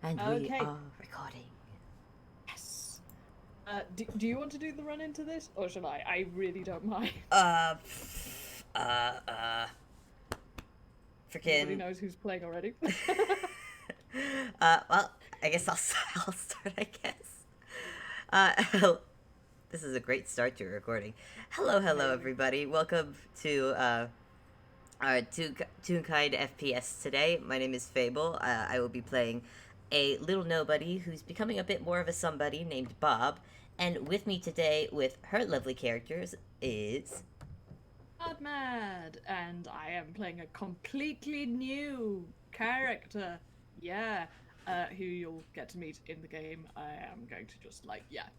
And we Okay. are recording. Yes. Do you want to do the run into this, or should I? I really don't mind. Uh, pff, uh, uh, Anybody freaking. knows who's playing already? Well, I guess I'll start, I guess. Uh, this is a great start to a recording. Hello, Amazing. everybody. Welcome to, our Toonkind FPS today. My name is Fable. I will be playing a little nobody who's becoming a bit more of a somebody named Bob. And with me today, with her lovely characters, is... Mad, and I am playing a completely new character. Yeah. Who you'll get to meet in the game. I am going to just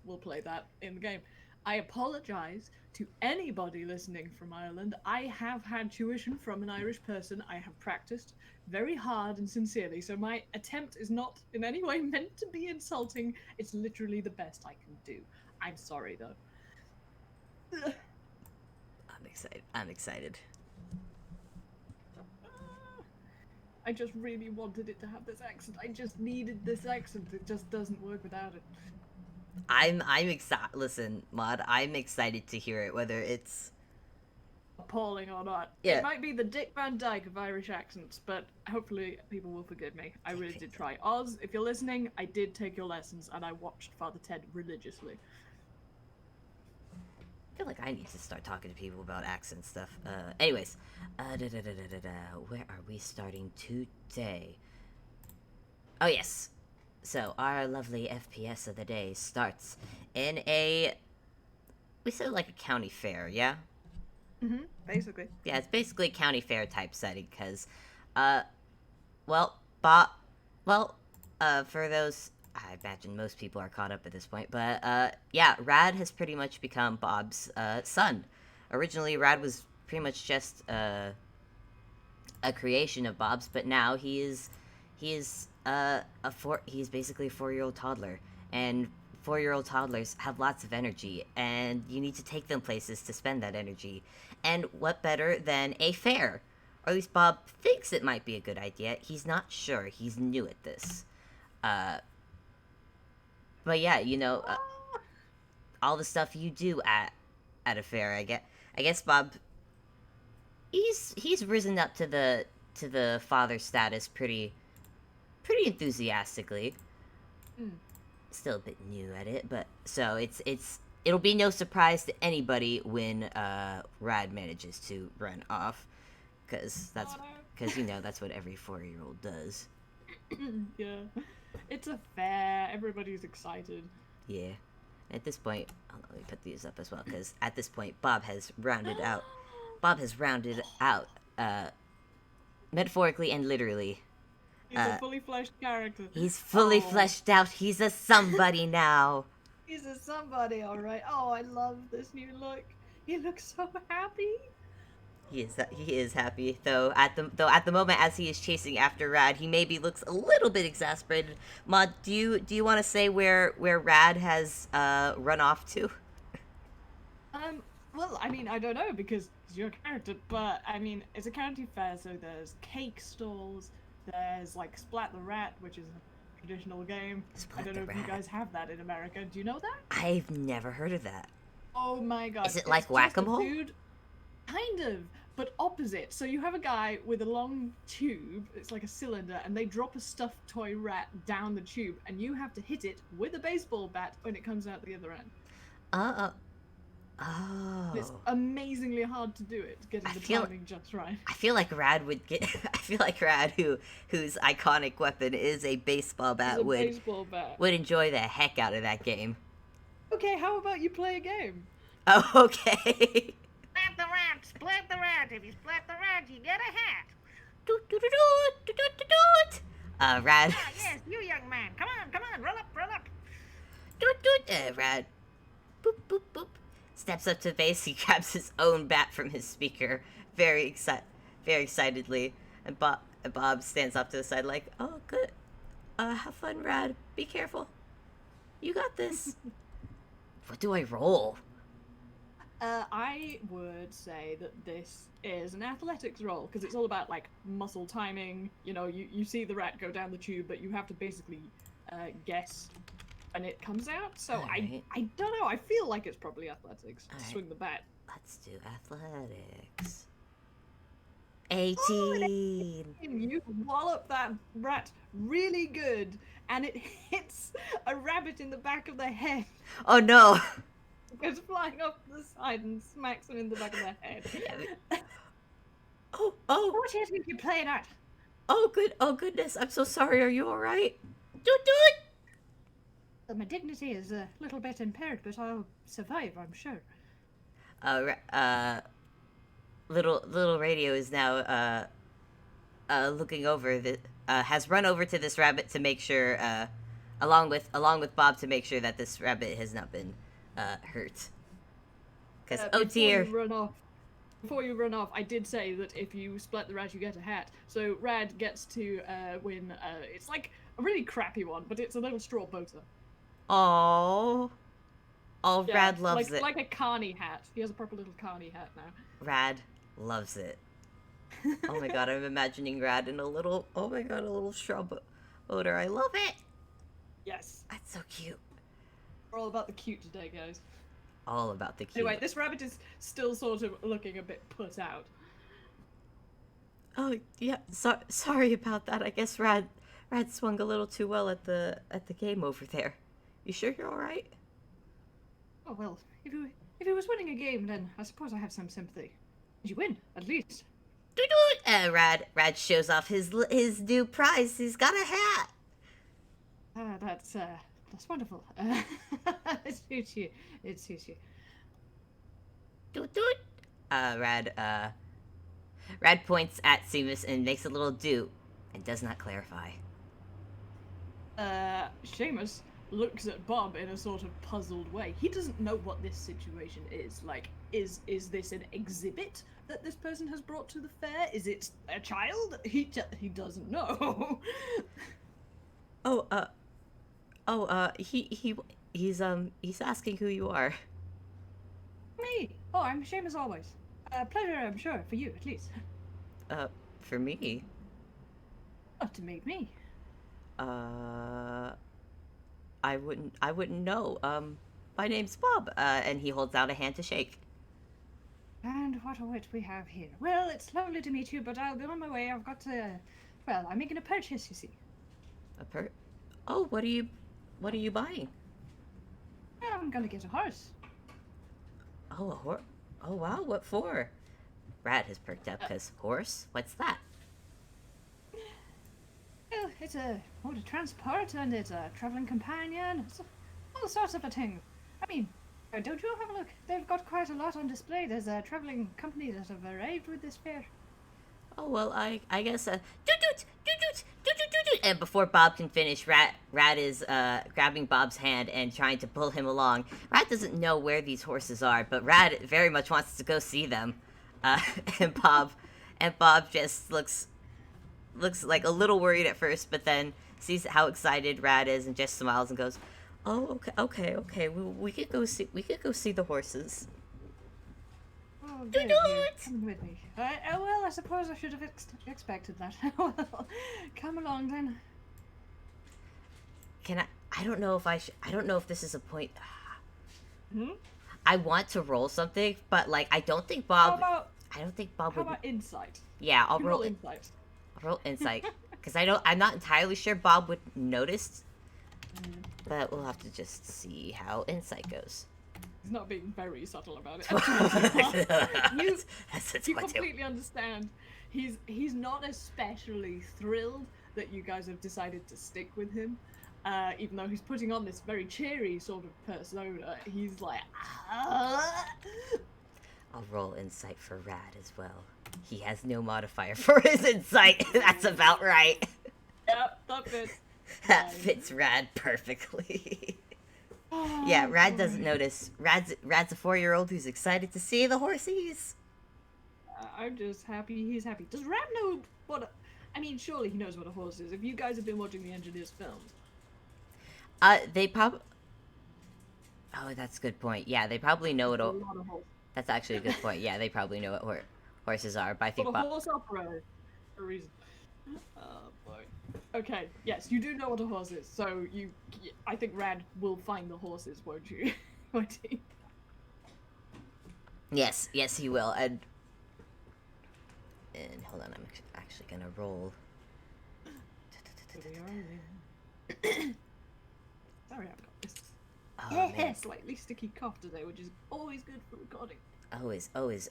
we'll play that in the game. I apologize to anybody listening from Ireland. I have had tuition from an Irish person. I have practiced very hard and sincerely, so my attempt is not in any way meant to be insulting. It's literally the best I can do. I'm sorry though. I'm excited. I'm excited. I just really wanted it to have this accent. I just needed this accent. It just doesn't work without it. I'm excited. Listen, Mod, I'm excited to hear it. Whether it's Appalling or not. It yeah, might be the Dick Van Dyke of Irish accents, but hopefully people will forgive me. I really did try. Oz, if you're listening, I did take your lessons and I watched Father Ted religiously. I feel like I need to start talking to people about accent stuff. Anyways, where are we starting today? Oh yes. So our lovely FPS of the day starts in we said like a county fair, yeah? Basically. Yeah, it's basically a county fair type setting because, uh, well, Bob, well, for those, I imagine most people are caught up at this point, but, yeah, Rad has pretty much become Bob's, son. Originally, Rad was pretty much just, a creation of Bob's, but now he's basically a 4-year-old toddler, and 4-year-old toddlers have lots of energy, and you need to take them places to spend that energy. And what better than a fair? Or at least Bob thinks it might be a good idea. He's not sure. He's new at this. Uh, but yeah, all the stuff you do at a fair. I guess Bob he's risen up to the father status pretty enthusiastically. Mm. Still a bit new at it, but so it'll be no surprise to anybody when Rad manages to run off, because Oh that's what every 4-year-old does. no. Yeah. It's a fair. Everybody's excited. Yeah. At this point, let me put these up as well, because at this point, Bob has rounded out. Bob has rounded out, metaphorically and literally. He's a fully fleshed character. He's fully Oh, fleshed out. He's a somebody now. he's a somebody, all right. Oh, I love this new look. He looks so happy. He is happy though at the moment as he is chasing after Rad, he maybe looks a little bit exasperated. Maud, do you want to say where Rad has run off to? Um, well, I mean, I don't know because he's your character, but I mean, it's a county fair, so there's cake stalls, there's like Splat the Rat, which is a traditional game. I Splat don't the know if you Rat. guys have that in America. Do you know that? I've never heard of that. Oh my god, Is it it's like just a whack-a-mole? food, kind of, but opposite. So you have a guy with a long tube, it's like a cylinder, and they drop a stuffed toy rat down the tube, and you have to hit it with a baseball bat when it comes out the other end. Uh And it's oh. amazingly hard to do it, I getting the feel timing just right. I feel like Rad would get. I feel like Rad, whose iconic weapon is a baseball It's bat, a would baseball bat. would enjoy the heck out of that game. Okay, how about you play a game? Oh, okay. Splat the rat, splat the rat. If you splat the rat, you get a hat. Doot, doot, doot, doot, doot, doot, doot. Rad. Ah, yes, you young man. Come on, roll up, roll up. Doot, doot. Rad. Boop, boop, boop. Steps up to the base. He grabs his own bat from his speaker, very excitedly. And Bob stands off to the side, like, "Oh, good. Have fun, Rad. Be careful. You got this." What do I roll? I would say that this is an athletics role because it's all about like muscle timing. You know, you see the rat go down the tube, but you have to basically guess when it comes out. So Alright. I don't know. I feel like it's probably athletics to Alright. swing the bat. Let's do athletics. Oh, 18. you wallop that rat really good, and it hits a rabbit in the back of the head. Oh no. It goes flying off the side and smacks him in the back of the head. Oh, What do you think you're playing at? oh goodness. I'm so sorry. Are you alright? Doot. Well, my dignity is a little bit impaired, but I'll survive, I'm sure. Little radio is now looking over the has run over to this rabbit to make sure along with Bob to make sure that this rabbit has not been hurt. Because oh dear. Before you run off, I did say that if you split the rat, you get a hat. So Rad gets to win. It's like a really crappy one, but it's a little straw boater. Oh, Yeah, Rad loves like, it. like a carny hat. He has a proper little carny hat now. Rad loves it. Oh my god, I'm imagining Rad in a little, oh my god, a little shrub odor. I love it. Yes. That's so cute. We're all about the cute today, guys. All about the cute. Anyway, this rabbit is still sort of looking a bit put out. Oh yeah, sorry about that. I guess Rad swung a little too well at the game over there. You sure you're all right? Oh, well, if he was winning a game, then I suppose I have some sympathy. Did you win, at least? Rad shows off his new prize. He's got a hat. That's wonderful. It suits you. It suits you. Doot. Rad points at Seamus and makes a little doot and does not clarify. Seamus looks at Bob in a sort of puzzled way. He doesn't know what this situation is. Like, is this an exhibit that this person has brought to the fair? Is it a child? He doesn't know. He's asking who you are. Me? Oh, I'm Seamus always. Pleasure, I'm sure, for you, at least. For me. Oh, to meet me. I wouldn't know. My name's Bob. And he holds out a hand to shake. And what a wit we have here. Well, it's lovely to meet you, but I'll be on my way. I've got to... Well, I'm making a purchase, you see. Oh, what are you buying? I'm gonna get a horse. Oh, a horse. Oh, wow, what for? Rad has perked up because horse? What's that? Well, it's a mode of transport, and it's a traveling companion. It's all sorts of a thing. I mean, don't you have a look? They've got quite a lot on display. There's a traveling company that have arrived with this fair. Oh, well, I guess, doot. And before Bob can finish, Rad is, grabbing Bob's hand and trying to pull him along. Rad doesn't know where these horses are, but Rad very much wants to go see them. And Bob just looks like a little worried at first, but then sees how excited Rad is and just smiles and goes, "Oh, okay. We could go see the horses." Oh, Doot. you're coming with me. Well, I suppose I should have expected that. Well, come along then. I don't know if I don't know if this is a point. Hmm? I want to roll something, but like I don't think How Bob about would. insight? Yeah, I'll You roll insight. I'll roll insight because I'm not entirely sure Bob would notice, but we'll have to just see how insight goes. He's not being very subtle about it. you You completely understand. He's not especially thrilled that you guys have decided to stick with him. Even though he's putting on this very cheery sort of persona, he's like, ah. I'll roll insight for Rad as well. He has no modifier for his insight. That's about right. Yep, that fits. That Fine. fits Rad perfectly. Yeah, Rad doesn't notice. Rad's a 4-year-old who's excited to see the horsies. I'm just happy he's happy. Does Rad know what? I mean, surely he knows what a horse is. If you guys have been watching the Engineers films. They probably. Oh, that's a good point. Yeah, they probably know what There's a lot of horse. That's actually a good point. Yeah, they probably know what horses are, but I But think a horse opera for a reason. Oh boy. Okay, yes, you do know what a horse is, so I think Rad will find the horses, won't you? Won't he? yes, he will. And hold on, I'm actually gonna roll. Sorry, I've got this Oh man, slightly sticky cough today, which is always good for recording. always, it's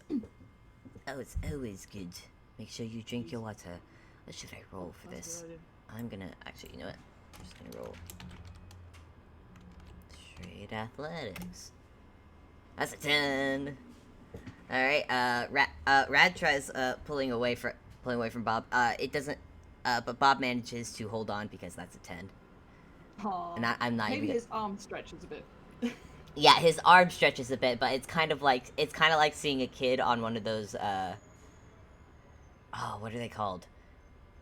always good. Make sure you drink your water. What should I roll for That's this? what I did. I'm gonna actually, you know what? I'm just gonna roll straight athletics. That's a 10. All right. Rad tries pulling away from Bob. It doesn't. But Bob manages to hold on because that's a 10. Aw, And I'm not maybe even. his arm stretches a bit. Yeah, his arm stretches a bit, but it's kind of like seeing a kid on one of those. Oh, what are they called?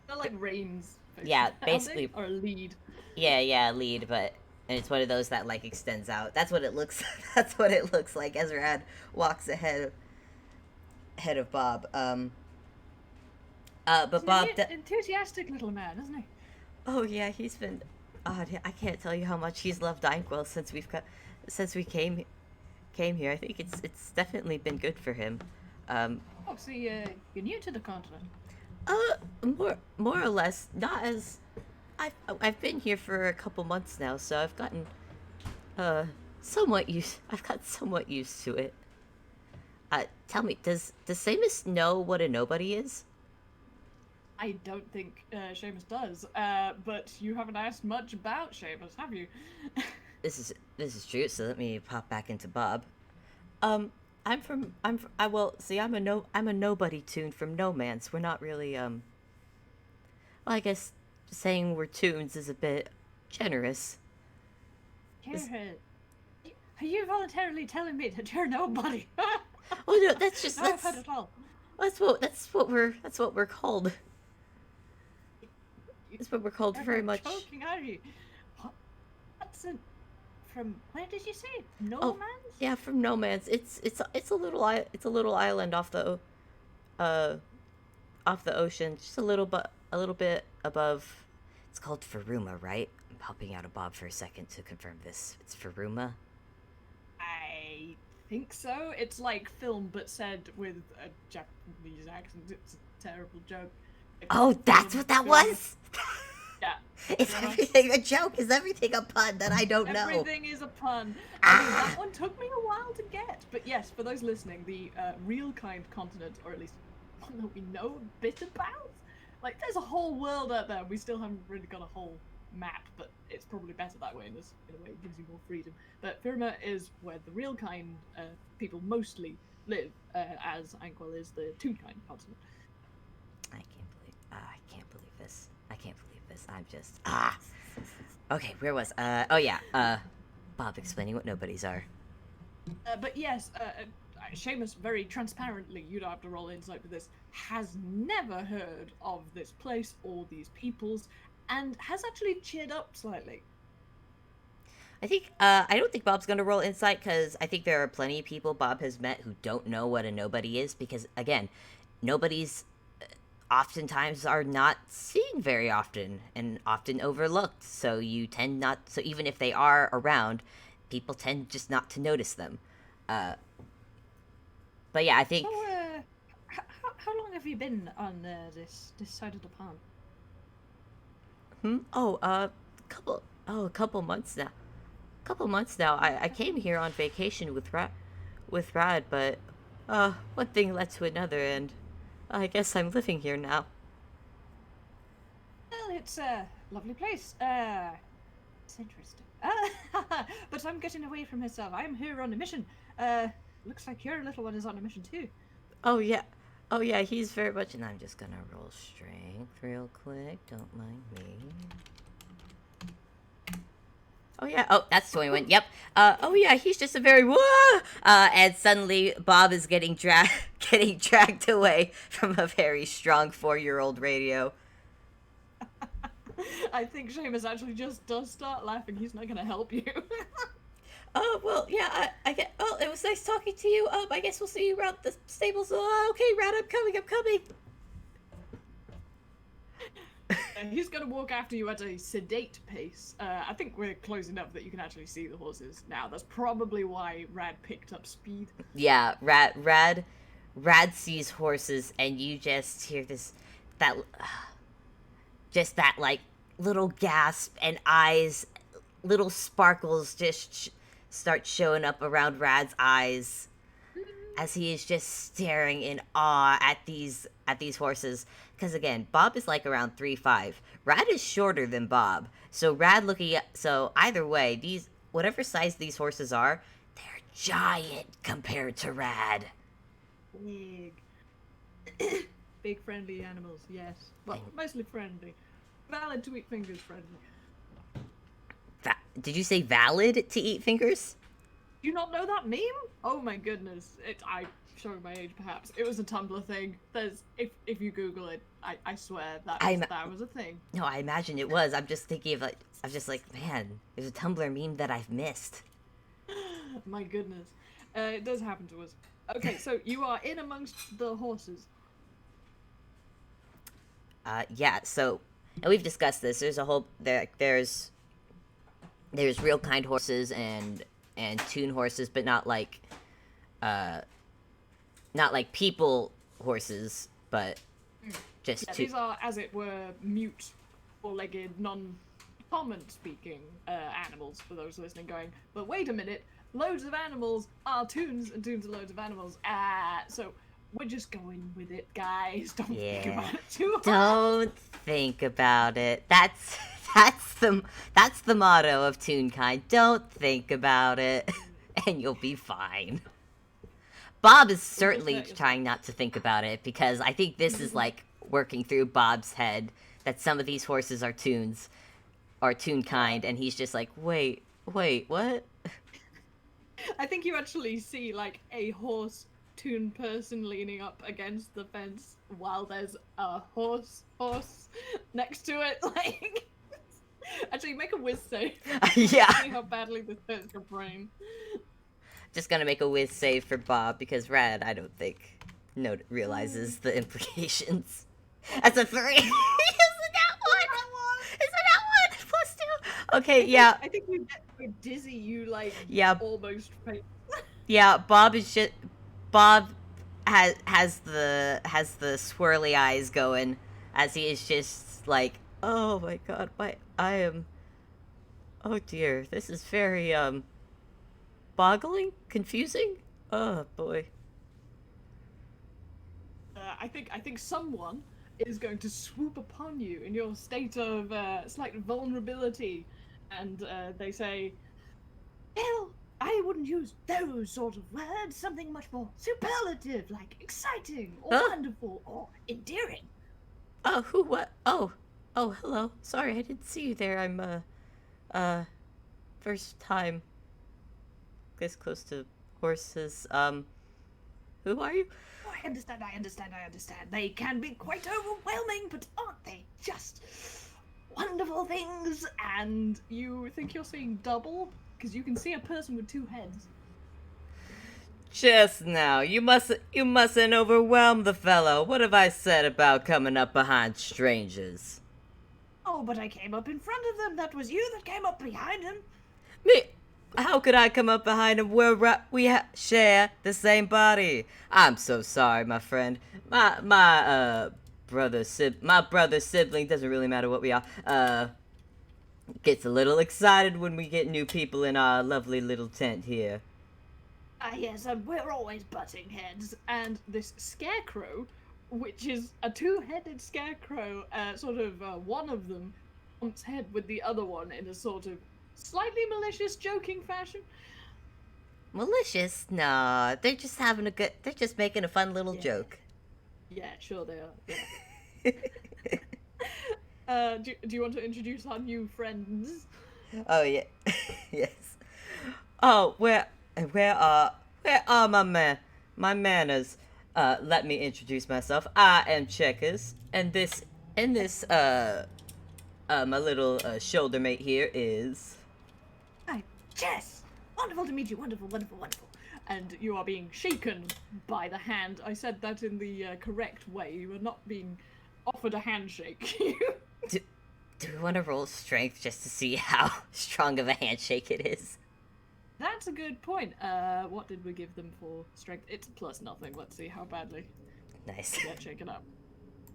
They're like reins. Yeah, aren't they? basically. Or a lead. Yeah, lead, but and it's one of those that like extends out. That's what it looks. That's what it looks like as Rad walks ahead of Bob. But He's Bob. an enthusiastic little man, isn't he? Oh yeah, he's been. Oh, I can't tell you how much he's loved Dynquil since we came here. I think it's definitely been good for him. Oh, so you're new to the continent. More or less. Not as. I've been here for a couple months now, so I've gotten somewhat used. I've got somewhat used to it. Tell me, does Samus know what a nobody is? I don't think Seamus does, but you haven't asked much about Seamus, have you? This is true. So let me pop back into Bob. I'm a nobody toon from No Man's. We're not really well, I guess saying we're toons is a bit generous. Are you voluntarily telling me that you're nobody? Oh no, that's just No, I've had it all. that's what we're called. That's what we're called You're very not much. joking, are you? What's it? From where did you say? No Oh, Man's? yeah, from No Man's. It's a little island off the ocean, just a little bit above. It's called Faruma, right? I'm popping out of Bob for a second to confirm this. It's Faruma. I think so. It's like film, but said with a Japanese accent. It's a terrible joke. Oh, that's what that was. Yeah. Is everything a joke? Is everything a pun that I don't know? Everything is a pun. I mean, that one took me a while to get. But yes, for those listening, the real kind continent, or at least one that we know a bit about, like there's a whole world out there. We still haven't really got a whole map, but it's probably better that way. In a way, it gives you more freedom. But Firma is where the real kind people mostly live, as Anquil is the Toonkind continent. I can't believe this. I'm just Okay, where was oh yeah, Bob explaining what nobodies are. But yes, Seamus very transparently, you don't have to roll insight for this, has never heard of this place or these peoples, and has actually cheered up slightly. I think I don't think Bob's gonna roll insight because I think there are plenty of people Bob has met who don't know what a nobody is because again, nobodies oftentimes are not seen very often and often overlooked. So you tend not. So even if they are around, people tend just not to notice them. But yeah, I think. So, how long have you been on this side of the pond? Oh, a couple months now. I came here on vacation with Rad, but one thing led to another, and I guess I'm living here now. Well, it's a lovely place. It's interesting. But I'm getting away from myself. I'm here on a mission. Looks like your little one is on a mission too. Oh yeah, he's very much. And I'm just gonna roll strength real quick. Don't mind me. Oh yeah. Oh, that's 21. Yep. Oh yeah, he's just a very whoa. And suddenly Bob is getting dragged away from a very strong 4-year-old radio. I think Seamus actually just does start laughing. He's not going to help you. Oh, well, yeah, I get. Oh, it was nice talking to you. I guess we'll see you around the stables. Okay, Rat, I'm coming. And he's gonna walk after you at a sedate pace. I think we're close enough that you can actually see the horses now. That's probably why Rad picked up speed. Yeah, Rad sees horses, and you just hear that, just that, like, little gasp, and eyes, little sparkles just start showing up around Rad's eyes as he is just staring in awe at these horses. Because again, Bob is like around 3'5". Rad is shorter than Bob, so so either way, these whatever size these horses are, they're giant compared to Rad. Big. Big friendly animals, yes. Well, mostly friendly. Valid to eat fingers friendly. Did you say valid to eat fingers? Do you not know that meme? Oh my goodness. I'm showing my age perhaps. It was a Tumblr thing. If you Google it, I swear that was a thing. No, I imagine it was. I'm just thinking of I'm just like, man, there's a Tumblr meme that I've missed. My goodness. It does happen to us. Okay, so you are in amongst the horses. Yeah, so, and we've discussed this. There's a whole, there's real kind horses and toon horses, but not like people horses, but just these are, as it were, mute, four-legged, non-common speaking animals, for those listening going, but wait a minute, loads of animals are toons, and toons are loads of animals. So we're just going with it, guys. Don't think about it too hard. Don't think about it. That's the motto of Toonkind. Don't think about it, and you'll be fine. Bob is certainly trying not to think about it, because I think this is like working through Bob's head that some of these horses are toons, or Toonkind, and he's just like, wait, what? I think you actually see like a horse toon person leaning up against the fence while there's a horse next to it. Like, actually, make a whiz save. Yeah. See how badly this hurts your brain. Just gonna make a whiz save for Bob, because Rad, I don't think, realizes the implications. That's a 3. Isn't that one? Isn't that one? +2. Okay, yeah. I think you get so dizzy, you like almost faint. Yeah, Bob has the swirly eyes going as he is just like, oh my god, oh dear, this is very boggling, confusing. Oh boy. I think someone is going to swoop upon you in your state of slight vulnerability, and they say, "Well, I wouldn't use those sort of words. Something much more superlative, like exciting, or wonderful, or endearing." Oh, who? What? Oh, hello. Sorry, I didn't see you there. I'm first time this close to horses. Who are you? Oh, I understand. They can be quite overwhelming, but aren't they just wonderful things? and you think you're seeing double, because you can see a person with 2 heads. Just now, you mustn't overwhelm the fellow. What have I said about coming up behind strangers? Oh, but I came up in front of them. That was you that came up behind him. Me? How could I come up behind him? We share the same body. I'm so sorry, my friend. My brother sibling, doesn't really matter what we are, gets a little excited when we get new people in our lovely little tent here. Yes, we're always butting heads. And this scarecrow, which is a 2-headed scarecrow, sort of one of them bumps head with the other one in a sort of slightly malicious, joking fashion. Malicious? No, they're just they're just making a fun little joke. Yeah, sure they are. Yeah. Do you want to introduce our new friends? Oh yeah, yes. Oh, where are my manners? Let me introduce myself. I am Checkers, and this my little shoulder mate here is. I'm Jess. Wonderful to meet you. Wonderful, wonderful, wonderful. And you are being shaken by the hand. I said that in the correct way. You are not being offered a handshake. Do we want to roll strength just to see how strong of a handshake it is? That's a good point. What did we give them for strength? It's plus nothing. Let's see how badly Nice. get shaken up.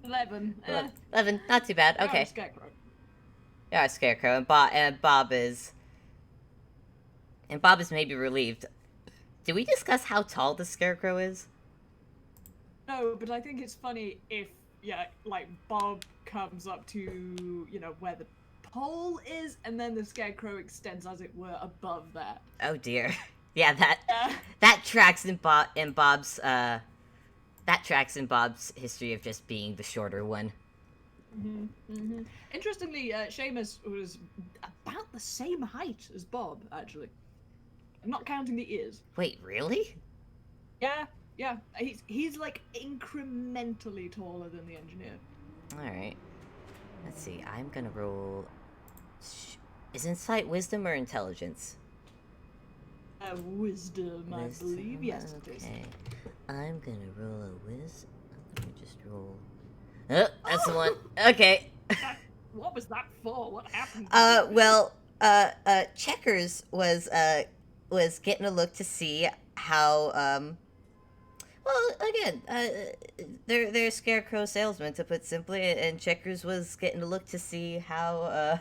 11. 11, not too bad. You're Okay. a scarecrow. Yeah, a scarecrow, and Bob is maybe relieved. Did we discuss how tall the scarecrow is? No, but I think it's funny if, like Bob comes up to, where the pole is, and then the scarecrow extends, as it were, above that. Oh dear. Yeah, that tracks in Bob's history of just being the shorter one. Interestingly, Seamus was about the same height as Bob, actually. I'm not counting the ears. Wait, really? Yeah. He's like incrementally taller than the engineer. Alright. Let's see, I'm gonna roll... Is insight wisdom or intelligence? Wisdom, I believe. Yes, it is. Okay. I'm gonna roll a wisdom. Let me just roll... Oh, that's the one. Okay. What was that for? What happened? Well, Checkers was getting a look to see how, well, again, they're scarecrow salesmen, to put simply, and Checkers was getting a look to see how,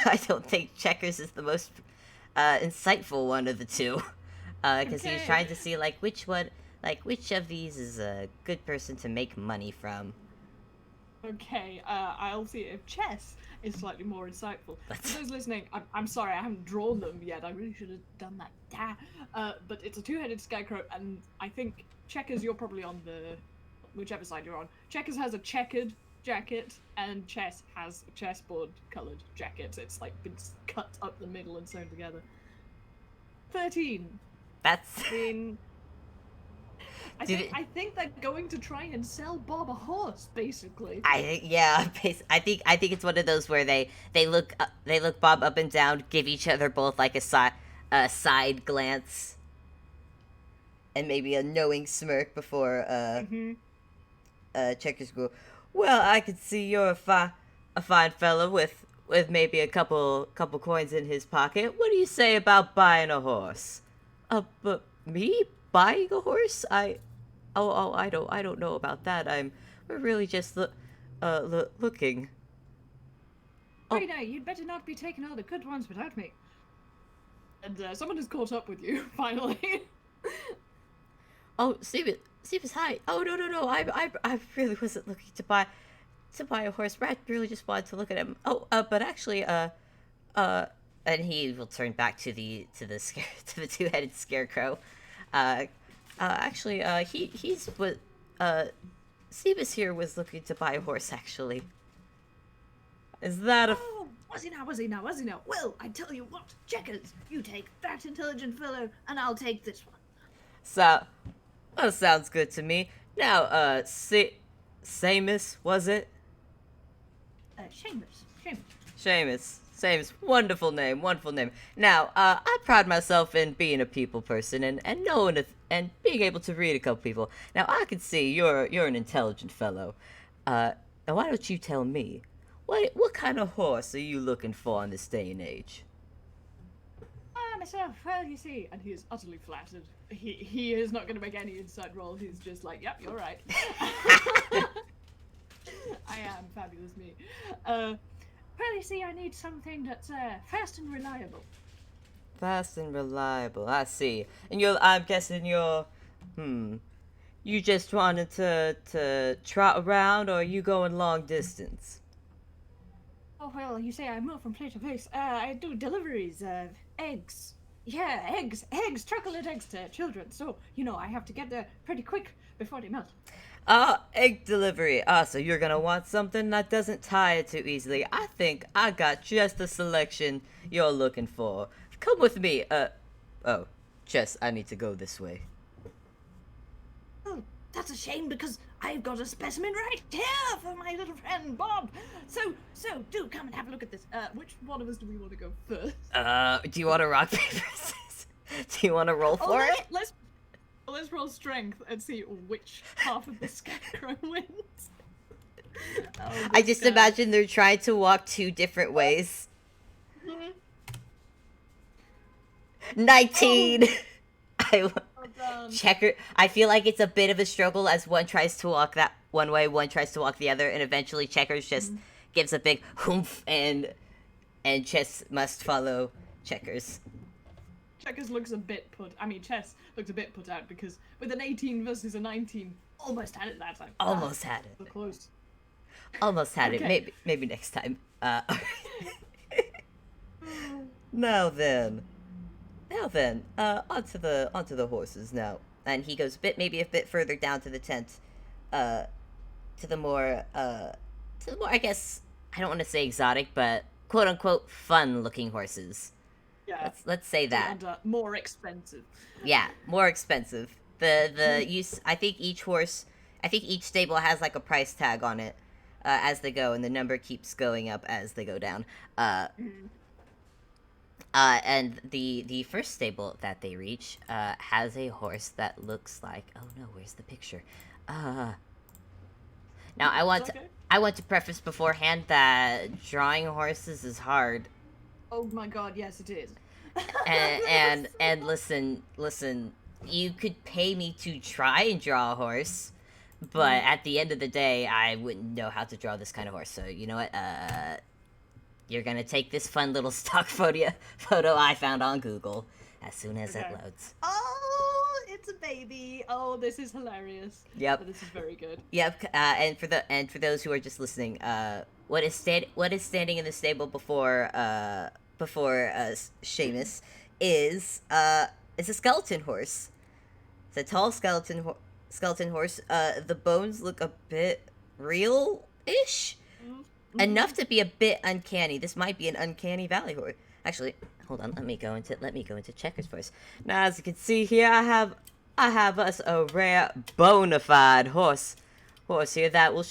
I don't think Checkers is the most, insightful one of the two, because he's trying to see, which of these is a good person to make money from. Okay, I'll see if chess is slightly more insightful. For those listening, I'm sorry, I haven't drawn them yet. I really should have done that. But it's a two-headed scarecrow, and I think Checkers, you're probably on whichever side you're on. Checkers has a checkered jacket, and Chess has a chessboard-coloured jacket. It's been cut up the middle and sewn together. 13. That's... I think they're going to try and sell Bob a horse, basically. I think it's one of those where they look Bob up and down, give each other both a side glance, and maybe a knowing smirk before Checkers go, well, I could see you're a fine fella with maybe a couple coins in his pocket. What do you say about buying a horse? But me buying a horse? I don't know about that. We're really just looking. Oh, no, you'd better not be taking all the good ones without me. And someone has caught up with you, finally. Oh, Stevens, hi. Oh, no. I really wasn't looking to buy a horse. Brad really just wanted to look at him. Oh, but actually, and he will turn back to the two-headed scarecrow. Actually, he's what Stevens here was looking to buy a horse. Actually, is that a? Oh, was he now? Well, I tell you what, Checkers, you take that intelligent fellow, and I'll take this one. So, well, sounds good to me. Now, Seamus, was it? Seamus, wonderful name. Now, I pride myself in being a people person and knowing and being able to read a couple people. Now, I can see you're an intelligent fellow. Now, why don't you tell me, what kind of horse are you looking for in this day and age? Myself, well, you see, And he is utterly flattered. He is not going to make any inside roll. He's just like, yep, you're right. I am fabulous me. well, you see, I need something that's fast and reliable. Fast and reliable, I see. And I'm guessing you just wanted to trot around, or are you going long distance? Oh, well, you say I move from place to place. I do deliveries of eggs. Yeah, eggs, chocolate eggs to children. So, I have to get there pretty quick before they melt. Egg delivery. So you're gonna want something that doesn't tire too easily. I think I got just the selection you're looking for. Come with me. Jess, I need to go this way. Oh, that's a shame because I've got a specimen right here for my little friend Bob. So do come and have a look at this. Which one of us do we want to go first? Do you want to rock paper scissors? Do you want to roll for it? Let's roll strength and see which half of the scarecrow wins. Oh, I just imagine they're trying to walk 2 different ways. 19. Well done. Checker. I feel like it's a bit of a struggle as one tries to walk that one way, one tries to walk the other, and eventually Checkers just gives a big humph, and Chess must follow Checkers. Checkers looks a bit Chess looks a bit put out because with an 18 versus a 19, almost had it that time. Almost had it. So close. Almost had Okay. it. Maybe next time. Now then, onto the horses now. And he goes maybe a bit further down to the tent, to the more, I guess, I don't want to say exotic, but quote unquote fun looking horses. Yeah. Let's say that. And more expensive. Yeah, more expensive. The use. I think each stable has like a price tag on it, as they go, and the number keeps going up as they go down. And the first stable that they reach has a horse that looks like, oh no, where's the picture? Now I want to preface beforehand that drawing horses is hard. Oh my god, yes it is. And listen, you could pay me to try and draw a horse, but at the end of the day, I wouldn't know how to draw this kind of horse. So you know what? You're gonna take this fun little stock photo I found on Google as soon as it loads. Oh, it's a baby. Oh, this is hilarious. Yep. Oh, this is very good. Yep. And for those who are just listening, what is standing in the stable before Seamus is a skeleton horse. It's a tall skeleton horse. The bones look a bit real-ish. Enough to be a bit uncanny. This might be an uncanny valley horse. Actually, hold on. Let me go into Checkers first. Now, as you can see here, I have us a rare bona fide horse here that will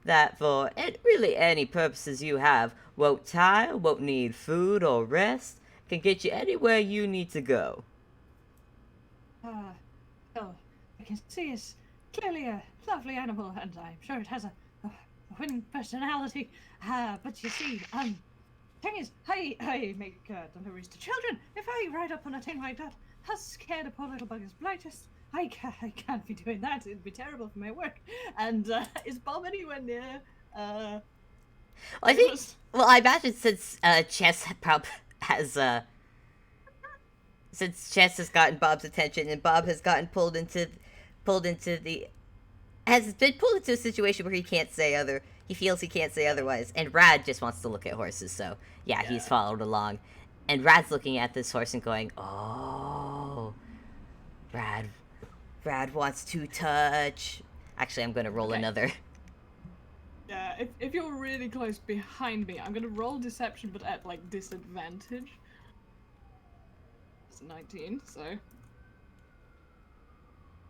that for really any purposes you have won't tire, won't need food or rest, can get you anywhere you need to go. Oh, I can see it's clearly a lovely animal, and I'm sure it has a winning personality. But you see, thing is, I make deliveries to children. If I ride up on a thing like that, how scared a poor little bug is blightus. I can't be doing that. It'd be terrible for my work. And is Bob anywhere near? Well, I imagine since Chess has gotten Bob's attention, and Bob has gotten pulled into a situation where he feels he can't say otherwise, and Rad just wants to look at horses, so yeah. He's followed along, and Rad's looking at this horse and going, oh, Rad wants to touch. Actually, I'm gonna roll another. Yeah, if you're really close behind me, I'm gonna roll deception, but at like disadvantage. It's 19, so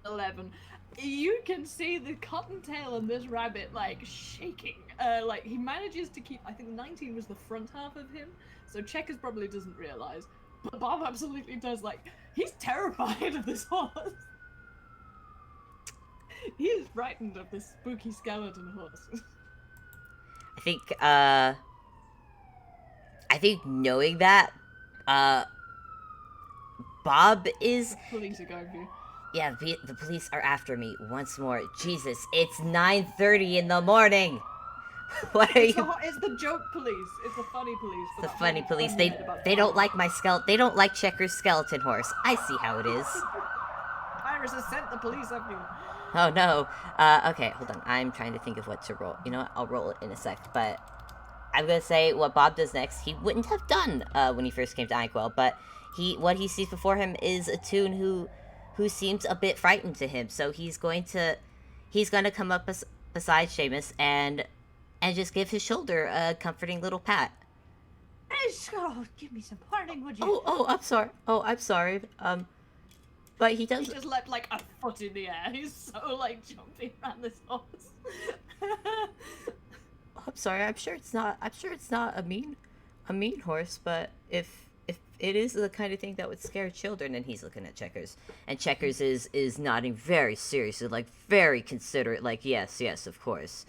11. You can see the cottontail on this rabbit like shaking. Like he manages to keep. I think 19 was the front half of him, so Checkers probably doesn't realize, but Bob absolutely does. Like he's terrified of this horse. He is frightened of this spooky skeleton horse. I think knowing that, Bob is. The police are going for you. Yeah, the police are after me once more. Jesus, it's 9:30 in the morning. What are you? It's the joke police. It's the funny police. The funny police. They don't like my They don't like Checker's skeleton horse. I see how it is. Iris has sent the police after you. Oh no. Okay, hold on. I'm trying to think of what to roll. You know what? I'll roll it in a sec. But I'm gonna say what Bob does next. He wouldn't have done when he first came to Inkwell, but what he sees before him is a Toon who seems a bit frightened to him. So he's going to come up beside Seamus and just give his shoulder a comforting little pat. Oh, give me some parting, would you? Oh, I'm sorry. But he He does. just leapt like a foot in the air. He's so like jumping around this horse. I'm sorry. I'm sure it's not. I'm sure it's not a mean horse. But if it is the kind of thing that would scare children, and he's looking at Checkers, and Checkers is nodding very seriously, like very considerate, like yes, of course.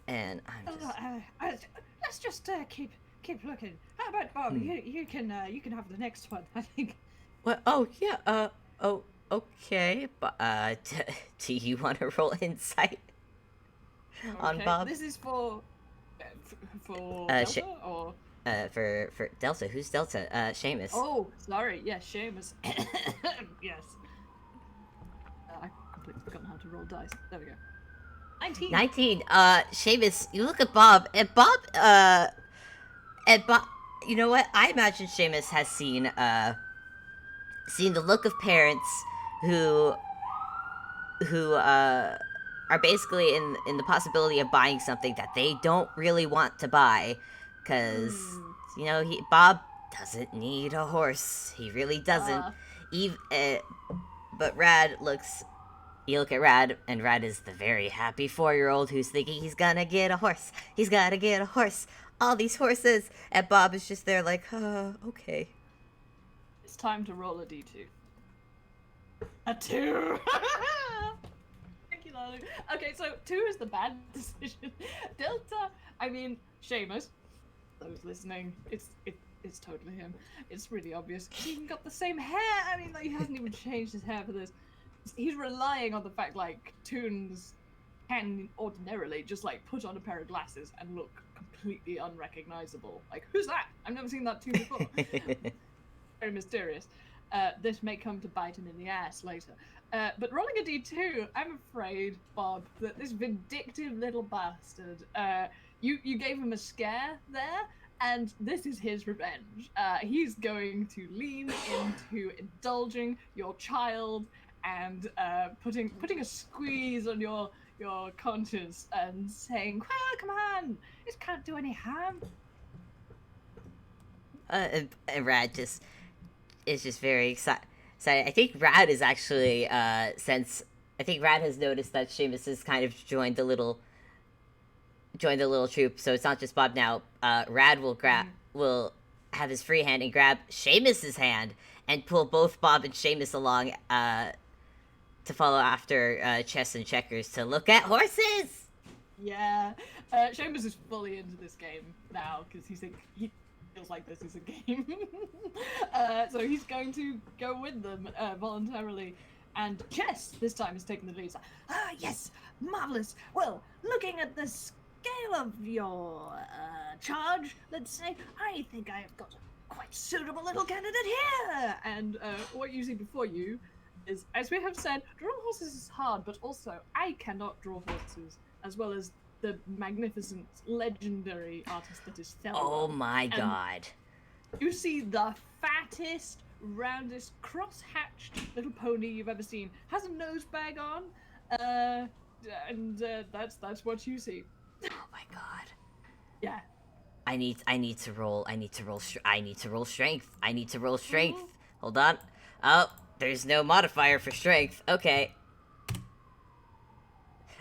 And I'm just. Let's just keep looking. How about Bob? You can have the next one. I think. What? Oh yeah. Oh. Okay. But do you want to roll insight on Okay, Bob? this is for Uh, Delta or For Delta. Who's Delta? Seamus. oh, sorry, yeah, Seamus. Yes, I completely forgotten how to roll dice. There we go. 19. 19. Seamus, you look at Bob, and Bob. You know what? I imagine Seamus has seen the look of parents who are basically in the possibility of buying something that they don't really want to buy, because Bob doesn't need a horse. He really doesn't. But Rad looks. You look at Rad, and Rad is the very happy 4-year-old who's thinking he's gonna get a horse. He's gotta get a horse. All these horses, and Bob is just there like, okay. It's time to roll a d2. A 2. Thank you, Lolu. Okay, so 2 is the bad decision. Delta, I mean, Seamus. Those listening, it's totally him. It's really obvious. He's even got the same hair. I mean, like, he hasn't even changed his hair for this. He's relying on the fact, like, Toons can ordinarily just, like, put on a pair of glasses and look completely unrecognizable. Like, who's that? I've never seen that Toon before. Very mysterious. This may come to bite him in the ass later. But rolling a d2, I'm afraid, Bob, that this vindictive little bastard, you gave him a scare there, and this is his revenge. He's going to lean into indulging your child and putting a squeeze on your conscience and saying, well, come on, this can't do any harm. And Rad is just very excited. I think Rad is actually I think Rad has noticed that Seamus has kind of joined the little troop, so it's not just Bob now. Rad will have his free hand and grab Seamus's hand and pull both Bob and Seamus along to follow after Chess and Checkers to look at horses. Yeah, Seamus is fully into this game now because he feels like this is a game. So he's going to go with them voluntarily. And Chess this time is taking the lead. Yes, marvelous. Well, looking at the scale of your charge, let's say, I think I have got a quite suitable little candidate here. And what you see before you is, as we have said, drawing horses is hard, but also I cannot draw horses as well as the magnificent, legendary artist that is Thelma. Oh my god. You see the fattest, roundest, cross-hatched little pony you've ever seen. Has a nose bag on, and that's what you see. Oh my god. Yeah. I need to roll strength. Hold on. Oh, there's no modifier for strength. Okay.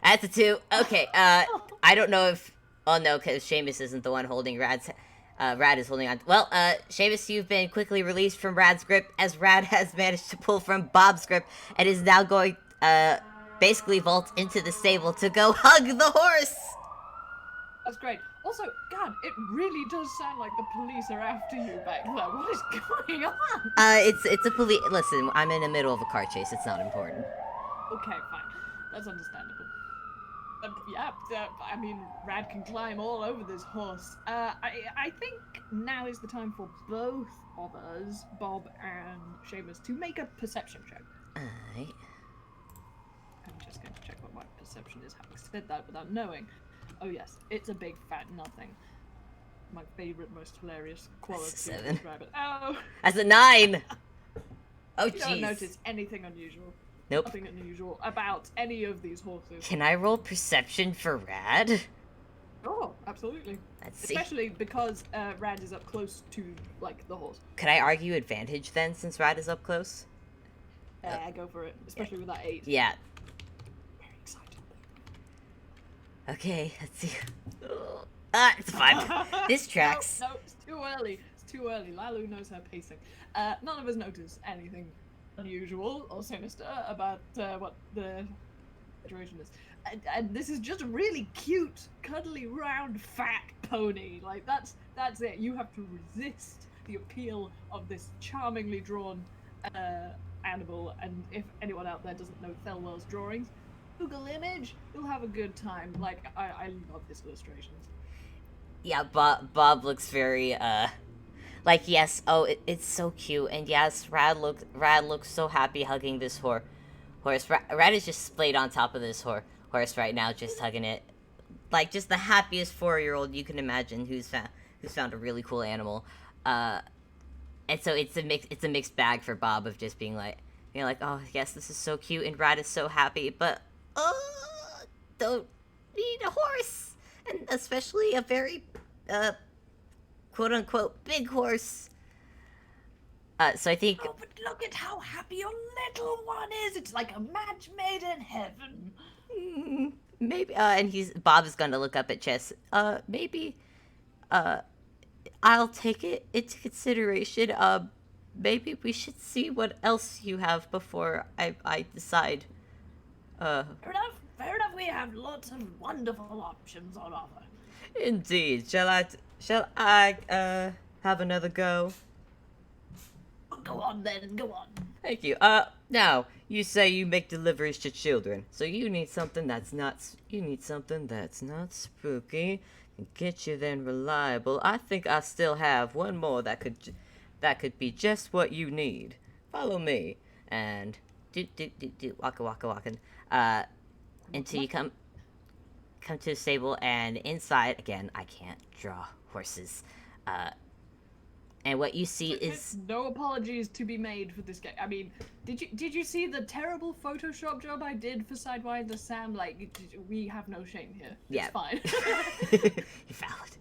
That's a 2. Okay, I don't know if... Oh, no, because Seamus isn't the one holding Rad's... Rad is holding on... Well, Seamus, you've been quickly released from Rad's grip, as Rad has managed to pull from Bob's grip, and is now going, basically vault into the stable to go hug the horse! That's great. Also, God, it really does sound like the police are after you back there. What is going on? It's a police... Listen, I'm in the middle of a car chase. It's not important. Okay, fine. That's understandable. Yeah, I mean, Rad can climb all over this horse. I think now is the time for both of us, Bob and Seamus, to make a perception check. Alright. I'm just going to check what my perception is, having said that without knowing. Oh yes, it's a big fat nothing. My favourite, most hilarious quality. That's a 7. Rabbit. Oh! That's a 9! Oh, You don't jeez. notice anything unusual. Nope. Nothing unusual about any of these horses. Can I roll perception for Rad? Oh, absolutely. Let's see. Especially because Rad is up close to, like, the horse. Could I argue advantage then, since Rad is up close? Yeah, go for it, especially with that 8. Yeah. Very excited. Okay, let's see. It's 5. This tracks. No, it's too early. It's too early. Lalu knows her pacing. None of us notice anything unusual or sinister about what the situation is. And this is just a really cute, cuddly, round, fat pony. Like, that's it. You have to resist the appeal of this charmingly drawn animal. And if anyone out there doesn't know Thelwell's drawings, Google image, you'll have a good time. Like, I love his illustrations. Yeah, Bob looks very, like, yes, it's so cute, and yes, Rad looks so happy hugging this horse. Rad is just splayed on top of this horse right now, just hugging it. Like, just the happiest 4-year-old you can imagine who's found a really cool animal. And so it's a mixed bag for Bob of just being like, oh, yes, this is so cute, and Rad is so happy, but, don't need a horse. And especially a very, quote-unquote, big horse. So I think... Oh, but look at how happy your little one is! It's like a match made in heaven! Maybe, and Bob is gonna look up at Chess. Maybe, I'll take it into consideration. Maybe we should see what else you have before I decide. Fair enough. We have lots of wonderful options on offer. Indeed. Shall I have another go? Go on then, go on. Thank you. Now, you say you make deliveries to children, so you need something that's not spooky and get you then reliable. I think I still have one more that could be just what you need. Follow me, and walking. Until you come to the stable, and inside, again, I can't draw horses. And what you see is... No apologies to be made for this game. I mean, did you see the terrible Photoshop job I did for Sidewinder Sam? Like, we have no shame here. Yeah. It's fine.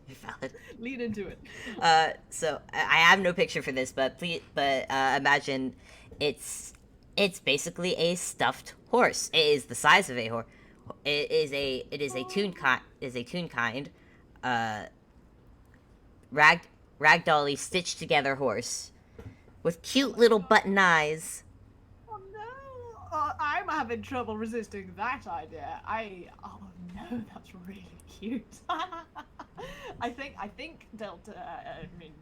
You're valid. Lead into it. So I have no picture for this, but imagine it's basically a stuffed horse. It is the size of a horse. It is a Toonkind, ragdolly stitched together horse with cute little button eyes. Oh no! I'm having trouble resisting that idea. Oh no, that's really cute. I think Delta,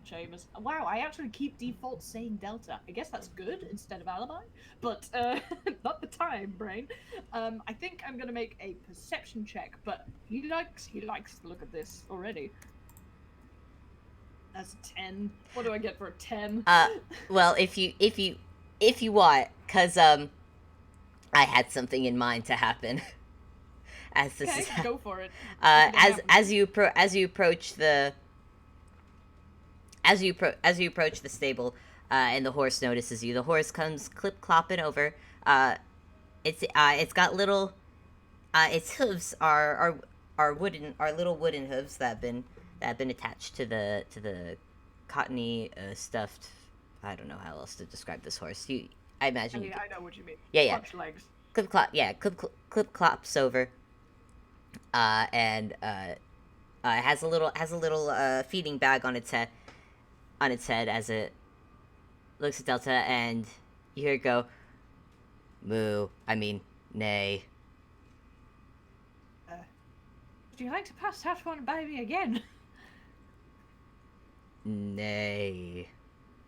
Seamus. Wow, I actually keep default saying Delta. I guess that's good instead of alibi, but not the time, brain. I think I'm gonna make a perception check, but he likes to look at this already. That's a 10. What do I get for a 10? Well, if you want, cause I had something in mind to happen. As this okay, is go for it. as you approach the stable, and the horse notices you. The horse comes clip-clopping over. It's got little, its hooves are little wooden hooves that have been attached to the cottony stuffed. I don't know how else to describe this horse. I imagine. I know what you mean. Yeah. Clutch legs. Clip clops over. And it has a little feeding bag on its head as it looks at Delta, and you hear it go, moo. I mean, neigh. Would you like to pass that one by me again? Neigh.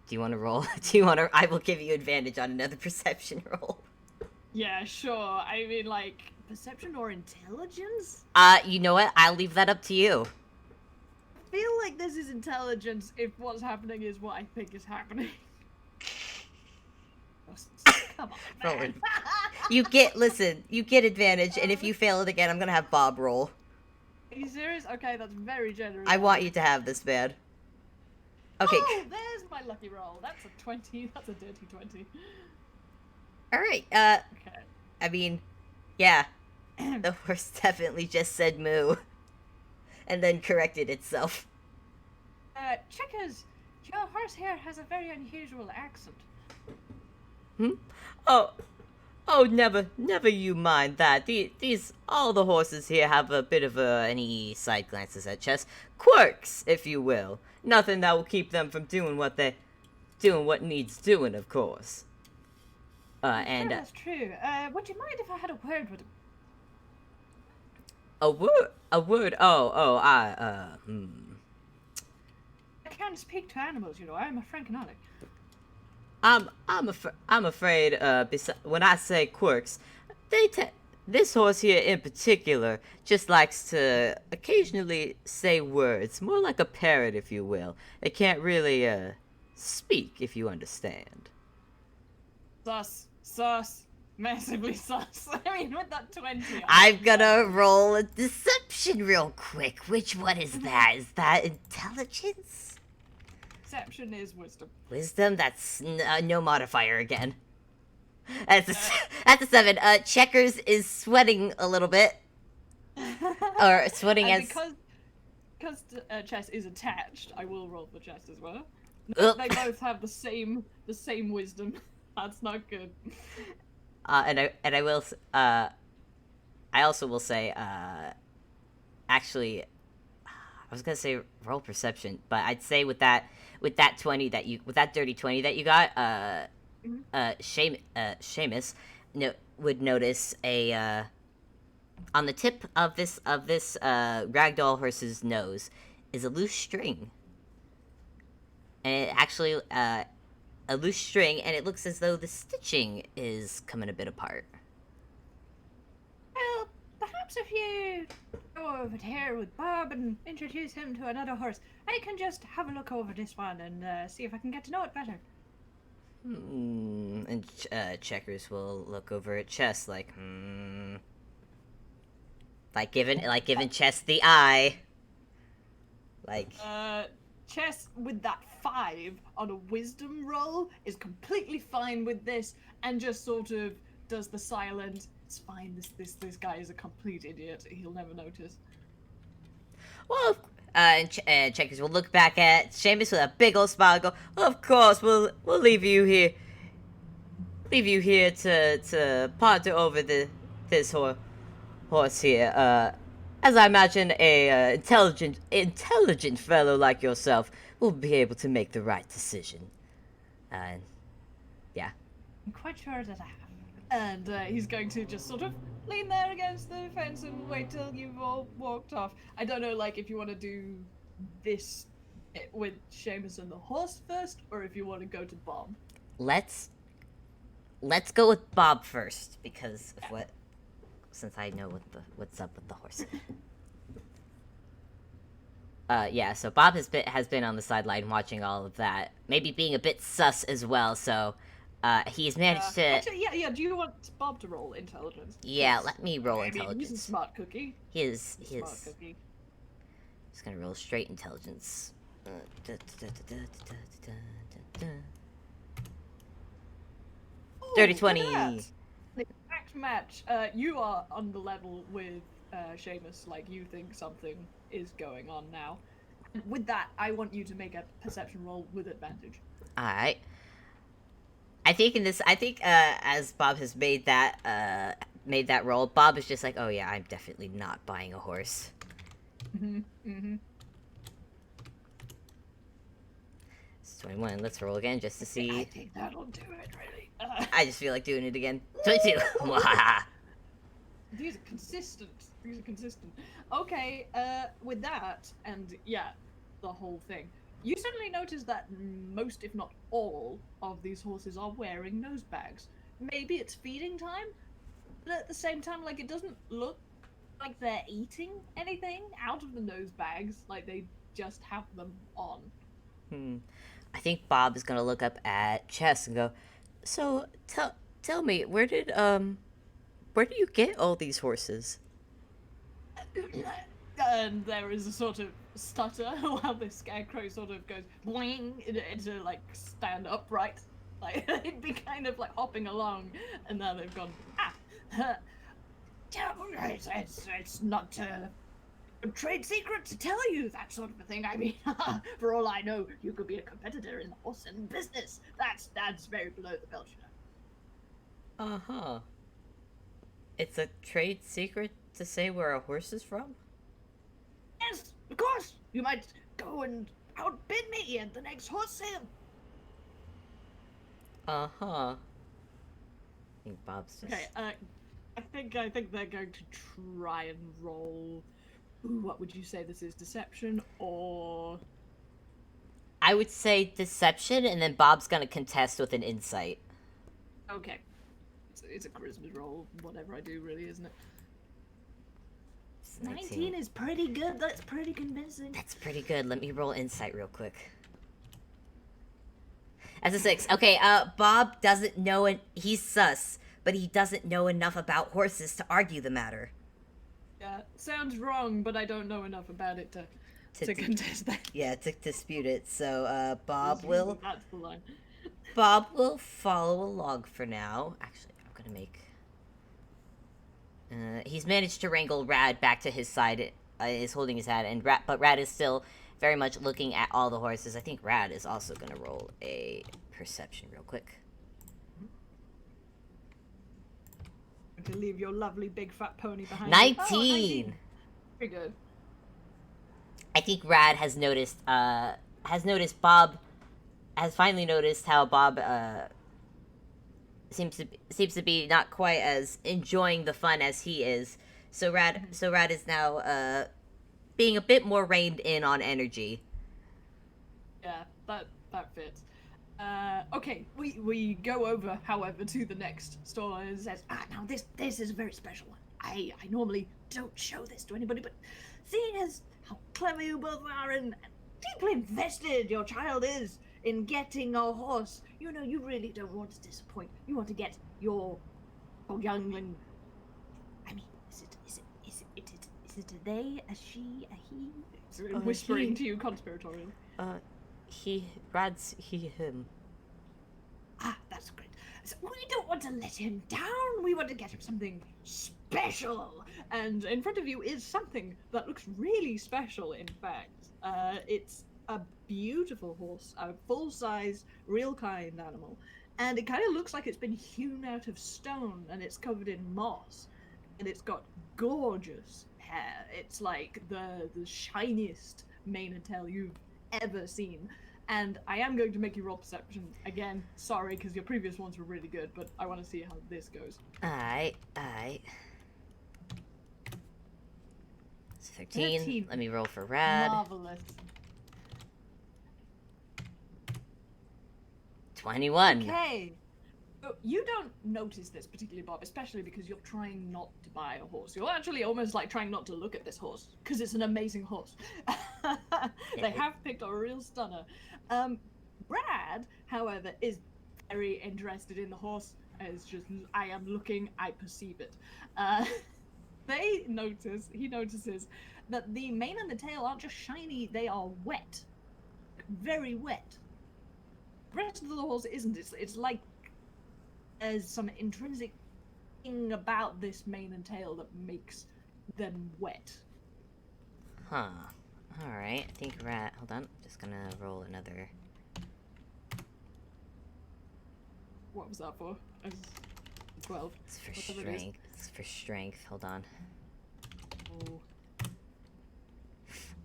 Do you want to roll? I will give you advantage on another perception roll. Yeah, sure. I mean, like, perception or intelligence? You know what? I'll leave that up to you. I feel like this is intelligence if what's happening is what I think is happening. Come on, man. You get advantage, and if you fail it again, I'm gonna have Bob roll. Are you serious? Okay, that's very generous. I want you to have this, man. Okay. Oh, there's my lucky roll. That's a 20. That's a dirty 20. Alright, Okay. I mean, yeah. The horse definitely just said moo. And then corrected itself. Checkers, your horse here has a very unusual accent. Hmm? Oh, oh, never you mind that. These, all the horses here have a bit of any side glances at chess. Quirks, if you will. Nothing that will keep them from doing what needs doing, of course. I'm sure And that's true. Would you mind if I had a word with him? a word. I can't speak to animals, you know. I'm a Frankenolic. I'm afraid. When I say quirks, this horse here in particular just likes to occasionally say words, more like a parrot, if you will. It can't really speak, if you understand. Sus, massively sus. I mean, with that 20. I'm gonna roll a deception real quick. Which one is that? Is that intelligence? Deception is wisdom. Wisdom? That's no modifier again. That's a 7. Checkers is sweating a little bit. Or sweating And as... because chess is attached, I will roll for chess as well. Oop. They both have the same wisdom. That's not good. And I will... I also will say, actually... I was gonna say roll perception, but I'd say with that 20 that you... With that dirty 20 that you got, Seamus would notice a on the tip of this ragdoll horse's nose is a loose string, and it actually a loose string, and it looks as though the stitching is coming a bit apart. Well, perhaps if you go over here with Bob and introduce him to another horse, I can just have a look over this one and see if I can get to know it better. And Checkers will look over at Chess like, like giving Chess the eye. Like, Chess with that 5 on a wisdom roll is completely fine with this, and just sort of does the silent. It's fine. This guy is a complete idiot. He'll never notice. well, and Checkers will look back at Seamus with a big old smile and go, of course, we'll leave you here. Leave you here to ponder over this horse here. As I imagine a intelligent fellow like yourself will be able to make the right decision. Yeah. I'm quite sure that I have. And he's going to just sort of lean there against the fence and wait till you've all walked off. I don't know, like, if you want to do this with Seamus and the horse first, or if you want to go to Bob. Let's go with Bob first, because of since I know what's up with the horse. Yeah, so Bob has been on the sideline watching all of that, maybe being a bit sus as well. So, he's managed to. Actually, yeah. Do you want Bob to roll intelligence? Yeah, Yes. let me roll I mean, intelligence. he's a smart cookie. He is. Smart cookie. Just gonna roll straight intelligence. Ooh, Dirty look 20. at that. The exact match. You are on the level with Seamus. Like, you think something is going on now. And with that, I want you to make a perception roll with advantage. All right. I think as Bob has made that roll, Bob is just like, oh yeah, I'm definitely not buying a horse. It's 21. Let's roll again just to see. I think that'll do it, really. I just feel like doing it again. 22. These are consistent. Okay, with that, and yeah, the whole thing. You suddenly notice that most, if not all, of these horses are wearing nose bags. Maybe it's feeding time, but at the same time, like, it doesn't look like they're eating anything out of the nose bags. Like, they just have them on. I think Bob is gonna look up at Chess and go, so tell me, where do you get all these horses? And there is a sort of stutter while the scarecrow sort of goes boing into like stand upright. Like they'd be kind of like hopping along, and now they've gone it's not a trade secret to tell you that sort of a thing. I mean, for all I know, you could be a competitor in the horse and business. That's very below the belt, you know. Uh-huh. It's a trade secret to say where a horse is from? Yes, of course. You might go and outbid me at the next horse sale. Uh-huh. I think Bob's just... Okay. I think they're going to try and roll. Ooh, what would you say this is? Deception or? I would say deception, and then Bob's gonna contest with an insight. Okay. It's a charisma roll. Whatever I do, really, isn't it? It's 19 is pretty good. That's pretty convincing. That's pretty good. Let me roll insight real quick. That's a 6. Okay, Bob doesn't know, and he's sus, but he doesn't know enough about horses to argue the matter. Yeah, sounds wrong, but I don't know enough about it to contest that. Yeah, to dispute it. So, Bob will... That's the line. Bob will follow along for now. Actually, I'm gonna make... he's managed to wrangle Rad back to his side, is holding his hat, and but Rad is still very much looking at all the horses. I think Rad is also gonna roll a perception real quick. To leave your lovely big fat pony behind. 19! Oh, 19. Very good. I think Rad has noticed Bob, has finally noticed how Bob, seems to be not quite as enjoying the fun as he is. So Rad is now, being a bit more reined in on energy. Yeah, that fits. Okay, we go over, however, to the next store and it says, now this is a very special one. I normally don't show this to anybody, but seeing as how clever you both are and deeply invested your child is in getting a horse, you really don't want to disappoint. You want to get your youngling. I mean, is it a they, a she, a he? Whispering to you conspiratorially. Rad's he, him. That's great. So we don't want to let him down. We want to get him something special. And in front of you is something that looks really special, in fact. It's a beautiful horse, a full-size, real kind animal. And it kind of looks like it's been hewn out of stone, and it's covered in moss. And it's got gorgeous hair. It's like the shiniest mane and tail you've ever seen. And I am going to make you roll perception again. Sorry, because your previous ones were really good, but I want to see how this goes. Alright. It's 13. Let me roll for Rad. Marvelous. 21. Okay. So you don't notice this particularly, Bob, especially because you're trying not to buy a horse. You're actually almost like trying not to look at this horse, because it's an amazing horse. They have picked a real stunner. Brad, however, is very interested in the horse. It's just, I am looking, I perceive it. He notices that the mane and the tail aren't just shiny, they are wet. Very wet. The rest of the horse isn't. It's like there's some intrinsic thing about this mane and tail that makes them wet. Huh. Alright, I think Rat... Hold on, I'm just gonna roll another... What was that for? 12. It's for strength. It's for strength. Hold on. Oh.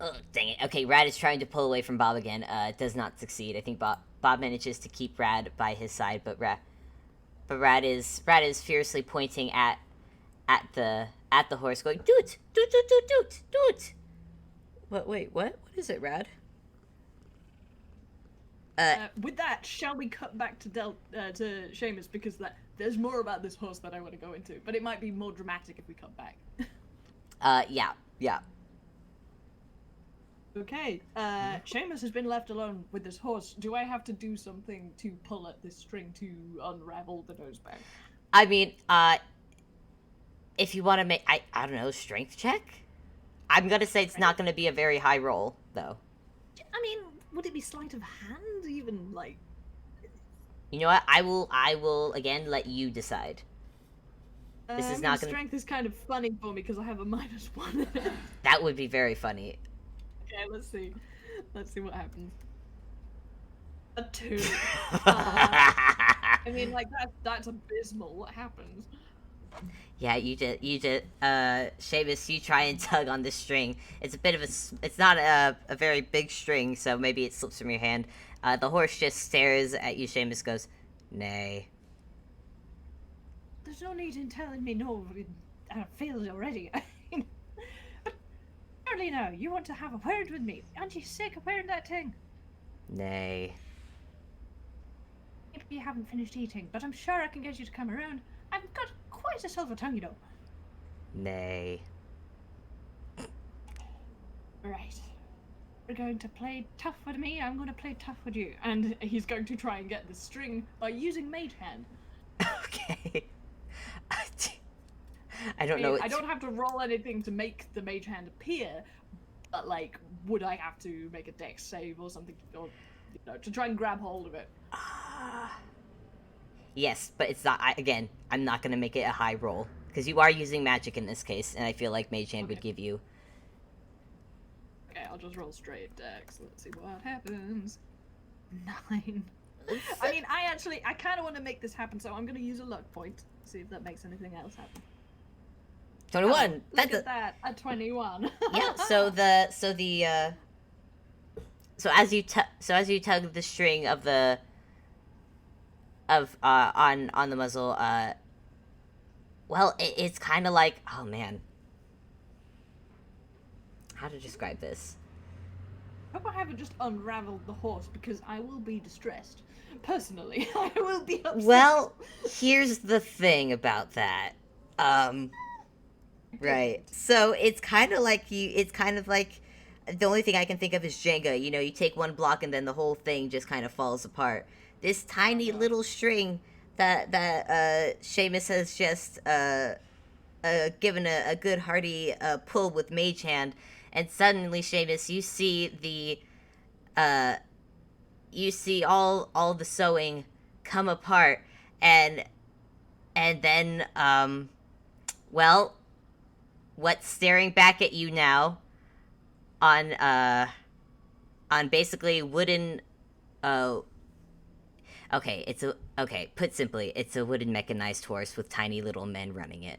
Oh, dang it. Okay, Rad is trying to pull away from Bob again. Does not succeed. I think Bob manages to keep Rad by his side, but Rad is fiercely pointing at the horse, going, "Doot! Doot! Doot! Doot! Doot! Doot!" What? Wait, what? What is it, Rad? With that, shall we cut back to Seamus, because there's more about this horse that I want to go into, but it might be more dramatic if we cut back. Yeah. Okay, Seamus has been left alone with this horse. Do I have to do something to pull at this string to unravel the nosebag? I mean, if you want to make, I don't know, strength check? I'm gonna say it's not gonna be a very high roll, though. I mean, would it be sleight of hand, even, like... You know what? I will again let you decide. This is not gonna... Strength is kind of funny for me because I have a -1. That would be very funny. Okay, let's see. Let's see what happens. A 2. I mean, like that's abysmal. What happens? Yeah, Seamus, you try and tug on this string. It's a bit of it's not a very big string, so maybe it slips from your hand. The horse just stares at you, Seamus goes, nay. There's no need in telling me no. I failed already. But surely now you want to have a word with me. Aren't you sick of wearing that thing? Nay. Maybe you haven't finished eating, but I'm sure I can get you to come around. I've got quite a silver tongue, you know. Nay. Right. We're going to play tough with me, I'm going to play tough with you. And he's going to try and get the string by using Mage Hand. Okay. I don't know. I don't have to roll anything to make the Mage Hand appear, but like, would I have to make a dex save or something, or to try and grab hold of it? Yes, but it's not. Again, I'm not gonna make it a high roll because you are using magic in this case, and I feel like Mage Hand would give you. Okay, I'll just roll straight dex. Let's see what happens. 9. I mean, I kind of want to make this happen, so I'm gonna use a luck point. See if that makes anything else happen. 21. Oh, look at that, a 21. Yeah. So as you tug the string of the on the muzzle, well, it's kind of like, oh man, how to describe this? I hope I haven't just unraveled the horse, because I will be distressed. Personally, I will be upset. Well, here's the thing about that. Right. So it's kind of like the only thing I can think of is Jenga. You know, you take one block and then the whole thing just kind of falls apart. This tiny little string that Seamus has just given a good hearty pull with Mage Hand, and suddenly, Seamus, you see all the sewing come apart, and then well, what's staring back at you now on basically wooden put simply, it's a wooden mechanized horse with tiny little men running it.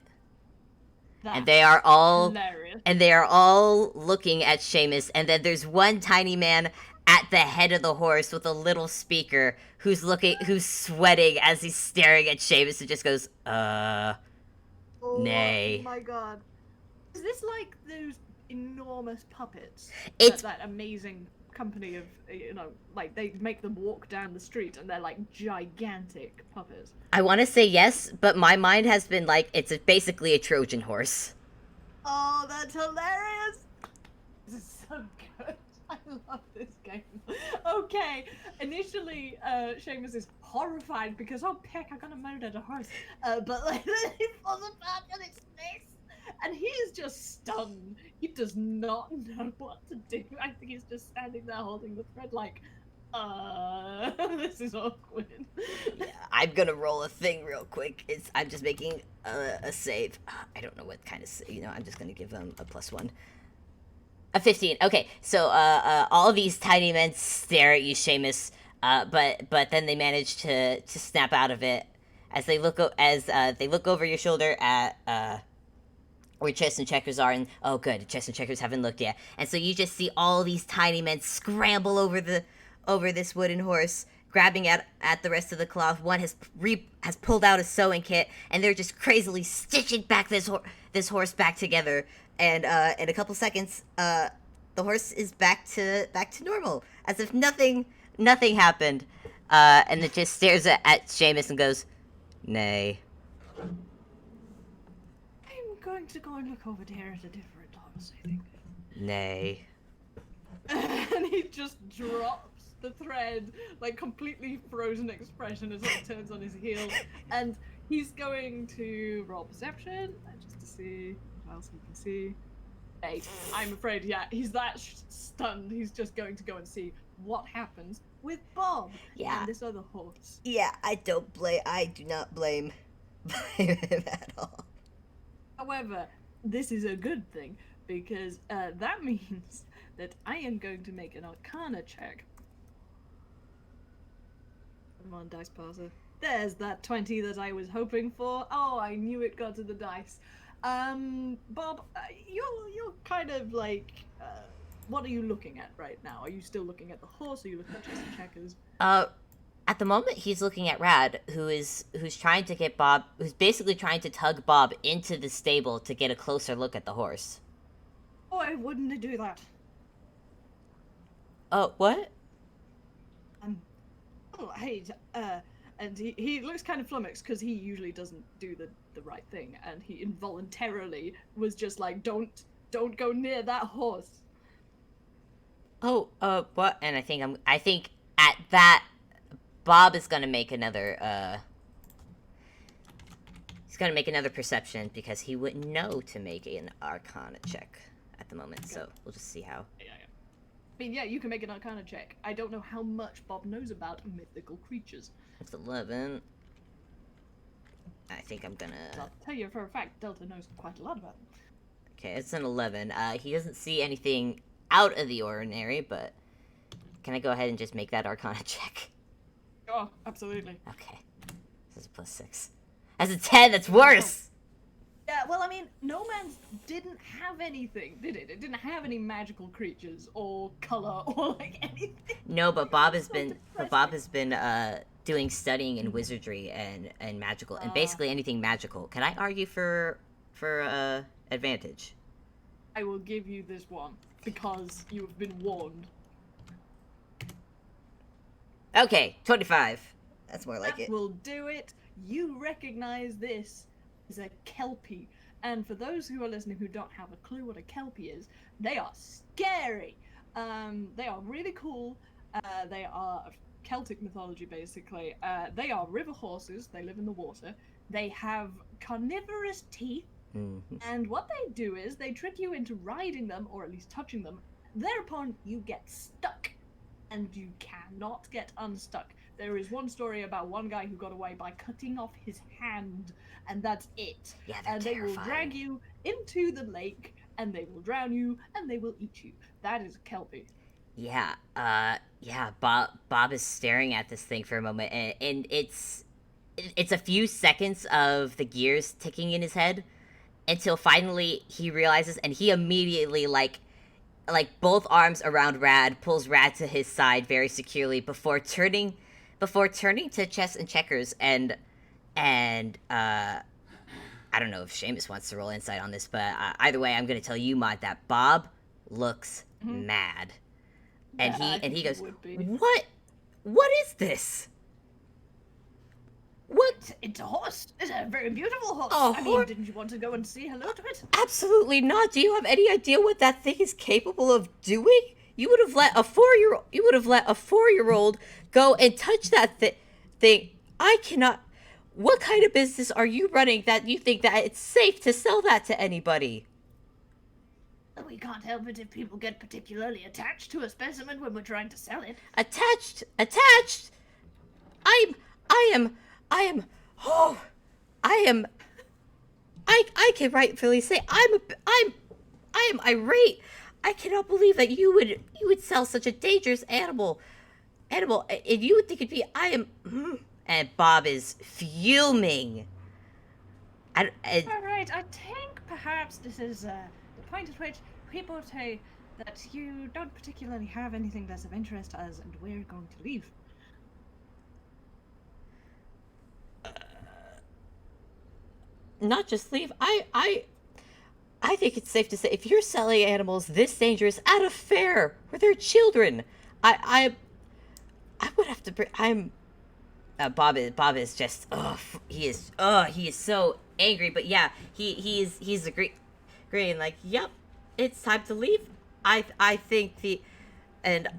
That's and they are all hilarious. looking at Seamus, and then there's one tiny man at the head of the horse with a little speaker who's sweating as he's staring at Seamus and just goes, nay. Oh my god. Is this like those enormous puppets? It's that amazing company of, like they make them walk down the street and they're like gigantic puppets. I want to say yes, but my mind has been like, it's basically a Trojan horse. Oh, that's hilarious! This is so good. I love this game. Okay, initially, Seamus is horrified because, oh, Peck, I'm gonna murder the horse. But like, then he falls apart on its face, and he is just stunned. He does not know what to do. I think he's just standing there holding the thread like, this is awkward. Yeah, I'm gonna roll a thing real quick. I'm just making a save. I don't know what kind of, I'm just gonna give them a +1. A 15. Okay, so all these tiny men stare at you, Seamus, but then they manage to snap out of it as they look over your shoulder at where Chess and Checkers are, and oh good, Chess and Checkers haven't looked yet, and so you just see all these tiny men scramble over this wooden horse, grabbing at the rest of the cloth. One has pulled out a sewing kit, and they're just crazily stitching back this horse back together. And in a couple seconds, the horse is back to normal, as if nothing happened. And it just stares at Seamus and goes, "Nay." I'm going to go and look over there at a different horse, I think. Nay. And he just drops the thread, like completely frozen expression as it turns on his heel, and he's going to roll perception just to see what else he can see. Hey, I'm afraid, yeah, he's that stunned. He's just going to go and see what happens with Bob and this other horse. Yeah, I do not blame him at all. However, this is a good thing, because that means that I am going to make an Arcana check. Come on, dice parser. There's that 20 that I was hoping for. Oh, I knew it got to the dice. Bob, you're kind of like, what are you looking at right now? Are you still looking at the horse? Or are you looking at chess and checkers? At the moment, he's looking at Rad, who's trying to get Bob, who's basically trying to tug Bob into the stable to get a closer look at the horse. Oh, I wouldn't do that. Oh, what? Oh, hey, and he looks kind of flummoxed because he usually doesn't do the right thing, and he involuntarily was just like, don't go near that horse. Oh, what? And I think at that, Bob is gonna make another, he's gonna make another perception because he wouldn't know to make an Arcana check at the moment, so we'll just see how. Yeah. I mean, yeah, you can make an Arcana check. I don't know how much Bob knows about mythical creatures. It's 11. I think I'm gonna... I'll tell you for a fact, Delta knows quite a lot about them. Okay, it's an 11. He doesn't see anything out of the ordinary, but... Can I go ahead and just make that Arcana check? Oh, absolutely. Okay. This is a +6. That's a 10, that's worse! Yeah, well, I mean, No Man's didn't have anything, did it? It didn't have any magical creatures or color or like anything. No, but Bob has been doing studying in wizardry and magical and basically anything magical. Can I argue for advantage? I will give you this one because you have been warned. Okay, 25. That's more like That it. will do it. You recognize this as a Kelpie. And for those who are listening who don't have a clue what a Kelpie is, they are scary. They are really cool. They are of Celtic mythology, basically. They are river horses. They live in the water. They have carnivorous teeth. Mm-hmm. And what they do is they trick you into riding them, or at least touching them. Thereupon, you get stuck. And you cannot get unstuck. There is one story about one guy who got away by cutting off his hand, and that's it. Yeah, they're and terrifying. They will drag you into the lake, and they will drown you, and they will eat you. That is a Kelpie. Yeah, Bob is staring at this thing for a moment, and it's a few seconds of the gears ticking in his head until finally he realizes, and he immediately, like both arms around Rad, pulls Rad to his side very securely before turning to chess and checkers and I don't know if Seamus wants to roll insight on this, but either way, I'm gonna tell you, Mod, that Bob looks mad, and he goes, "What is this? What? It's a horse. It's a very beautiful horse. Oh, I mean, didn't you want to go and say hello to it? Absolutely not. Do you have any idea what that thing is capable of doing? You would have let a 4-year-old go and touch that thing. I cannot. What kind of business are you running that you think that it's safe to sell that to anybody? We can't help it if people get particularly attached to a specimen when we're trying to sell it. Attached. I can rightfully say I am irate. I cannot believe that you would sell such a dangerous animal, and you would think it'd be and Bob is fuming. All right, I think perhaps this is the point at which people say that you don't particularly have anything that's of interest to us, and we're going to leave. Not just leave. I think it's safe to say if you're selling animals this dangerous at a fair where there are children, I would have to bring. Bob is just he is so angry, but yeah, he's agreeing like, yep, it's time to leave. I think and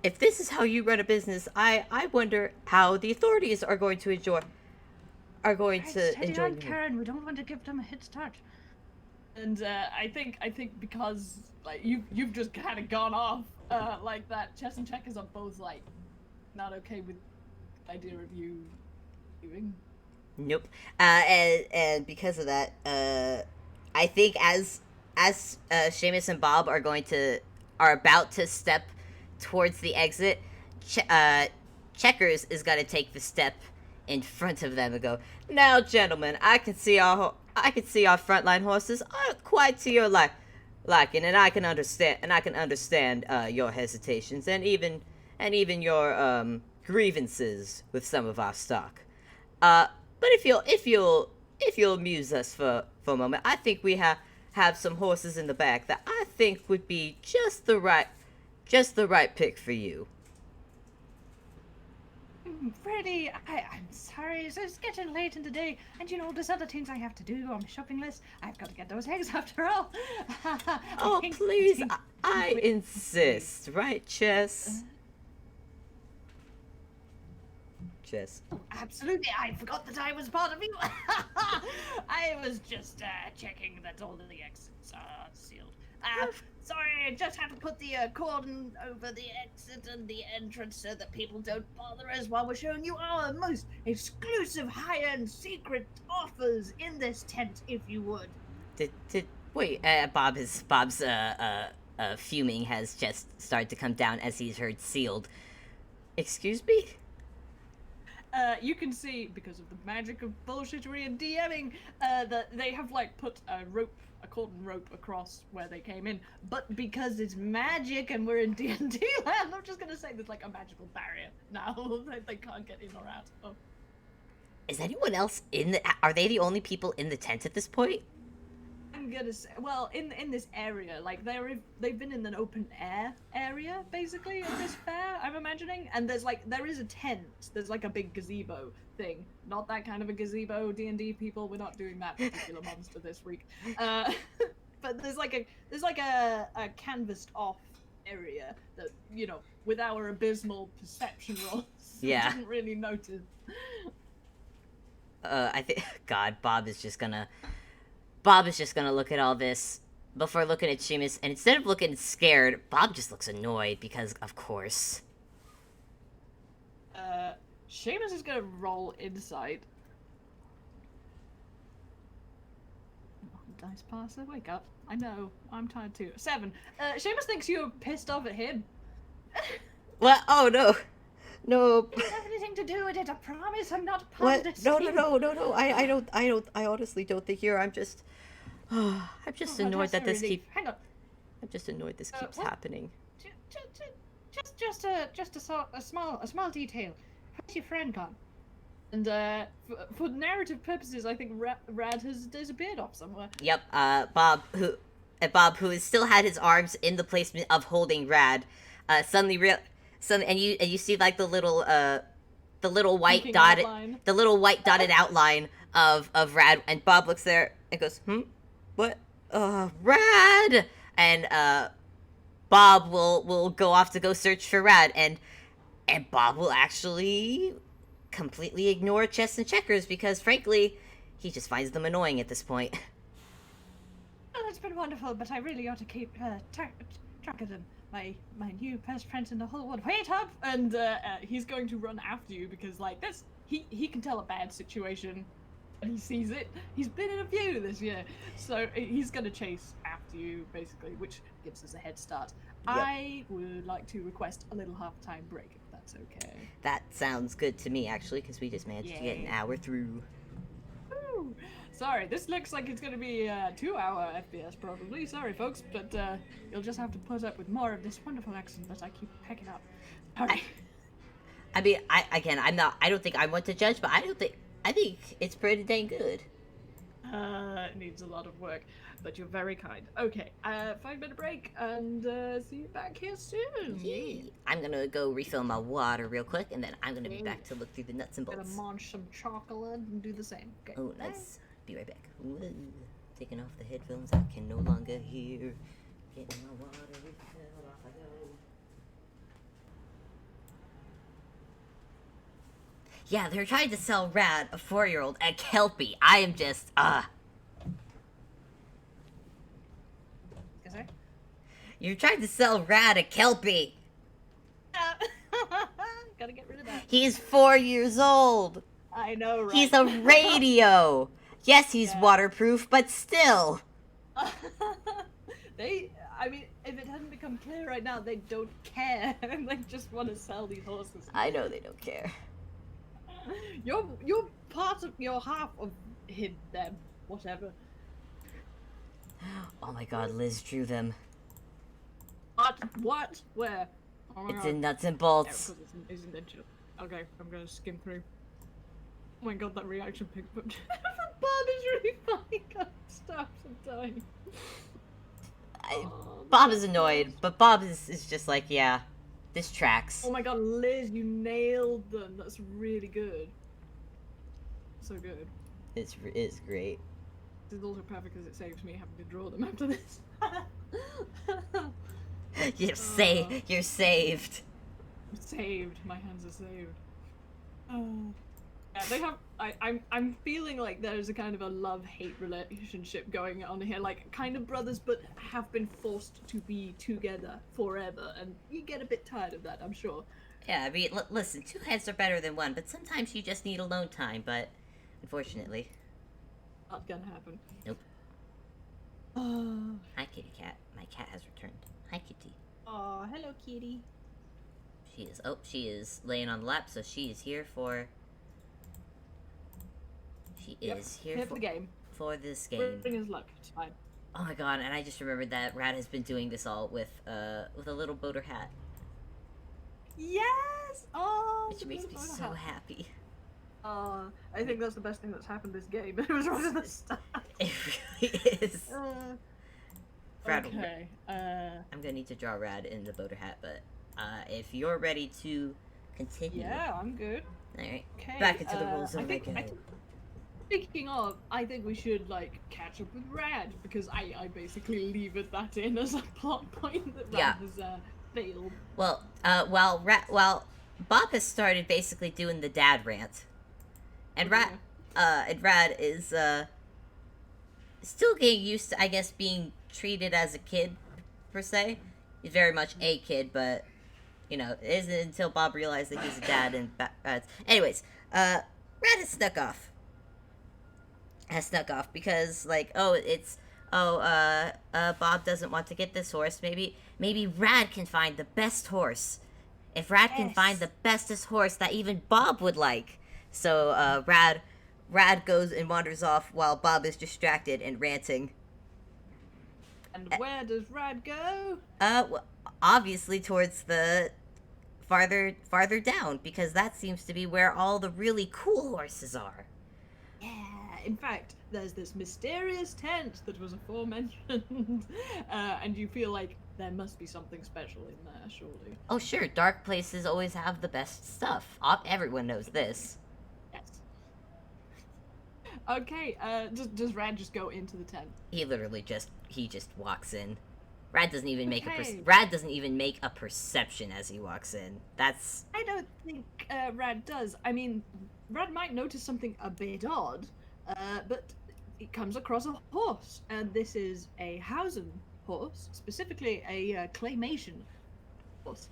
if this is how you run a business, I wonder how the authorities are going to enjoy. Steady on, Karen. We don't want to give them a head start. And I think because like you've just kind of gone off like that. Chess and checkers are both like not okay with the idea of you leaving. Nope. And because of that, I think as Seamus and Bob are about to step towards the exit, Checkers is gonna take the step in front of them and go, "Now, gentlemen, I can see our frontline horses are quite to your liking, and I can understand your hesitations and even your grievances with some of our stock. But if you'll amuse us for a moment, I think we have some horses in the back that I think would be just the right pick for you." Freddie, I'm sorry, it's getting late in the day, and you know, there's other things I have to do on my shopping list. I've got to get those eggs after all. Oh, please, I insist, right, Chess? Chess. Oh, absolutely, I forgot that I was part of you. I was just checking that all of the exits are sealed. Sorry, I just had to put the cordon over the exit and the entrance so that people don't bother us while we're showing you our most exclusive high-end secret offers in this tent, if you would. Wait, Bob's fuming has just started to come down as he's heard sealed. Excuse me? You can see, because of the magic of bullshittery and DMing, that they have like put a cordon rope across where they came in, but because it's magic and we're in D&D land, I'm just gonna say there's like a magical barrier now. They can't get in or out. Oh. Is anyone else are they the only people in the tent at this point? I'm gonna say, well, in this area, like they've been in an open air area basically at this fair, I'm imagining, and there is a tent. There's like a big gazebo thing, not that kind of a gazebo. D&D people, we're not doing that particular monster this week. But there's like a canvassed off area that, you know, with our abysmal perception rolls, Yeah, didn't really notice. I think Bob is just gonna look at all this before looking at Seamus, and instead of looking scared, Bob just looks annoyed because, of course. Seamus is gonna roll insight. Dice passer, wake up. I know, I'm tired too. 7. Seamus thinks you're pissed off at him. What? Oh, no. No. It doesn't have anything to do with it, I promise. I'm not part What? of this No. scheme. I honestly don't think you're. I'm just annoyed that this keeps. Hang on. I'm just annoyed this keeps what? happening. Just a small detail. Where's your friend gone? And for narrative purposes, I think Rad has disappeared off somewhere. Yep. Bob, who has still had his arms in the placement of holding Rad, suddenly and you see like the little white Blinking dotted outline. outline of Rad, and Bob looks there and goes, what? Rad! And Bob will go off to go search for Rad, and Bob will actually completely ignore Chess and Checkers because, frankly, he just finds them annoying at this point. Oh, that's been wonderful, but I really ought to keep track of them. My new best friends in the whole world. Wait up! And he's going to run after you because, like, this he can tell a bad situation and he sees it. He's been in a few this year, so he's going to chase after you, basically, which gives us a head start. Yep. I would like to request a little half-time break, if that's okay. That sounds good to me, actually, because we just managed to get an hour through. Woo! Sorry, this looks like it's going to be a 2-hour FPS, probably. Sorry, folks, but you'll just have to put up with more of this wonderful accent that I keep picking up. Alright. I mean, I don't think I want to judge, but I think it's pretty dang good. It needs a lot of work, but you're very kind. Okay, 5-minute break, and see you back here soon. Yay. I'm gonna go refill my water real quick, and then I'm gonna be back to look through the nuts and Gonna bolts. munch some chocolate and do the same. Okay. Oh, nice. Be right back. Whoa. Taking off the headphones, I can no longer hear. Getting my water refilled, off I go. Yeah, they're trying to sell Rad, a 4-year-old, a Kelpie. I am just, Is there? You're trying to sell Rad, a Kelpie. Gotta get rid of that. He's 4 years old. I know, right? He's a radio. Yes, he's waterproof, but still. I mean, if it hadn't become clear right now, they don't care and they just want to sell these horses. I know they don't care. You're part of, you're half of him, them, whatever. Oh my god, Liz drew them. What? Where? Oh my It's god. in nuts and Yeah, bolts. because it's in digital. Okay, I'm gonna skim through. Oh my god, that reaction pic. Bob is really funny. God, stop sometimes. Bob is annoyed, but Bob is just like, yeah, this tracks. Oh my god, Liz, you nailed them. That's really good. So good. It's great. This is also perfect because it saves me having to draw them after this. You're saved. I'm saved. My hands are saved. Yeah, they have. I'm feeling like there's a kind of a love-hate relationship going on here, like kind of brothers, but have been forced to be together forever, and you get a bit tired of that, I'm sure. Yeah, I mean, listen, two heads are better than one, but sometimes you just need alone time. But unfortunately, Not gonna happen. nope. Hi, kitty cat. My cat has returned. Hi, kitty. Aw, hello, kitty. She is laying on the lap, so she is here for. She is here for the game. for this game. Bring his luck. It's fine. Oh my god! And I just remembered that Rad has been doing this all with a little boater hat, Yes! Oh, which makes me so happy. I think that's the best thing that's happened this game. It was right at the start. It really is. Rad, Okay. I'm gonna need to draw Rad in the boater hat, but if you're ready to continue, Yeah, I'm good. all right. Okay. Back into the rules I of think, regular. speaking of, I think we should like catch up with Rad because I basically levered that in as a plot point that Rad Yeah. has failed. Well, while Bob has started basically doing the dad rant, and Okay. Rad is still getting used to, I guess, being treated as a kid per se. He's very much a kid, but you know, it isn't until Bob realized that he's a dad. And anyways, Rad has snuck off. Because like, Bob doesn't want to get this horse. Maybe Rad can find the best horse. If Rad can find the bestest horse that even Bob would like. So Rad goes and wanders off while Bob is distracted and ranting. And where does Rad go? Obviously towards the farther down, because that seems to be where all the really cool horses are. Yeah, in fact, there's this mysterious tent that was aforementioned, and you feel like there must be something special in there, surely. Oh sure, dark places always have the best stuff. Everyone knows this. Yes. Okay, does Rad just go into the tent? He literally just walks in. Rad doesn't even make Okay. Rad doesn't even make a perception as he walks in. That's I don't think Rad does. I mean, Rad might notice something a bit odd, but he comes across a horse, and this is a Hausen horse, specifically a claymation horse,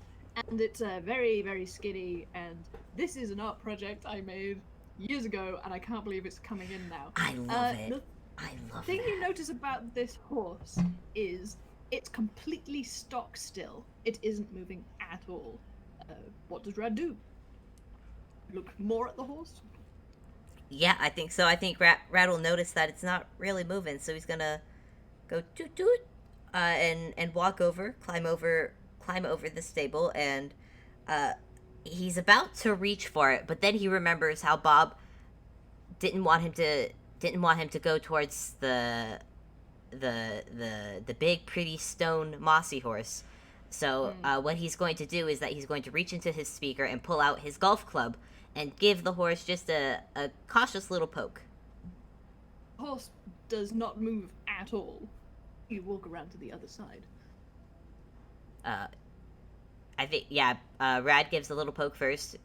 and it's very, very skinny. And this is an art project I made years ago, and I can't believe it's coming in now. I love it. The I love thing that. you notice about this horse is it's completely stock still. It isn't moving at all. What does Rad do? Look more at the horse? Yeah, I think so. I think Rad will notice that it's not really moving, so he's gonna go toot toot, and walk over, climb over the stable, and he's about to reach for it, but then he remembers how Bob didn't want him to go towards the big pretty stone mossy horse. So what he's going to do is that he's going to reach into his speaker and pull out his golf club and give the horse just a cautious little poke. The horse does not move at all. You walk around to the other side. I think, yeah, Rad gives a little poke first,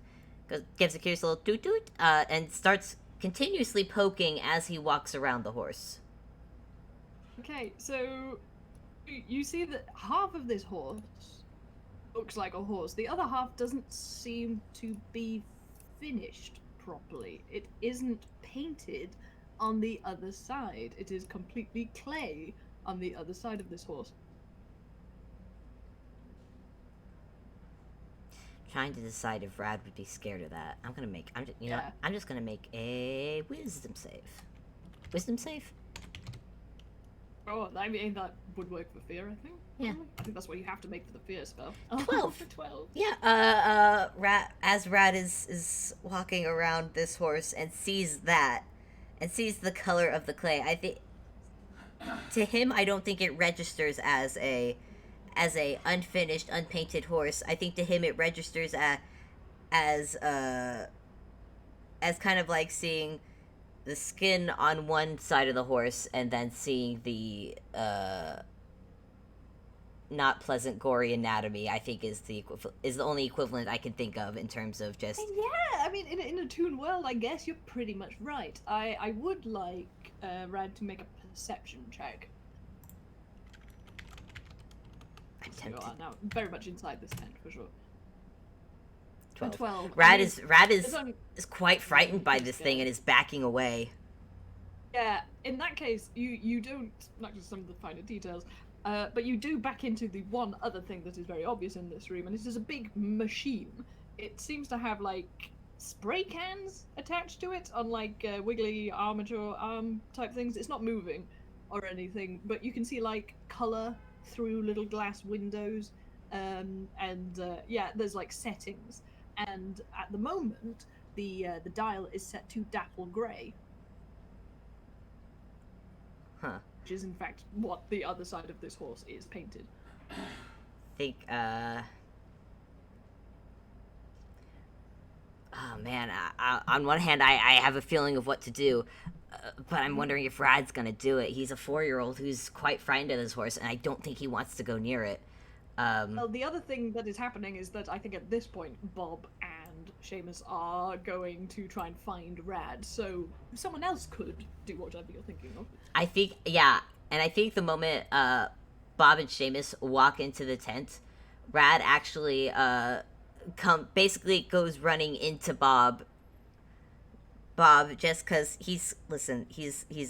gives a curious little toot toot, and starts continuously poking as he walks around the horse. Okay, so you see that half of this horse looks like a horse. The other half doesn't seem to be finished properly. It isn't painted on the other side. It is completely clay on the other side of this horse. trying to decide if Rad would be scared of that. I'm gonna make. I'm just, you know, Yeah. I'm just gonna make a wisdom save. Wisdom save? Oh, I mean, that would work for fear, I think. Yeah. I think that's what you have to make for the fear spell. 12. For 12. Yeah. As Rad is walking around this horse and sees that, and sees the color of the clay, I think to him, I don't think it registers as a unfinished, unpainted horse. I think to him it registers as kind of like seeing the skin on one side of the horse and then seeing the not pleasant gory anatomy. I think is the only equivalent I can think of in terms of just Yeah, I mean, in a toon world, I guess you're pretty much right. I would like Rad to make a perception check. I'm You tempted. are now very much inside this tent, for sure. 12. 12. Rad it's only- is quite frightened by pretty this thing scared. and is backing away. Yeah, in that case, you don't, not just some of the finer details, but you do back into the one other thing that is very obvious in this room, and it is a big machine. It seems to have, like, spray cans attached to it on, like, wiggly armature arm type things. It's not moving or anything, but you can see, like, colour through little glass windows, yeah, there's, like, settings. And at the moment, the dial is set to dapple grey. Huh. Which is in fact what the other side of this horse is painted. Think oh man, on one hand I have a feeling of what to do, but I'm wondering if Rad's gonna do it. He's a 4-year-old who's quite frightened of this horse, and I don't think he wants to go near it. Well, the other thing that is happening is that I think at this point Bob and Seamus are going to try and find Rad, so someone else could do whatever you're thinking of. I think, yeah, and I think the moment Bob and Seamus walk into the tent, Rad actually basically goes running into Bob just because he's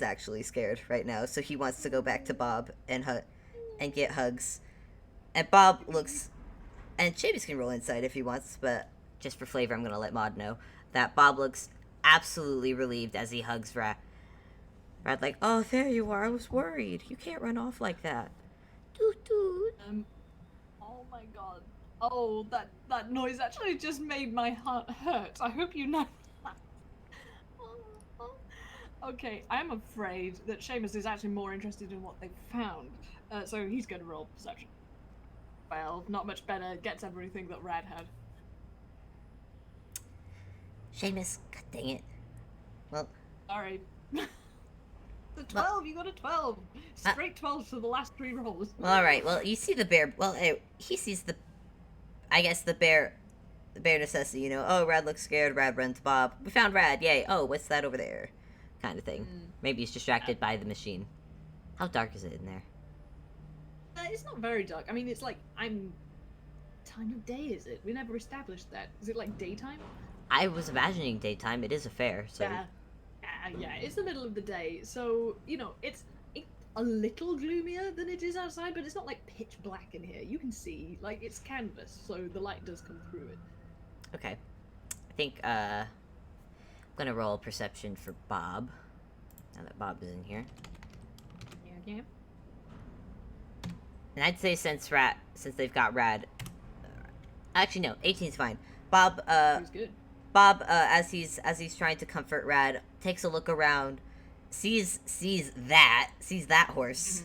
actually scared right now, so he wants to go back to Bob and get hugs. And Bob looks, and Seamus can roll inside if he wants, but just for flavor, I'm gonna let Maud know that Bob looks absolutely relieved as he hugs Rad. Rad like, oh, there you are. I was worried. You can't run off like that. Doot doot. Oh my god. Oh, that noise actually just made my heart hurt. I hope you know that. Okay, I'm afraid that Seamus is actually more interested in what they've found, so he's going to roll perception. Well, not much better. Gets everything that Rad had. Seamus, god dang it. Well, Sorry. The 12, you got a 12. Straight 12 for the last 3 rolls. well, all right. Well, you see the bear. Well, he sees the. I guess the bear necessity. You know. Oh, Rad looks scared. Rad runs. Bob. We found Rad. Yay. Oh, what's that over there? Kind of thing. Maybe he's distracted by the machine. How dark is it in there? It's not very dark. I mean, it's like, time of day is it? We never established that. Is it like daytime? I was imagining daytime. It is a fair, so. Yeah, it's the middle of the day, so, you know, it's a little gloomier than it is outside, but it's not like pitch black in here. You can see, like, it's canvas, so the light does come through it. Okay. I think, I'm gonna roll perception for Bob. Now that Bob is in here. Yeah. And I'd say since they've got Rad. Actually, no, 18's fine. Bob, It was good. as he's trying to comfort Rad, takes a look around, sees that horse,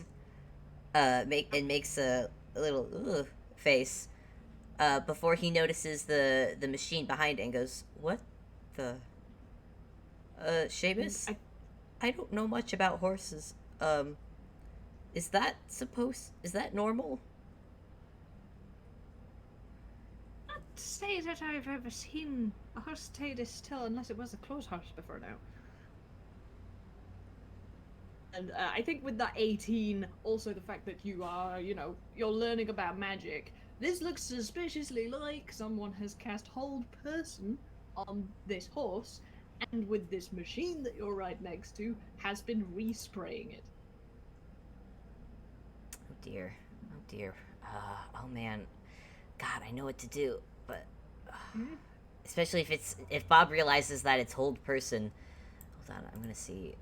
makes a little face, before he notices the machine behind it and goes, "What the? Seamus, I don't know much about horses. Is that normal?" To say that I've ever seen a horse stay this still, unless it was a clothes horse before now. And I think with that 18, also the fact that you are, you know, you're learning about magic, this looks suspiciously like someone has cast Hold Person on this horse, and with this machine that you're right next to, has been respraying it. Oh dear. Oh man. God, I know what to do, but especially if Bob realizes that it's hold person. Hold on, I'm gonna see.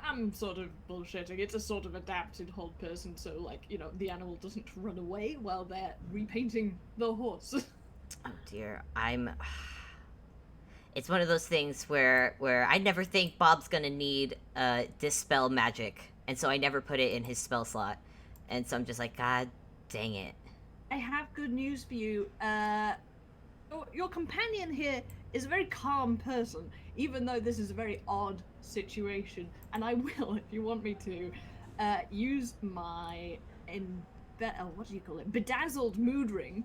I'm sort of bullshitting. It's a sort of adapted hold person, so like, you know, the animal doesn't run away while they're repainting the horse. Oh dear, It's one of those things where I never think Bob's gonna need dispel magic, and so I never put it in his spell slot, and so I'm just like, God dang it. I have good news for you. Your companion here is a very calm person, even though this is a very odd situation. And I will, if you want me to, use my what do you call it? Bedazzled mood ring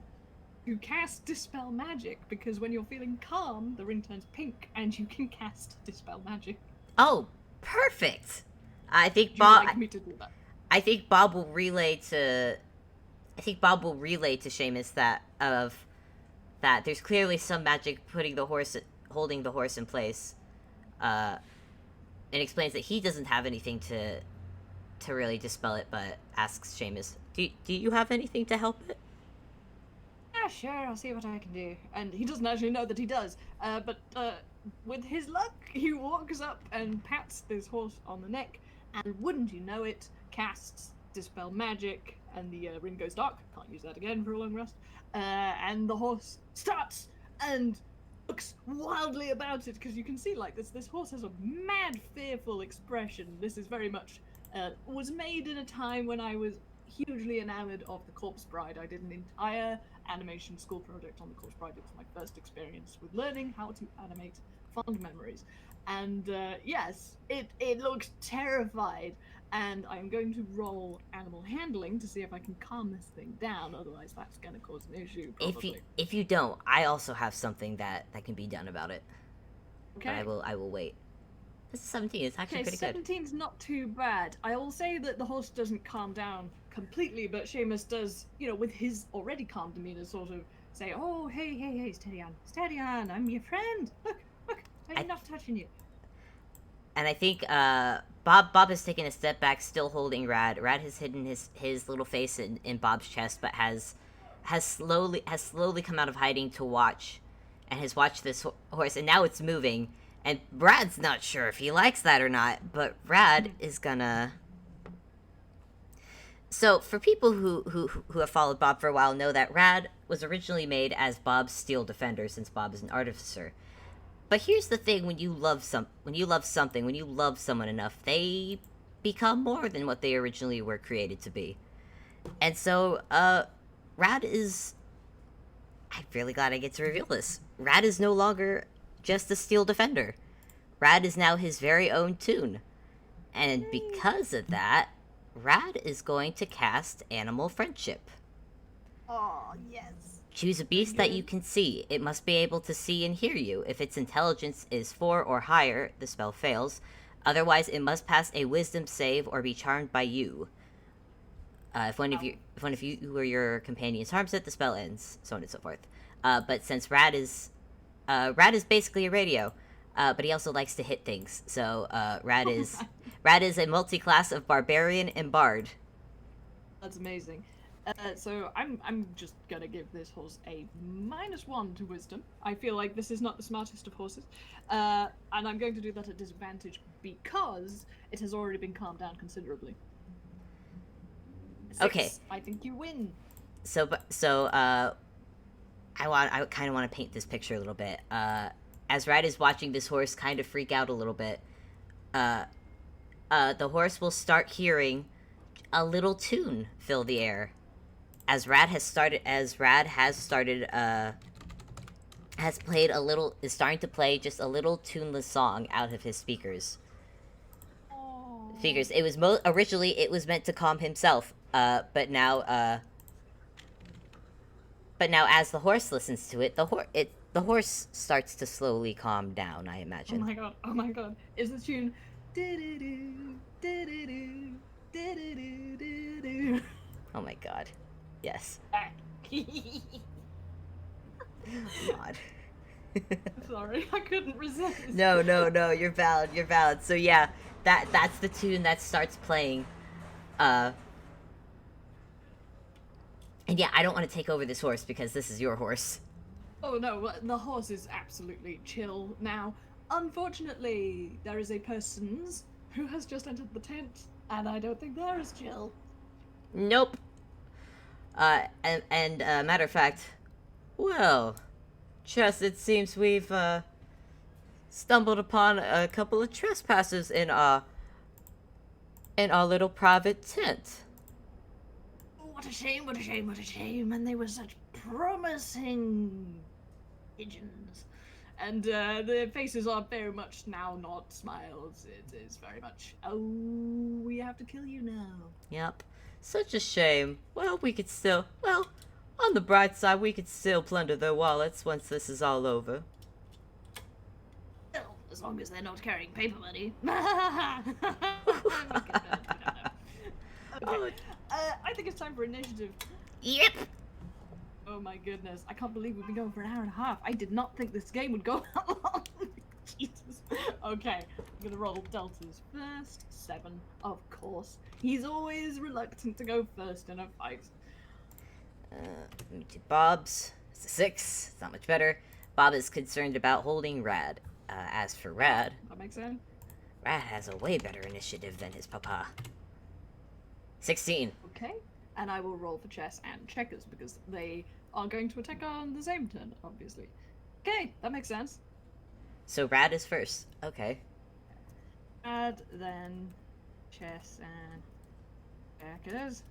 to cast Dispel Magic, because when you're feeling calm, the ring turns pink and you can cast Dispel Magic. Oh, perfect. I think Would you like me to do that? I think Bob will relay to Seamus that there's clearly some magic holding the horse in place, and explains that he doesn't have anything to really dispel it, but asks Seamus, do you have anything to help it? Yeah, sure, I'll see what I can do. And he doesn't actually know that he does. But with his luck, he walks up and pats this horse on the neck, and wouldn't you know it, casts Dispel Magic, and the ring goes dark. Can't use that again for a long rest. And the horse starts and looks wildly about it, because you can see like this horse has a mad, fearful expression. This is very much was made in a time when I was hugely enamored of the Corpse Bride. I did an entire animation school project on the Corpse Bride. It was my first experience with learning how to animate fond memories. And yes, it looks terrified. And I'm going to roll animal handling to see if I can calm this thing down. Otherwise, that's going to cause an issue, probably. If you don't, I also have something that can be done about it. Okay. But I will wait. This is 17. It's actually pretty good. 17's not too bad. I will say that the horse doesn't calm down completely, but Seamus does, you know, with his already calm demeanor, sort of say, "Oh, hey, steady on, I'm your friend. Look, I'm not touching you." And I think Bob has taken a step back, still holding Rad. Rad has hidden his little face in Bob's chest, but has slowly come out of hiding to watch, and has watched this horse, and now it's moving. And Rad's not sure if he likes that or not, but Rad is gonna. So for people who have followed Bob for a while know that Rad was originally made as Bob's steel defender, since Bob is an artificer. But here's the thing: when you love someone enough, they become more than what they originally were created to be. And so, Rad is. I'm really glad I get to reveal this. Rad is no longer just a steel defender. Rad is now his very own toon. And because of that, Rad is going to cast Animal Friendship. Oh, yes. Choose a beast that you can see. It must be able to see and hear you. If its intelligence is 4 or higher, the spell fails. Otherwise, it must pass a wisdom save or be charmed by you. If one of you or your companions harms it, the spell ends, so on and so forth. But since Rad is basically a radio, but he also likes to hit things. So Rad is a multi-class of barbarian and bard. That's amazing. So I'm just gonna give this horse a -1 to wisdom. I feel like this is not the smartest of horses, and I'm going to do that at disadvantage because it has already been calmed down considerably. 6. Okay. I think you win. So I kind of want to paint this picture a little bit. As Rad is watching this horse kind of freak out a little bit, the horse will start hearing a little tune fill the air. Is starting to play just a little tuneless song out of his speakers. Aww. It was originally it was meant to calm himself, but now as the horse listens to it, the horse starts to slowly calm down, I imagine. Oh my god. Is the tune Oh my god. Yes. God. Sorry, I couldn't resist. No, you're valid. So yeah, that's the tune that starts playing. And And yeah, I don't want to take over this horse because this is your horse. Oh no, the horse is absolutely chill now. Unfortunately, there is a person who has just entered the tent, and I don't think they're as chill. Nope. And matter of fact, well, Chess, it seems we've, stumbled upon a couple of trespassers in our little private tent. What a shame, what a shame, what a shame. And they were such promising pigeons. And their faces are very much now not smiles. It is very much, oh, we have to kill you now. Yep. Such a shame. Well, on the bright side, we could still plunder their wallets once this is all over. Well, as long as they're not carrying paper money. Oh, I think it's time for initiative. yep. Oh my goodness, I can't believe we've been going for an hour and a half. I did not think this game would go that long. Jesus. Okay, I'm gonna roll deltas first. 7, of course. He's always reluctant to go first in a fight. Let me do Bob's. It's a 6. It's not much better. Bob is concerned about holding Rad. As for Rad, That makes sense. Rad has a way better initiative than his papa. 16. Okay, and I will roll for chess and checkers because they are going to attack on the same turn, obviously. Okay, that makes sense. So Rad is first. Okay. Add then chess and checkers.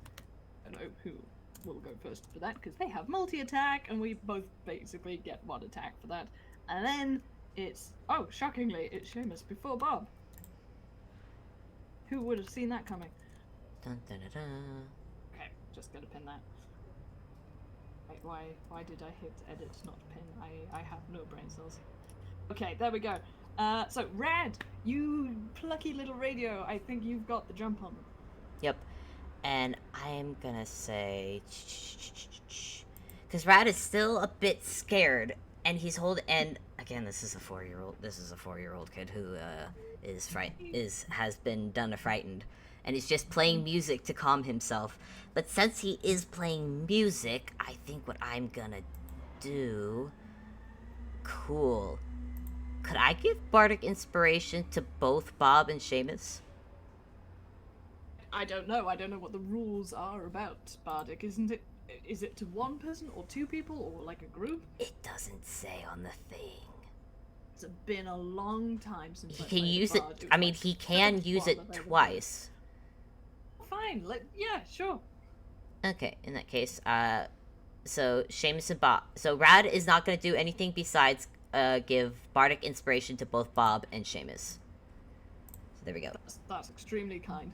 I don't know who will go first for that because they have multi-attack and we both basically get 1 attack for that. And then it's, oh, shockingly, it's Seamus before Bob. Who would have seen that coming? Dun, dun, dun, dun. Okay, just gonna pin that. Wait, why did I hit edit, not pin? I have no brain cells. Okay, there we go. So Rad, you plucky little radio, I think you've got the jump on them. Yep. And I'm gonna say, because Rad is still a bit scared, and and again, this is a 4-year-old kid who has been done a frightened, and he's just playing music to calm himself. But since he is playing music, I think what I'm gonna do, cool. Could I give bardic inspiration to both Bob and Seamus? I don't know what the rules are about Bardic, isn't it? Is it to one person or 2 people or like a group? It doesn't say on the thing. It's been a long time since He I can played use it. Bard. I mean, he can use it twice. Fine, yeah, sure. Okay, in that case, so Seamus and Bob. So Rad is not going to do anything besides give bardic inspiration to both Bob and Seamus. So there we go. That's extremely kind.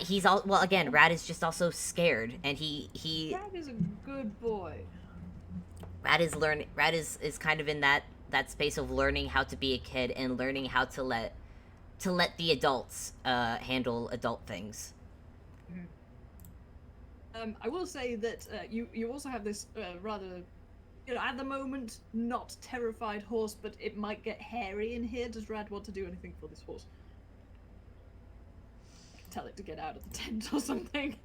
He's all well. Again, Rad is just also scared, and he Rad is a good boy. Rad is kind of in that space of learning how to be a kid and learning how to let the adults handle adult things. I will say that you also have this rather, at the moment, not terrified horse, but it might get hairy in here. Does Rad want to do anything for this horse? I can tell it to get out of the tent or something.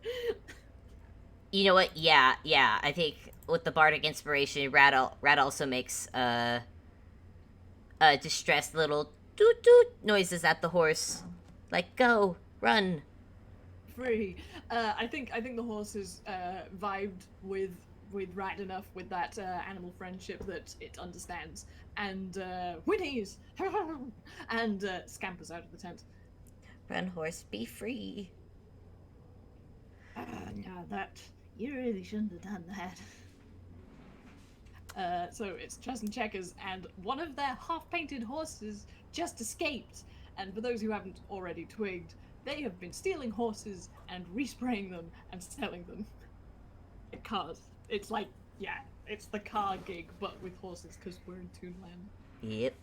You know what? Yeah. I think with the bardic inspiration, Rad also makes distressed little toot toot noises at the horse, like go, run. Free. I think the horse is vibed with Rad enough with that animal friendship that it understands and whinnies and scampers out of the tent. Run, horse, be free. No, you really shouldn't have done that. So it's chess and checkers, and one of their half-painted horses just escaped. And for those who haven't already twigged, they have been stealing horses and respraying them and selling them. Cars. It's like, yeah, it's the car gig, but with horses, because we're in Toonland. Yep.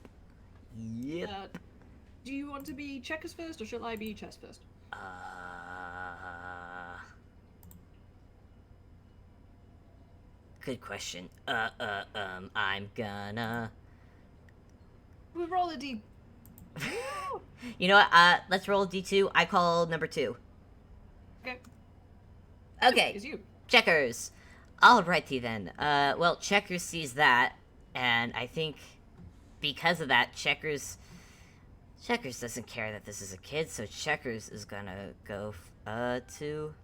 Do you want to be checkers first, or shall I be chess first? Good question. I'm gonna... We'll roll a D. You know what? Let's roll D2. I call number 2. Okay. Okay. It's you. Checkers. Alrighty then. Well, Checkers sees that, and I think because of that, Checkers doesn't care that this is a kid, so Checkers is gonna go to.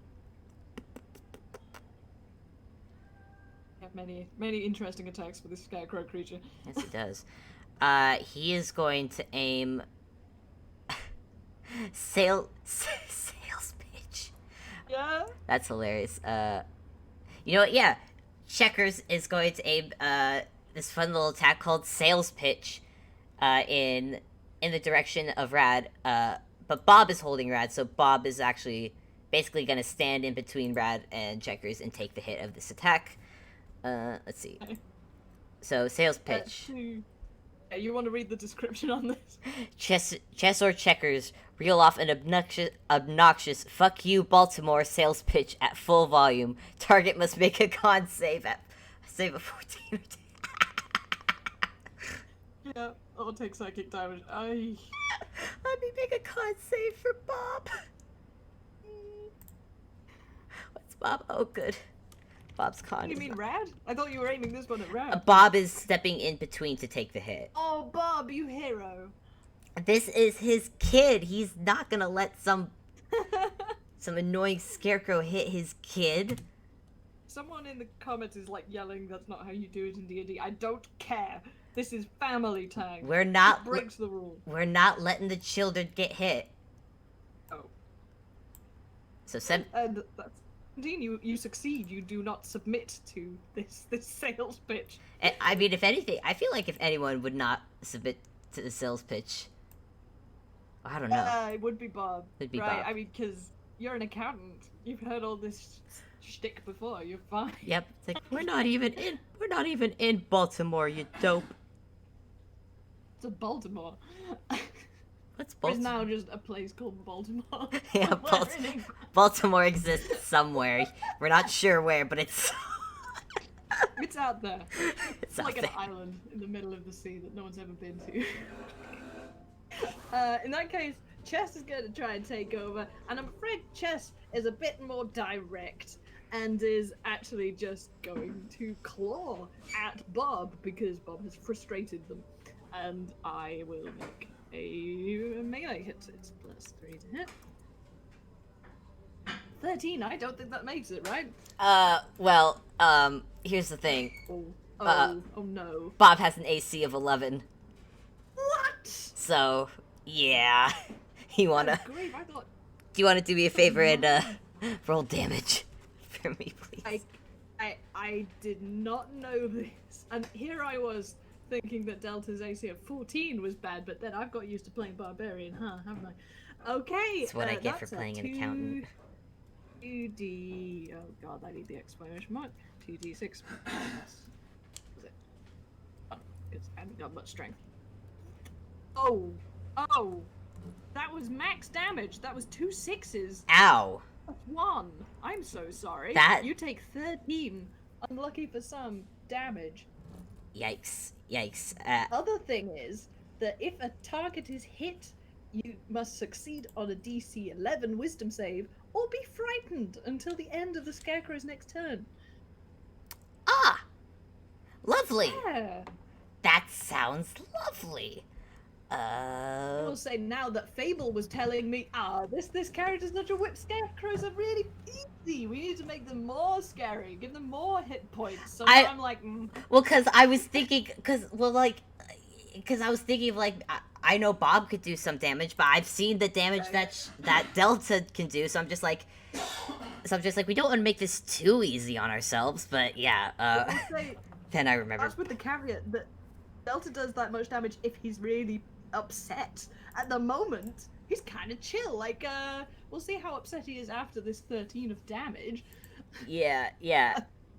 Have many interesting attacks for this scarecrow creature. Yes, he does. He is going to aim. Sales pitch. Yeah. That's hilarious. You know what? Yeah, Checkers is going to aim this fun little attack called Sales Pitch, in the direction of Rad. But Bob is holding Rad, so Bob is actually basically gonna stand in between Rad and Checkers and take the hit of this attack. Let's see. Okay. So Sales Pitch. Yeah, you want to read the description on this? Chess or checkers, reel off an obnoxious "fuck you, Baltimore" sales pitch at full volume. Target must make a con save of 14. Yeah, or take psychic damage. Let me make a con save for Bob. What's Bob? Oh, good. Bob's con. You mean Rad? I thought you were aiming this one at Rad. Bob is stepping in between to take the hit. Oh, Bob, you hero. This is his kid. He's not gonna let some annoying scarecrow hit his kid. Someone in the comments is like yelling, "That's not how you do it in D&D." I don't care. This is family time. We're not It breaks the rule. We're not letting the children get hit. Oh. So And that's Dean, you succeed. You do not submit to this sales pitch. I mean, if anything, I feel like if anyone would not submit to the sales pitch, I don't know. It would be Bob. It'd be right? Bob. I mean, because you're an accountant. You've heard all this shtick before. You're fine. Yep. It's like we're not even in Baltimore, you dope. It's a Baltimore. What's There's Baltimore? now just a place called Baltimore. Yeah, Where in England. Baltimore exists somewhere. We're not sure where, but it's It's out there. it's It's like out an there. island in the middle of the sea that no one's ever been to. In that case, Chess is going to try and take over, and I'm afraid Chess is a bit more direct and is actually just going to claw at Bob because Bob has frustrated them. And I will make a melee hit. It's +3 to hit. 13. I don't think that makes it, right? Well, here's the thing. Oh no. Bob has an AC of 11, What? so yeah. You wanna? Good grief, I thought Do you want to do me a favor and roll damage for me, please? I did not know this, and here I was thinking that Delta's AC of 14 was bad, but then I've got used to playing Barbarian, haven't I? Okay, That's what I get for that's a playing an accountant. 2D. Oh god, I need the exclamation mark. 2d6. Was it? Oh, because I haven't got much strength. Oh, that was max damage. That was 2 6s. Ow! That's 1. I'm so sorry. That- You take 13. Unlucky for some damage. Yikes! Yikes! Other thing is that if a target is hit, you must succeed on a DC 11 Wisdom save or be frightened until the end of the Scarecrow's next turn. Ah! Lovely. Yeah. That sounds lovely. I will say now that Fable was telling me, this character's not a whip. Scarecrows are really easy. We need to make them more scary, give them more hit points. So I- I'm like, Well, because I was thinking, because I was thinking of like, I know Bob could do some damage, but I've seen the damage that Delta can do, so I'm just like, we don't want to make this too easy on ourselves. But yeah, I'll say, then I remember. that's with the caveat that Delta does that much damage if he's really upset. At the moment, he's kind of chill. Like, we'll see how upset he is after this 13 of damage. Yeah,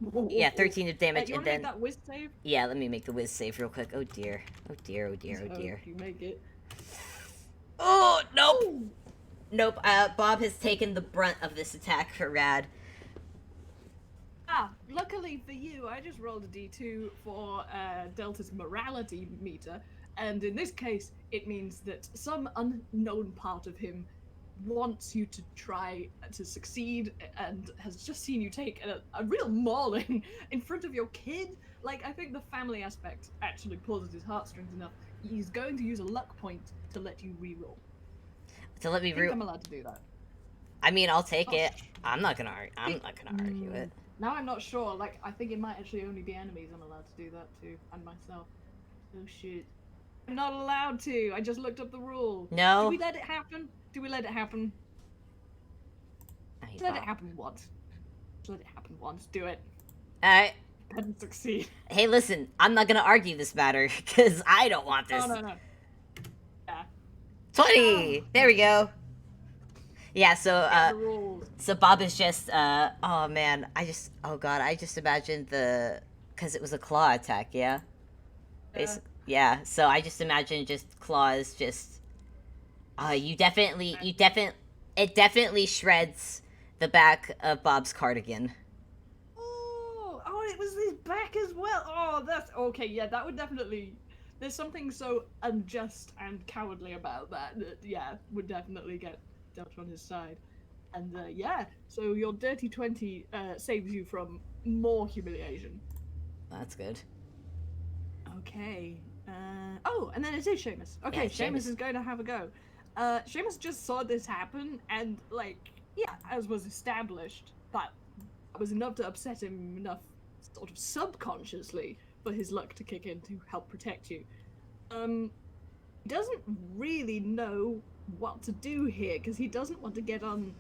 13 of damage, You and wanna then make that whiz save? yeah, let me make the whiz save real quick. Oh dear, oh dear, oh dear, oh dear. You make it. Oh nope, nope. Bob has taken the brunt of this attack for Rad. Luckily for you, I just rolled a d2 for Delta's morality meter, and in this case, it means that some unknown part of him wants you to try to succeed and has just seen you take a real mauling in front of your kid. Like, I think the family aspect actually pulls at his heartstrings enough. He's going to use a luck point to let you reroll. To let me I think I'm allowed to do that. I mean, I'll take Oh, it. I'm not gonna argue it. Now I'm not sure. Like, I think it might actually only be enemies I'm allowed to do that to, and myself. Oh shit. I'm not allowed to. I just looked up the rule. No. Do we let it happen? Do we let it happen? I Let it happen once. Let it happen once. Do it. Alright. And succeed. Hey, listen, I'm not gonna argue this matter, because I don't want this. Oh, no. Yeah. 20! Oh. There we go. Yeah, The rules. so Bob is just, oh man, I just imagined because it was a claw attack, yeah? Yeah, so I just imagined just claws just, it definitely shreds the back of Bob's cardigan. Oh, it was his back as well. Oh, that's okay. Yeah, that would definitely. There's something so unjust and cowardly about that. Yeah, would definitely get dealt on his side. And yeah, so your dirty 20 saves you from more humiliation. That's good. Okay. Oh, and then it is Seamus. Okay, Yeah, Seamus Seamus. is going to have a go. Seamus just saw this happen, and like, yeah, as was established, that was enough to upset him enough, sort of subconsciously, for his luck to kick in to help protect you. He doesn't really know what to do here because he doesn't want to get on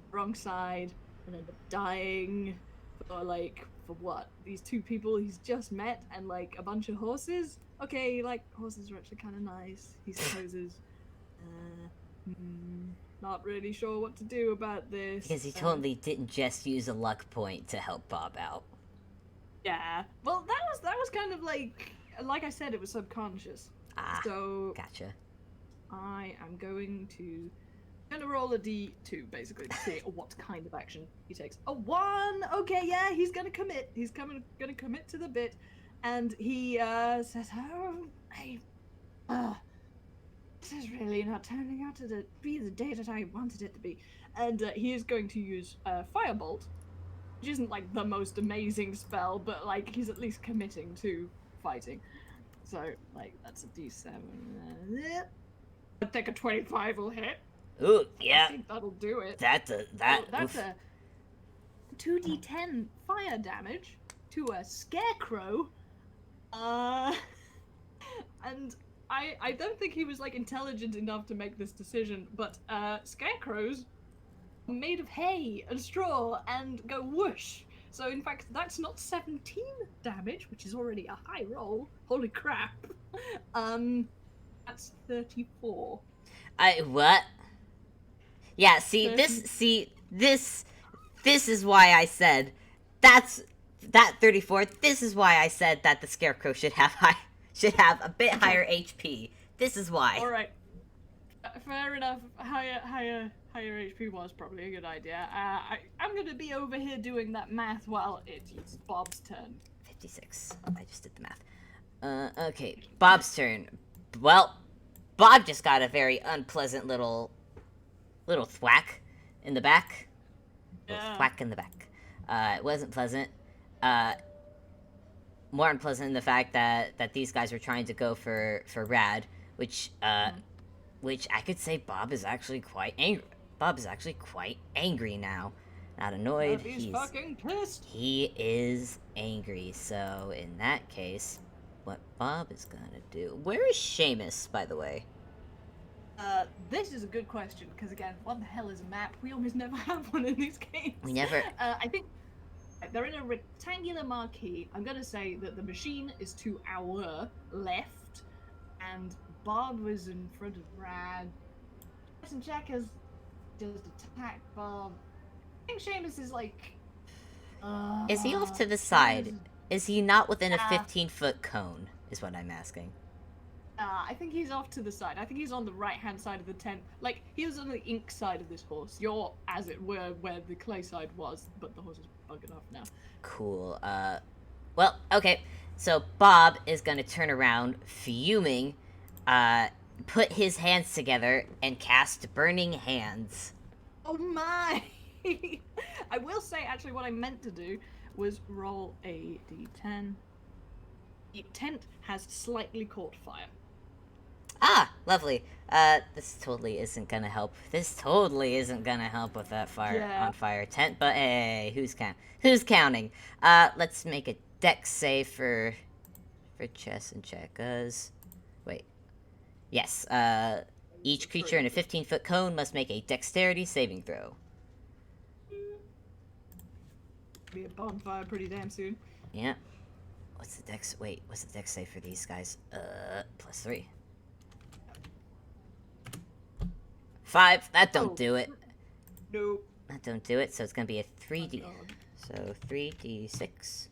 the wrong side and end up dying for what? These two people he's just met and like a bunch of horses? Okay, like horses are actually kind of nice, he supposes. Not really sure what to do about this. Because he totally didn't just use a luck point to help Bob out. Yeah. Well, that was kind of like I said, it was subconscious. So Gotcha. I am going to roll a d2 basically to see what kind of action he takes. A 1. Okay, yeah, he's gonna commit. He's gonna commit to the bit, and he says, "Oh, this is really not turning out to be the day that I wanted it to be," and he is going to use Firebolt, which isn't like the most amazing spell, but like he's at least committing to fighting. So like that's a d7. I think a 25 will hit. Ooh, yeah. I think that'll do it. That's a 2d10 fire damage to a scarecrow. And I don't think he was like intelligent enough to make this decision, but scarecrows are made of hay and straw and go whoosh. So in fact, that's not 17 damage, which is already a high roll. Holy crap. That's 34. What? Yeah, this is why I said that 34. This is why I said that the scarecrow should have a bit higher HP. This is why. All right. Fair enough. Higher HP was probably a good idea. I'm gonna be over here doing that math while it's Bob's turn. 56. I just did the math. Okay, Bob's turn. Well, Bob just got a very unpleasant little thwack in the back. Yeah. Thwack in the back. It wasn't pleasant. More unpleasant in the fact that these guys were trying to go for Rad, which I could say Bob is actually quite angry. Bob is actually quite angry now. Not annoyed. He's fucking pissed. He is angry. So in that case, what Bob is gonna do? Where is Seamus, by the way? This is a good question because again, what the hell is a map? We almost never have one in these games. We never. I think they're in a rectangular marquee. I'm gonna say that the machine is to our left, and Bob was in front of Rad. And Jack has just attacked Bob. I think Seamus is like. Is he off to the side? Is he not within a 15-foot cone? Is what I'm asking. I think he's off to the side. I think he's on the right-hand side of the tent. Like, he was on the ink side of this horse. You're, as it were, where the clay side was, but the horse is buggered off now. Cool. Well, okay. So Bob is gonna turn around, fuming, put his hands together and cast Burning Hands. Oh my! I will say, actually, what I meant to do was roll a d10. The tent has slightly caught fire. Ah, lovely. This totally isn't gonna help. This totally isn't gonna help with that on fire tent. But hey, who's counting? Let's make a dex save for chess and checkers. Wait. Yes. Each creature in a 15-foot cone must make a dexterity saving throw. Be a bonfire pretty damn soon. Yeah. What's the dex? Wait, what's the dex save for these guys? +3. 5. That don't do it. Nope. That don't do it. So it's gonna be a 3d. Oh, God. So 3d6.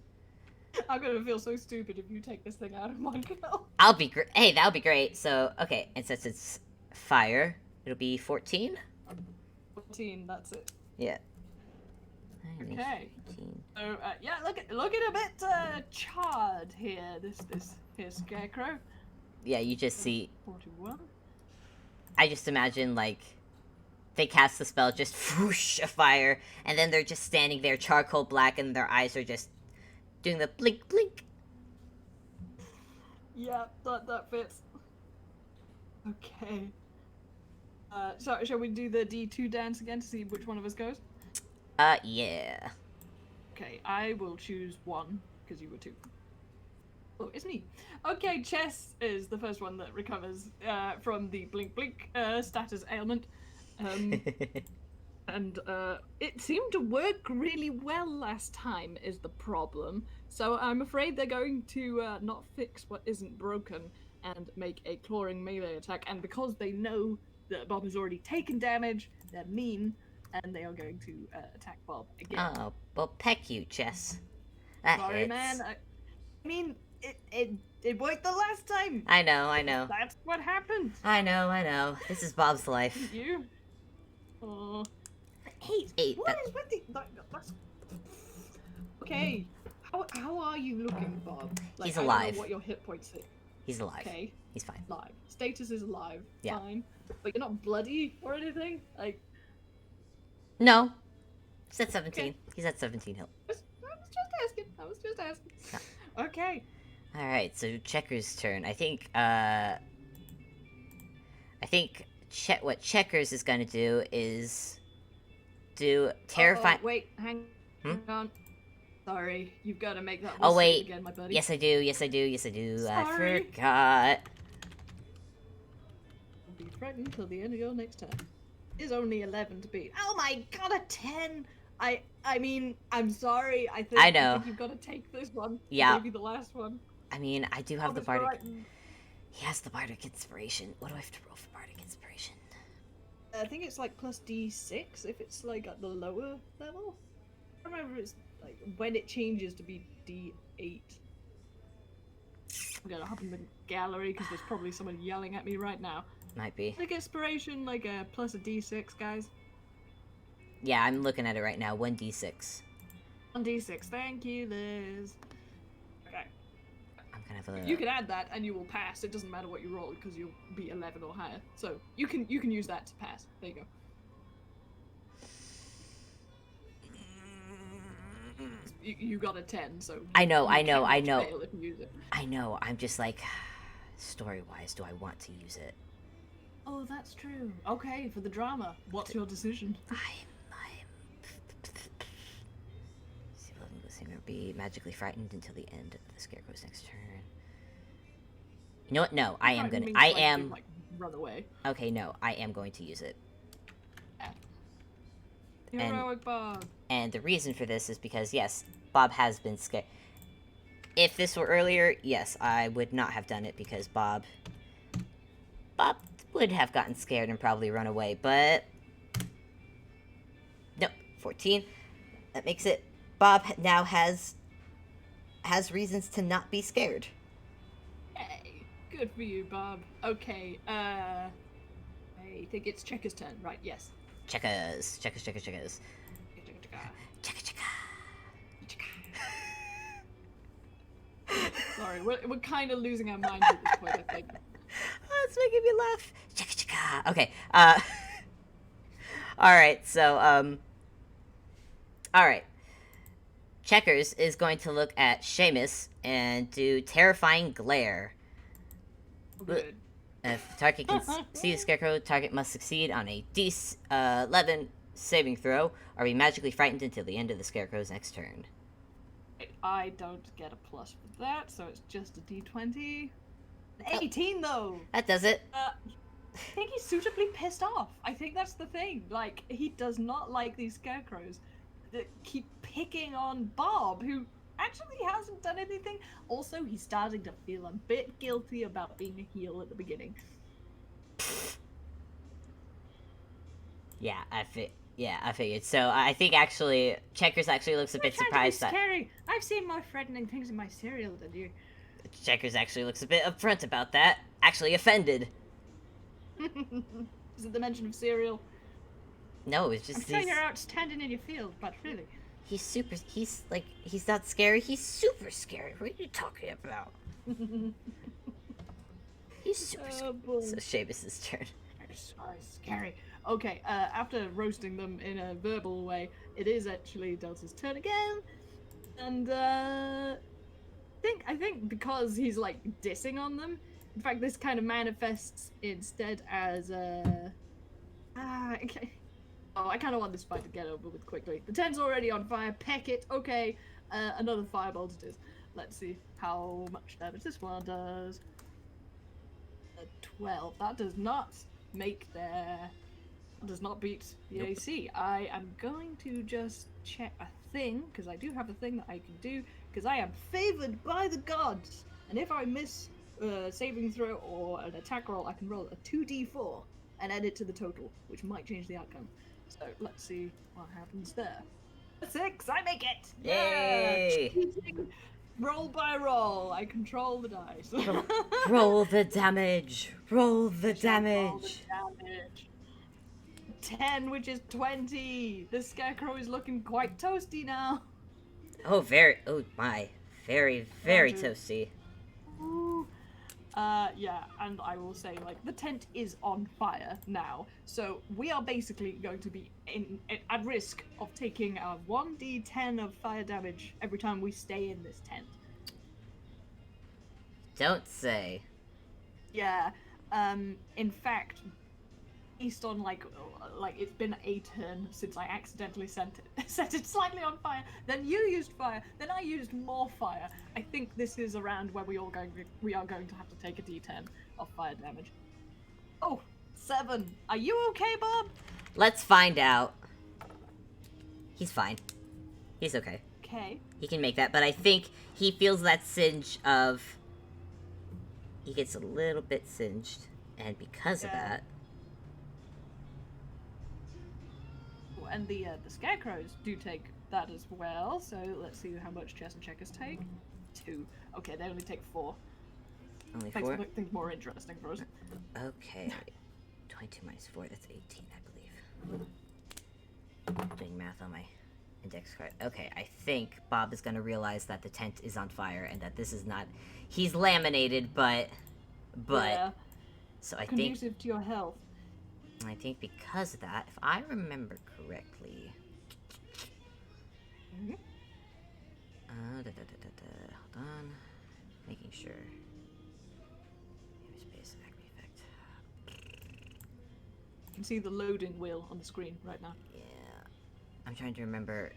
I'm gonna feel so stupid if you take this thing out in one go. I'll be great. Hey, that'll be great. So okay, and since it's fire, it'll be 14. 14. That's it. Yeah. Okay. 14. So yeah, looking a bit charred here. This here scarecrow. Yeah, you just see. 41. I just imagine like they cast the spell, just whoosh, a fire, and then they're just standing there, charcoal black, and their eyes are just doing the blink, blink. Yeah, that fits. Okay. So shall we do the D2 dance again to see which one of us goes? Yeah. Okay, I will choose 1 because you were 2. Oh, it's me. Okay, Chess is the first one that recovers from the blink blink status ailment. And it seemed to work really well last time is the problem. So I'm afraid they're going to not fix what isn't broken and make a clawing melee attack. And because they know that Bob has already taken damage, they're mean, and they are going to attack Bob again. Oh, well, peck you, Chess. That Sorry, hits. man. I mean, it worked the last time. I know. That's what happened. I know. This is Bob's life. You. Oh. 8. 8. What is with the? That's... Okay. How are you looking, Bob? Like, He's I don't alive. know what your hit points hit. He's alive. Okay. He's fine. Alive. Status is alive. Yeah. Fine. But you're not bloody or anything. Like. No. He's at 17. Okay. He's at 17 health. I was just asking. Yeah. Okay. Alright, so Checker's turn. I think what Checkers is gonna do is do terrify. Oh, wait, hang on. Sorry, you've got to make that. Oh wait, again, my buddy. yes I do. I Sorry. forgot. Be frightened till the end of your next turn. Is only 11 to beat. Oh my god, a 10! I mean, I'm sorry. I know. think you've got to take this one. Yeah. Maybe the last one. I mean, I do have the Mr. bardic. Brighton. He has the bardic inspiration. What do I have to roll for bardic inspiration? I think it's like plus D6 if it's like at the lower level. I remember it's like when it changes to be D8. I'm gonna hop in the gallery because there's probably someone yelling at me right now. Might be. Like inspiration, like a plus a D6, guys. Yeah, I'm looking at it right now. 1d6. 1d6. Thank you, Liz. Okay. I'm gonna have a. You can add that and you will pass. It doesn't matter what you roll because you'll be 11 or higher. So you can use that to pass. There you go. You got a 10, so I know. fail if you use it. I know. I'm just like, story-wise, do I want to use it? Oh, that's true. Okay, for the drama. What's your decision? I'm. Be magically frightened until the end of the Scarecrow's next turn. You know what? No, I am gonna. I am. Like, run away. Okay, no, I am going to use it. Heroic Bob. And the reason for this is because, yes, Bob has been scared. If this were earlier, yes, I would not have done it because Bob would have gotten scared and probably run away, but no, 14. That makes it. Bob now has reasons to not be scared. Hey, good for you, Bob. Okay, I think it's Checker's turn, right? Yes. Checkers. Checka. Sorry, we're kind of losing our minds at this point, I think. That's making me laugh. Chicka chicka. Okay. All right. So all right. Checkers is going to look at Seamus and do terrifying glare. Good. If target can see the scarecrow, target must succeed on a DC 11 saving throw, or be magically frightened until the end of the scarecrow's next turn. I don't get a plus for that, so it's just a d20. 18 though. That does it. I think he's suitably pissed off. I think that's the thing. Like, he does not like these scarecrows that keep picking on Bob, who actually hasn't done anything. Also, he's starting to feel a bit guilty about being a heel at the beginning. Yeah, I figured. So I think actually, Checkers actually looks a bit surprised that Scary. I've seen more frightening things in my cereal than you. Checkers actually looks a bit upfront about that. Actually offended. Is it the mention of cereal? No, it's just I'm sure you're out standing in your field, but really. he's not scary. He's super scary. What are you talking about? He's super scary. boy. So Seamus' turn. Sorry, scary. Okay, after roasting them in a verbal way, it is actually Delta's turn again. And I think because he's like dissing on them, in fact this kind of manifests instead as okay. Oh, I kind of want this fight to get over with quickly. The 10's already on fire. Peck it. Okay, another firebolt it is. Let's see how much damage this one does. 12. That does not make their... does not beat the Nope. AC. I am going to just check a thing, because I do have a thing that I can do, because I am favored by the gods. And if I miss a saving throw or an attack roll, I can roll a 2d4 and add it to the total, which might change the outcome. So let's see what happens there. 6, I make it! Yay! Yeah! Roll by roll, I control the dice. Roll the damage. Roll the Roll the damage. damage. 10, which is 20. The scarecrow is looking quite toasty now. Oh my. Very Andrew. toasty. Ooh. Yeah, and I will say, like, the tent is on fire now, so we are basically going to be at risk of taking a 1d10 of fire damage every time we stay in this tent. Don't say. Yeah, in fact, based on, like it's been a turn since I accidentally set it slightly on fire, then you used fire, then I used more fire. I think this is around where we are going to have to take a d10 of fire damage. Oh, 7. Are you okay, Bob? Let's find out. He's fine. He's okay. Okay. He can make that, but I think he feels that singe of... He gets a little bit singed, and because of Yeah. that... And the scarecrows do take that as well, so let's see how much chess and checkers take. 2. Okay, they only take 4. Only Makes 4? things more interesting for us. Okay. 22 minus 4, that's 18, I believe. Doing math on my index card. Okay, I think Bob is gonna realize that the tent is on fire and that this is not... He's laminated, but... Yeah, So I think... conducive to your health. I think because of that, if I remember correctly... Mhm. Hold on. Making sure. Space acme effect. You can see the loading wheel on the screen right now. Yeah. I'm trying to remember.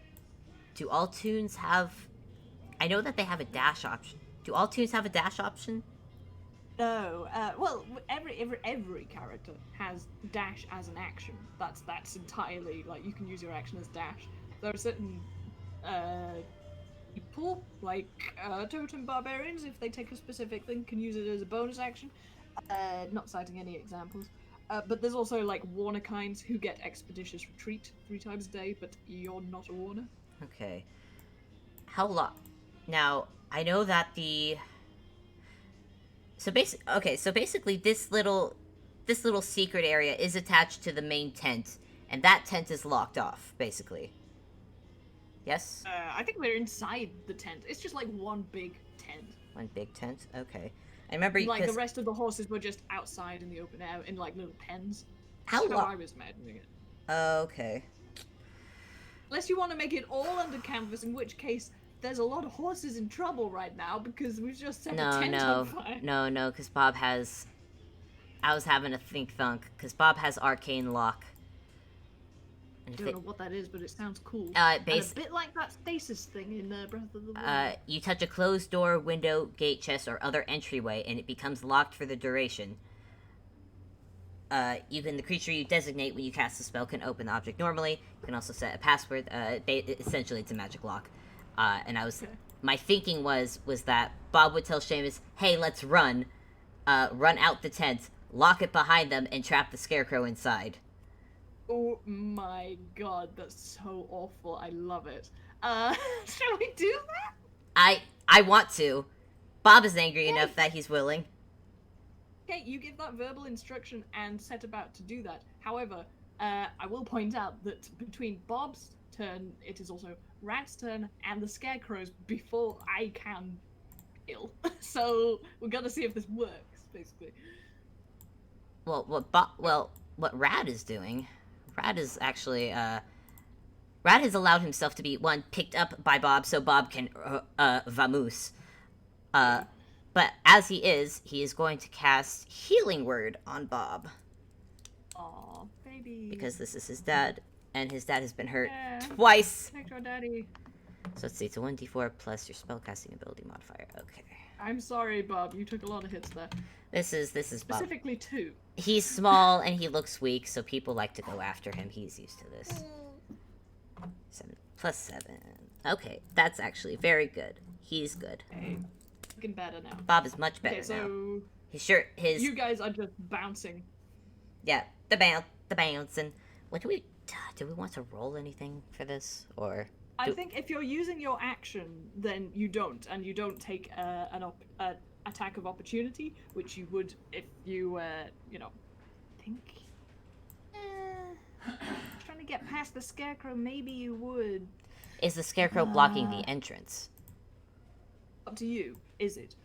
Do all toons have... I know that they have a dash option. Do all toons have a dash option? No, well, every character has dash as an action. That's entirely, like, you can use your action as dash. There are certain people, like totem barbarians, if they take a specific thing, can use it as a bonus action. Not citing any examples. But there's also, like, Warner kinds who get Expeditious Retreat 3 times a day, but you're not a Warner. Okay. How long? Now, I know that the... So basically this little secret area is attached to the main tent, and that tent is locked off, basically. Yes? I think we're inside the tent. It's just like one big tent. One big tent? Okay. I remember Like the because rest of the horses were just outside in the open air in like little pens. how That's how I long? was imagining it. Okay. Unless you want to make it all under canvas, in which case there's a lot of horses in trouble right now because we've just set a No, tent on no, fire. no, because Bob has. I was having a think thunk because Bob has arcane lock. I don't know what that is, but it sounds cool. Uh, And a bit like that stasis thing in Breath of the Wild. You touch a closed door, window, gate, chest, or other entryway, and it becomes locked for the duration. The creature you designate when you cast the spell can open the object normally. You can also set a password. Essentially, it's a magic lock. My thinking was that Bob would tell Seamus, "Hey, let's run. Run out the tent, lock it behind them, and trap the scarecrow inside." Oh my god, that's so awful. I love it. Shall we do that? I want to. Bob is angry enough that he's willing. Okay, you give that verbal instruction and set about to do that. However, I will point out that between Bob's turn, it is also Rat's turn and the Scarecrow's before I can kill. So we're gonna see if this works, basically. Well, what Rad is doing, Rad is actually, Rad has allowed himself to be, picked up by Bob so Bob can, vamoose. But as he is going to cast Healing Word on Bob. Aw, baby. Because this is his dad, and his dad has been hurt Yeah. twice. Protect your daddy. So let's see, it's a 1d4 plus your spellcasting ability modifier. Okay. I'm sorry, Bob. You took a lot of hits there. This is Bob. Specifically 2. He's small and he looks weak, so people like to go after him. He's used to this. 7 plus 7. Okay, that's actually very good. He's good. Okay. Looking better now. Bob is much better Okay, so now. His you guys are just bouncing. yeah, the bouncing. What do we want to roll anything for this, or? I think if you're using your action, then you don't, and you don't take an attack of opportunity, which you would if you, think. Trying to get past the scarecrow, maybe you would. Is the scarecrow blocking the entrance? Up to you. Is it?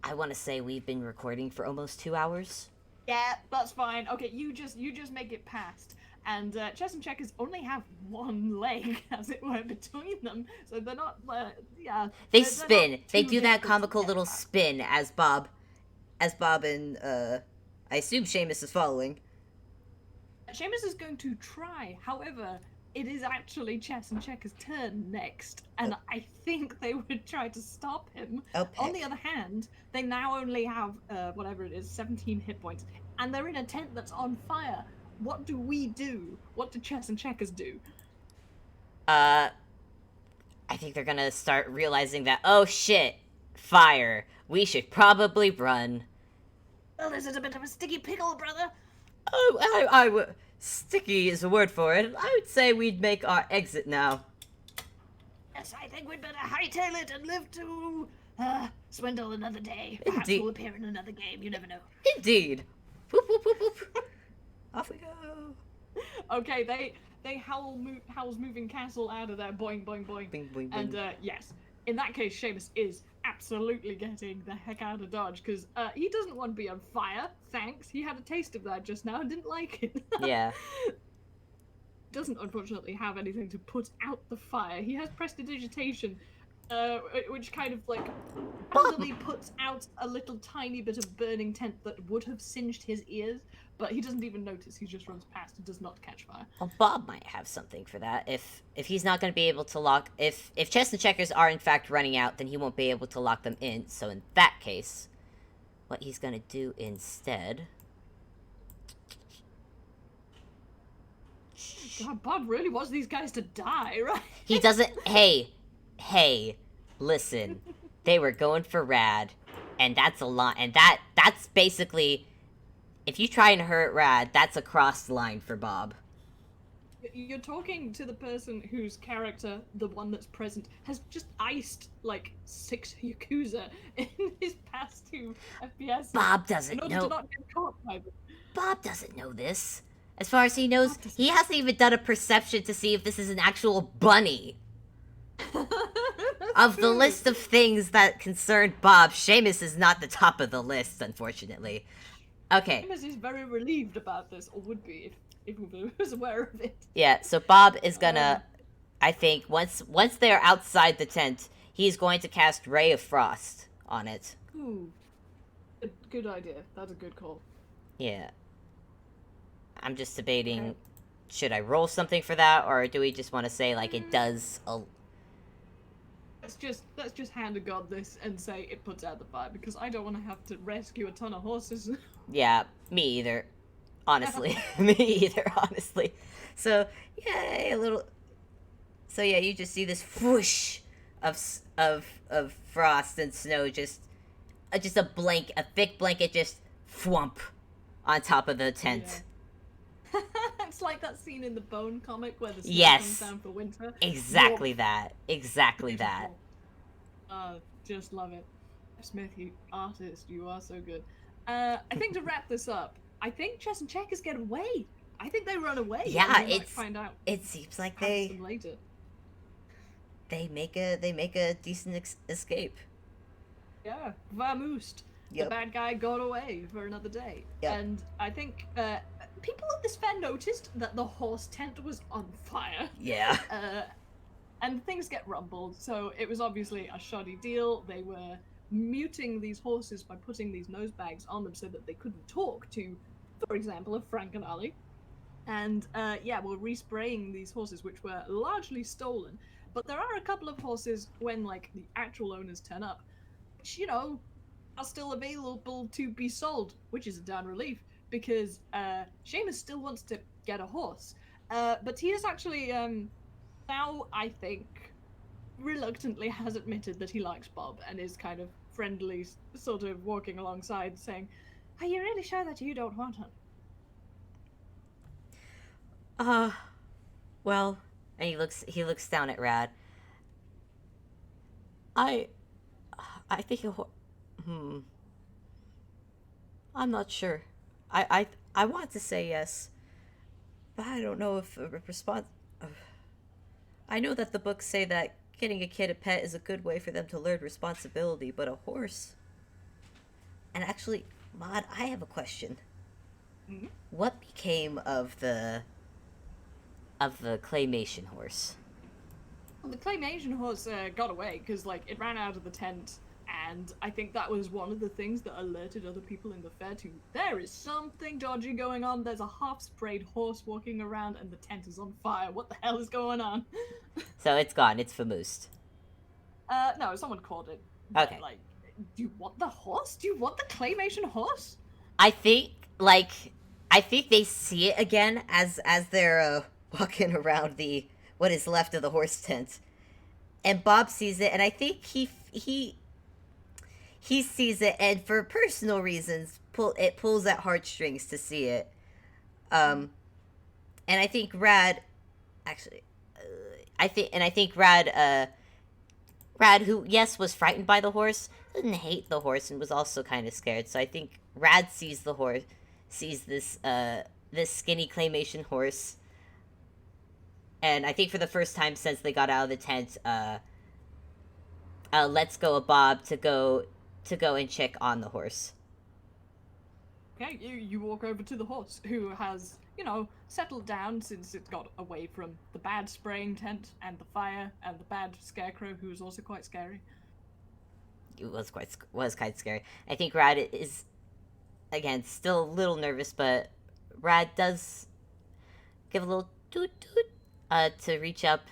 I want to say we've been recording for almost 2 hours. Yeah, that's fine. Okay, you just make it past. And chess and checkers only have one leg, as it were, between them, so they're not. They they're spin. not They too do that difficult to comical get little past. spin as Bob and I assume Seamus is following. Seamus is going to try. However, it is actually chess and checkers' turn next, and I think they would try to stop him. Oh, On the other hand, they now only have whatever it is, 17 hit points, and they're in a tent that's on fire. What do we do? What do chess and checkers do? I think they're gonna start realizing that, oh shit, fire. We should probably run. Well, this is a bit of a sticky pickle, brother. Oh, sticky is a word for it. I would say we'd make our exit now. Yes, I think we'd better hightail it and live to swindle another day. Perhaps Indeed. we'll appear in another game. You never know. Indeed. Whoop, whoop, whoop, whoop. Off we go. Okay, they howls moving castle out of there. Boing, boing, boing. Bing, boing, And boing. yes, in that case, Seamus is absolutely getting the heck out of Dodge because he doesn't want to be on fire. Thanks. He had a taste of that just now and didn't like it. Yeah. Doesn't unfortunately have anything to put out the fire. He has prestidigitation, which kind of like randomly puts out a little tiny bit of burning tent that would have singed his ears, but he doesn't even notice. He just runs past and does not catch fire. Well, Bob might have something for that. If he's not going to be able to lock... If chess and checkers are in fact running out, then he won't be able to lock them in. So in that case, what he's going to do instead... God, Bob really wants these guys to die, right? He doesn't... Hey, listen. They were going for Rad, and that's a lot. And that's basically... If you try and hurt Rad, that's a crossed line for Bob. You're talking to the person whose character, the one that's present, has just iced like 6 Yakuza in his past 2 FPS. Bob doesn't in order know... to not get caught by them. Bob doesn't know this. As far as he knows, he hasn't even done a perception to see if this is an actual bunny. Of the list of things that concern Bob, Seamus is not the top of the list, unfortunately. Okay. Seamus is very relieved about this, or would be if he was aware of it. Yeah, so Bob is gonna, I think, once they're outside the tent, he's going to cast Ray of Frost on it. Ooh. Good idea. That's a good call. Yeah. I'm just debating, Okay. should I roll something for that, or do we just want to say, like, it does a... Let's just hand to God this and say it puts out the fire, because I don't want to have to rescue a ton of horses. Yeah, me either. Honestly. Me either, honestly. So, yeah, a little... So, yeah, you just see this whoosh of frost and snow, just a thick blanket just thwump on top of the tent. Yeah. It's like that scene in the Bone comic where the snow Yes. comes down for winter. Exactly Whoa. that. Exactly that. Just love it. Smith, you artist, you are so good. I think to wrap this up, I think Chess and Checkers get away. I think they run away. Yeah, and we might it's- find out It seems like perhaps them later. they make a decent escape. Yeah, vamoosed. Yep. The bad guy got away for another day. Yep. And I think people at this fair noticed that the horse tent was on fire. Yeah. And things get rumbled, so it was obviously a shoddy deal. They were muting these horses by putting these nose bags on them so that they couldn't talk to, for example, a Frank and Ali. And we're respraying these horses, which were largely stolen. But there are a couple of horses when, like, the actual owners turn up, which, you know, are still available to be sold, which is a down relief, because Seamus still wants to get a horse. But he is actually, now, I think, reluctantly has admitted that he likes Bob and is kind of friendly, sort of walking alongside, saying, "Are you really sure that you don't want him?" Well, and he looks down at Rad. I think I'm not sure. I want to say yes, but I don't know if a response. I know that the books say that getting a kid a pet is a good way for them to learn responsibility, but a horse. And actually, Maud, I have a question. Mhm. What became of the claymation horse? Well, the claymation horse got away because, like, it ran out of the tent, and I think that was one of the things that alerted other people in the fair to, there is something dodgy going on. There's a half-sprayed horse walking around, and the tent is on fire. What the hell is going on? So it's gone. It's vamoosed. No, someone caught it. Okay. Like, do you want the horse? Do you want the claymation horse? I think they see it again as they're walking around the what is left of the horse tent, and Bob sees it, and I think he sees it, and for personal reasons, pulls at heartstrings to see it. And I think Rad, actually, I think Rad, who yes was frightened by the horse, didn't hate the horse and was also kind of scared. So I think Rad sees this skinny claymation horse, and I think for the first time since they got out of the tent, lets go of Bob to go and check on the horse. Okay, you walk over to the horse, who has, you know, settled down since it got away from the bad spraying tent and the fire and the bad scarecrow, who was also quite scary. It was kind of scary. I think Rad is, again, still a little nervous, but Rad does give a little toot toot to reach up,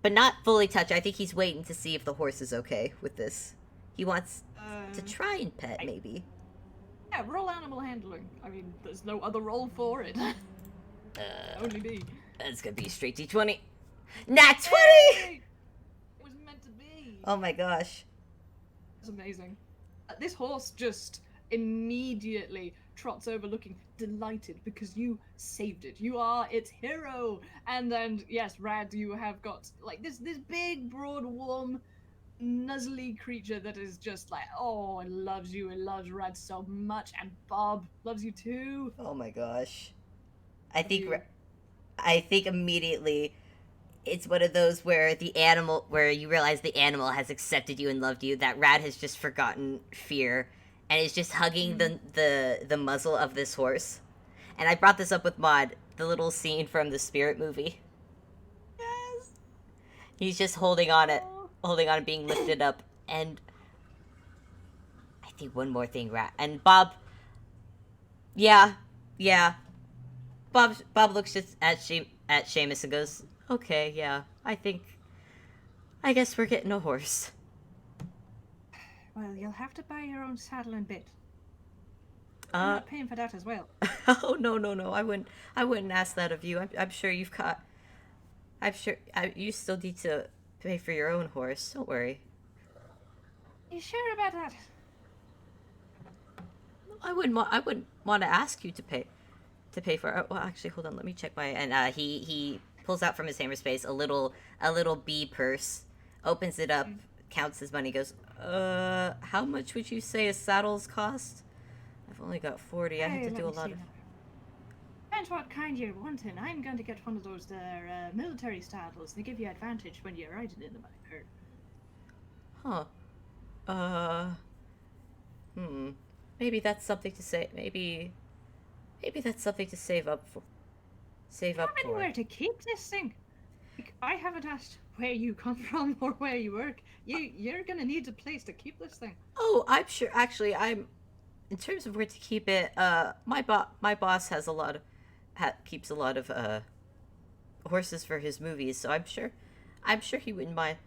but not fully touch. I think he's waiting to see if the horse is okay with this. He wants to try and pet, maybe. Yeah, roll animal handling. I mean, there's no other role for it. Only me. That's gonna be straight D20. Nat 20! Hey! It was meant to be. Oh my gosh. It's amazing. This horse just immediately trots over looking delighted because you saved it. You are its hero. And yes, Rad, you have got like this big, broad, warm, nuzzly creature that is just like, oh, it loves you. It loves Rad so much. And Bob loves you too. Oh my gosh. I think You- immediately it's one of those where where you realize the animal has accepted you and loved you. That rat has just forgotten fear and is just hugging the muzzle of this horse. And I brought this up with Maud, the little scene from the Spirit movie. Yes. He's just holding on it, being lifted up. And I think one more thing, rat. And Bob, yeah. Bob looks just at Seamus and goes, "Okay, yeah. I guess we're getting a horse." Well, you'll have to buy your own saddle and bit. Uh, I'm not paying for that as well. Oh no. I wouldn't ask that of you. I'm sure you've got. You still need to pay for your own horse. Don't worry. You sure about that? I wouldn't want to ask you to pay for it. Well, actually, hold on. Let me check my. And he pulls out from his hammer space a little bee purse, opens it up, counts his money, goes, how much would you say a saddle's cost? I've only got 40. I have to do a lot of. Depends what kind you're wanting. I'm going to get one of those military saddles. They give you advantage when you're riding in them, I've heard. Huh. Maybe that's something to say. Maybe that's something to save up for. Save up Have for. anywhere to keep this thing? I haven't asked where you come from or where you work. You're gonna need a place to keep this thing. Oh, I'm sure. Actually, in terms of where to keep it. My boss has keeps a lot of horses for his movies, so I'm sure he wouldn't mind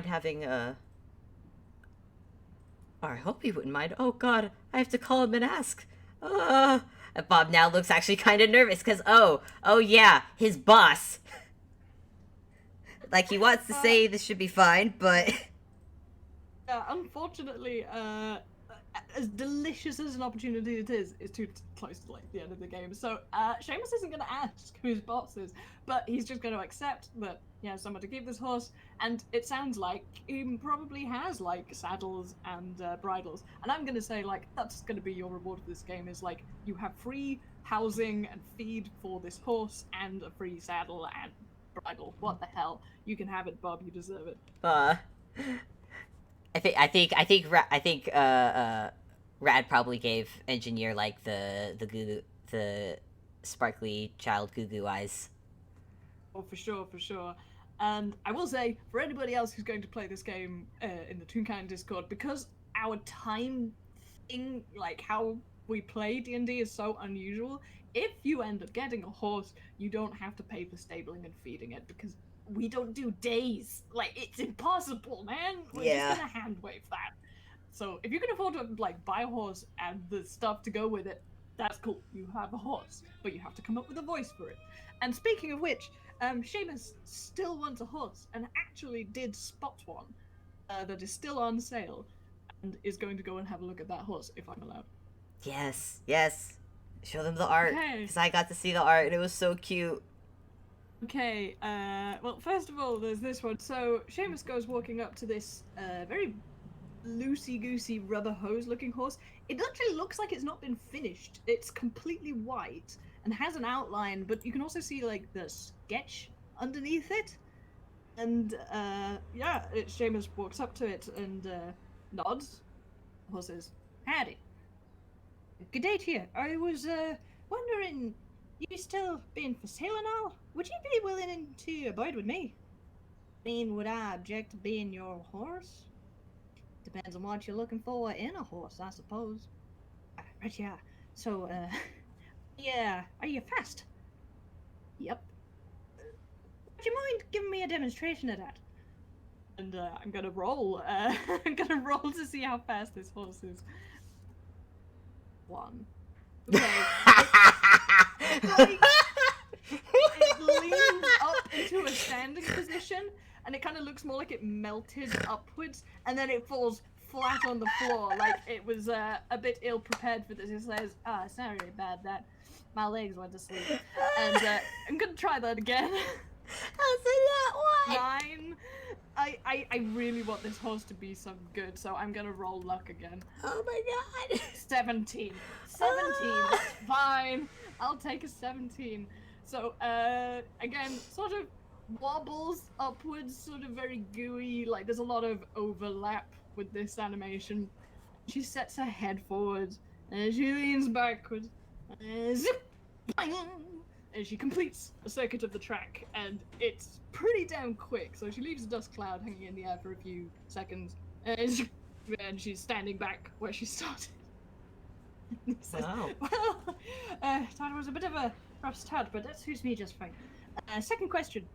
having Or I hope he wouldn't mind. Oh God, I have to call him and ask. And Bob now looks actually kind of nervous because oh yeah, his boss. Like he wants to say this should be fine, but Unfortunately, as delicious as an opportunity it is, it's too close to like the end of the game. So Seamus isn't going to ask who his boss is, but he's just going to accept that he has someone to keep this horse. And it sounds like he probably has like saddles and bridles. And I'm going to say like that's going to be your reward for this game is like you have free housing and feed for this horse and a free saddle and bridle. What the hell? You can have it, Bob. You deserve it. I think Rad probably gave Engineer like the sparkly child goo goo eyes. Oh, for sure. And I will say, for anybody else who's going to play this game in the Toonkind Discord, because our time thing, like how we play D&D is so unusual, if you end up getting a horse, you don't have to pay for stabling and feeding it, because we don't do days. Like, it's impossible, man. We're just gonna hand wave that. So if you can afford to like buy a horse and the stuff to go with it, that's cool. You have a horse, but you have to come up with a voice for it. And speaking of which, Seamus still wants a horse and actually did spot one that is still on sale and is going to go and have a look at that horse if I'm allowed. Yes. Show them the art Okay. because I got to see the art and it was so cute. Okay, well, first of all, there's this one. So, Seamus goes walking up to this very loosey-goosey rubber hose-looking horse. It actually looks like it's not been finished. It's completely white and has an outline, but you can also see, like, the sketch underneath it. And, Seamus walks up to it and nods. The horse says, "Howdy." Good day to you. I was wondering, you still being for sale and all? Would you be willing to abide with me? I mean, would I object to being your horse? Depends on what you're looking for in a horse, I suppose. Right, yeah. So, yeah, are you fast? Yep. Would you mind giving me a demonstration of that? And I'm gonna roll. I'm gonna roll to see how fast this horse is. 1. Okay. It leans up into a standing position, and it kind of looks more like it melted upwards, and then it falls flat on the floor, like it was a bit ill prepared for this. It says, it's not really bad that my legs went to sleep. And I'm gonna try that again. How's that 9. I really want this horse to be some good, so I'm gonna roll luck again. Oh my God. 17. 17. Fine. I'll take a 17. So, again, sort of wobbles upwards, sort of very gooey. Like there's a lot of overlap with this animation. She sets her head forward and she leans backward. Zip, bang, and she completes a circuit of the track, and it's pretty damn quick. So she leaves a dust cloud hanging in the air for a few seconds, and she's standing back where she started. Says, Wow. Well, that was a bit of a rough start, but that suits me just fine. Second question.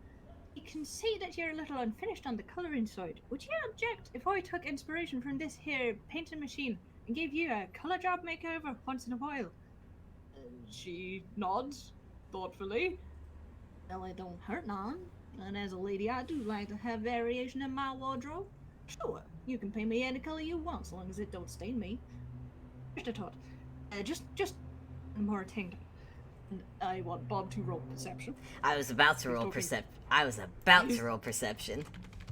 You can see that you're a little unfinished on the colouring side. Would you object if I took inspiration from this here painting machine and gave you a colour job makeover once in a while? She nods thoughtfully. Well, it don't hurt none. And as a lady, I do like to have variation in my wardrobe. Sure, you can paint me any colour you want, as long as it don't stain me. Just a thought. Just one more thing. And I want Bob to roll perception. I was about to He's roll talking- I was about to roll perception.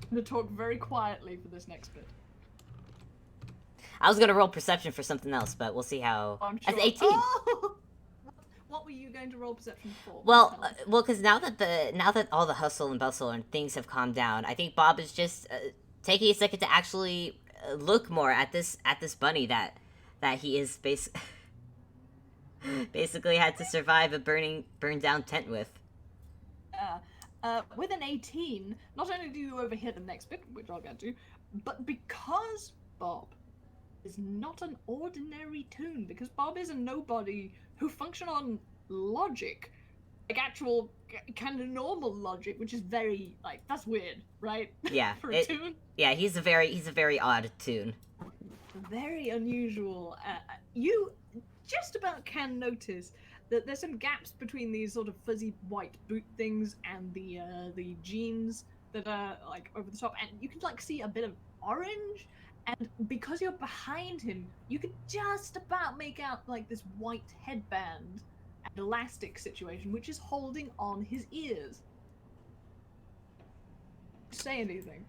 I'm gonna talk very quietly for this next bit. I was gonna roll perception for something else, but we'll see how. I'm That's sure. 18. Oh! What were you going to roll perception for? Well, Tell us. because now that all the hustle and bustle and things have calmed down, I think Bob is just taking a second to actually look more at this bunny that he is basically had to survive a burned down tent with. With an 18, not only do you overhear the next bit, which I'll get to, but because Bob is not an ordinary toon, because Bob is a nobody who function on logic, like actual kind of normal logic, which is very like that's weird, right? Yeah, For a toon, yeah, he's a very odd tune. very unusual. You just about can notice that there's some gaps between these sort of fuzzy white boot things and the jeans that are like over the top, and you can like see a bit of orange. And because you're behind him, you can just about make out like this white headband and elastic situation, which is holding on his ears. Say anything.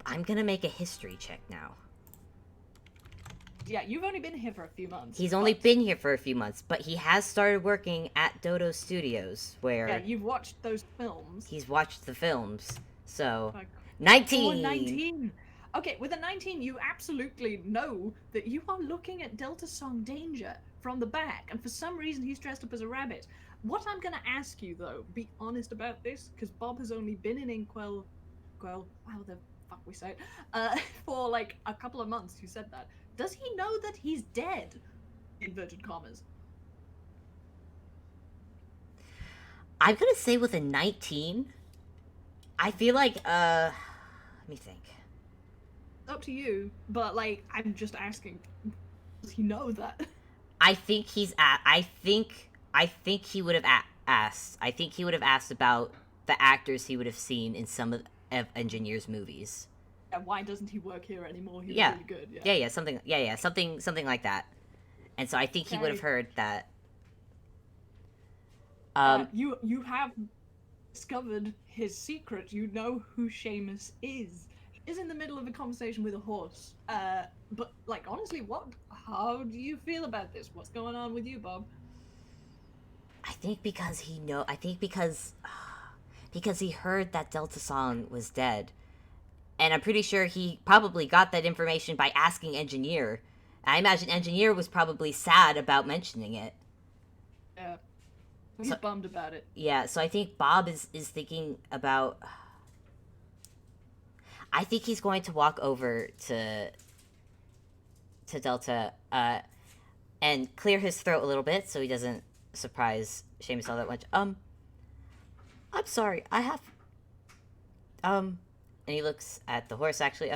I'm gonna make a history check now. Yeah, you've only been here for a few months. He's only but- been here for a few months, but he has started working at Dodo Studios, where Yeah, you've watched those films. he's watched the films. So, Like, 19! Oh, 19. Okay, with a 19, you absolutely know that you are looking at Delta Song Danger from the back, and for some reason he's dressed up as a rabbit. What I'm gonna ask you, though, be honest about this, because Bob has only been in Inkwell, wow, the fuck we say it, for like a couple of months. You said that. Does he know that he's dead? Inverted commas. I'm gonna say with a 19, I feel like, let me think. Up to you, but like, I'm just asking. Does he know that? I think I think he would have asked. I think he would have asked about the actors he would have seen in some of Engineer's movies. Yeah, why doesn't he work here anymore? He was Yeah. really good. Something like that. And so I think he would have Okay. heard that. You have discovered his secret. You know who Seamus is. He is in the middle of a conversation with a horse. But like honestly, how do you feel about this? What's going on with you, Bob? I think because he heard that Delta Song was dead. And I'm pretty sure he probably got that information by asking Engineer. I imagine Engineer was probably sad about mentioning it. Yeah. He's So- bummed about it. Yeah, so I think Bob is thinking about... I think he's going to walk over to Delta and clear his throat a little bit so he doesn't surprise Seamus all that much. I'm sorry, I have... And he looks at the horse, actually.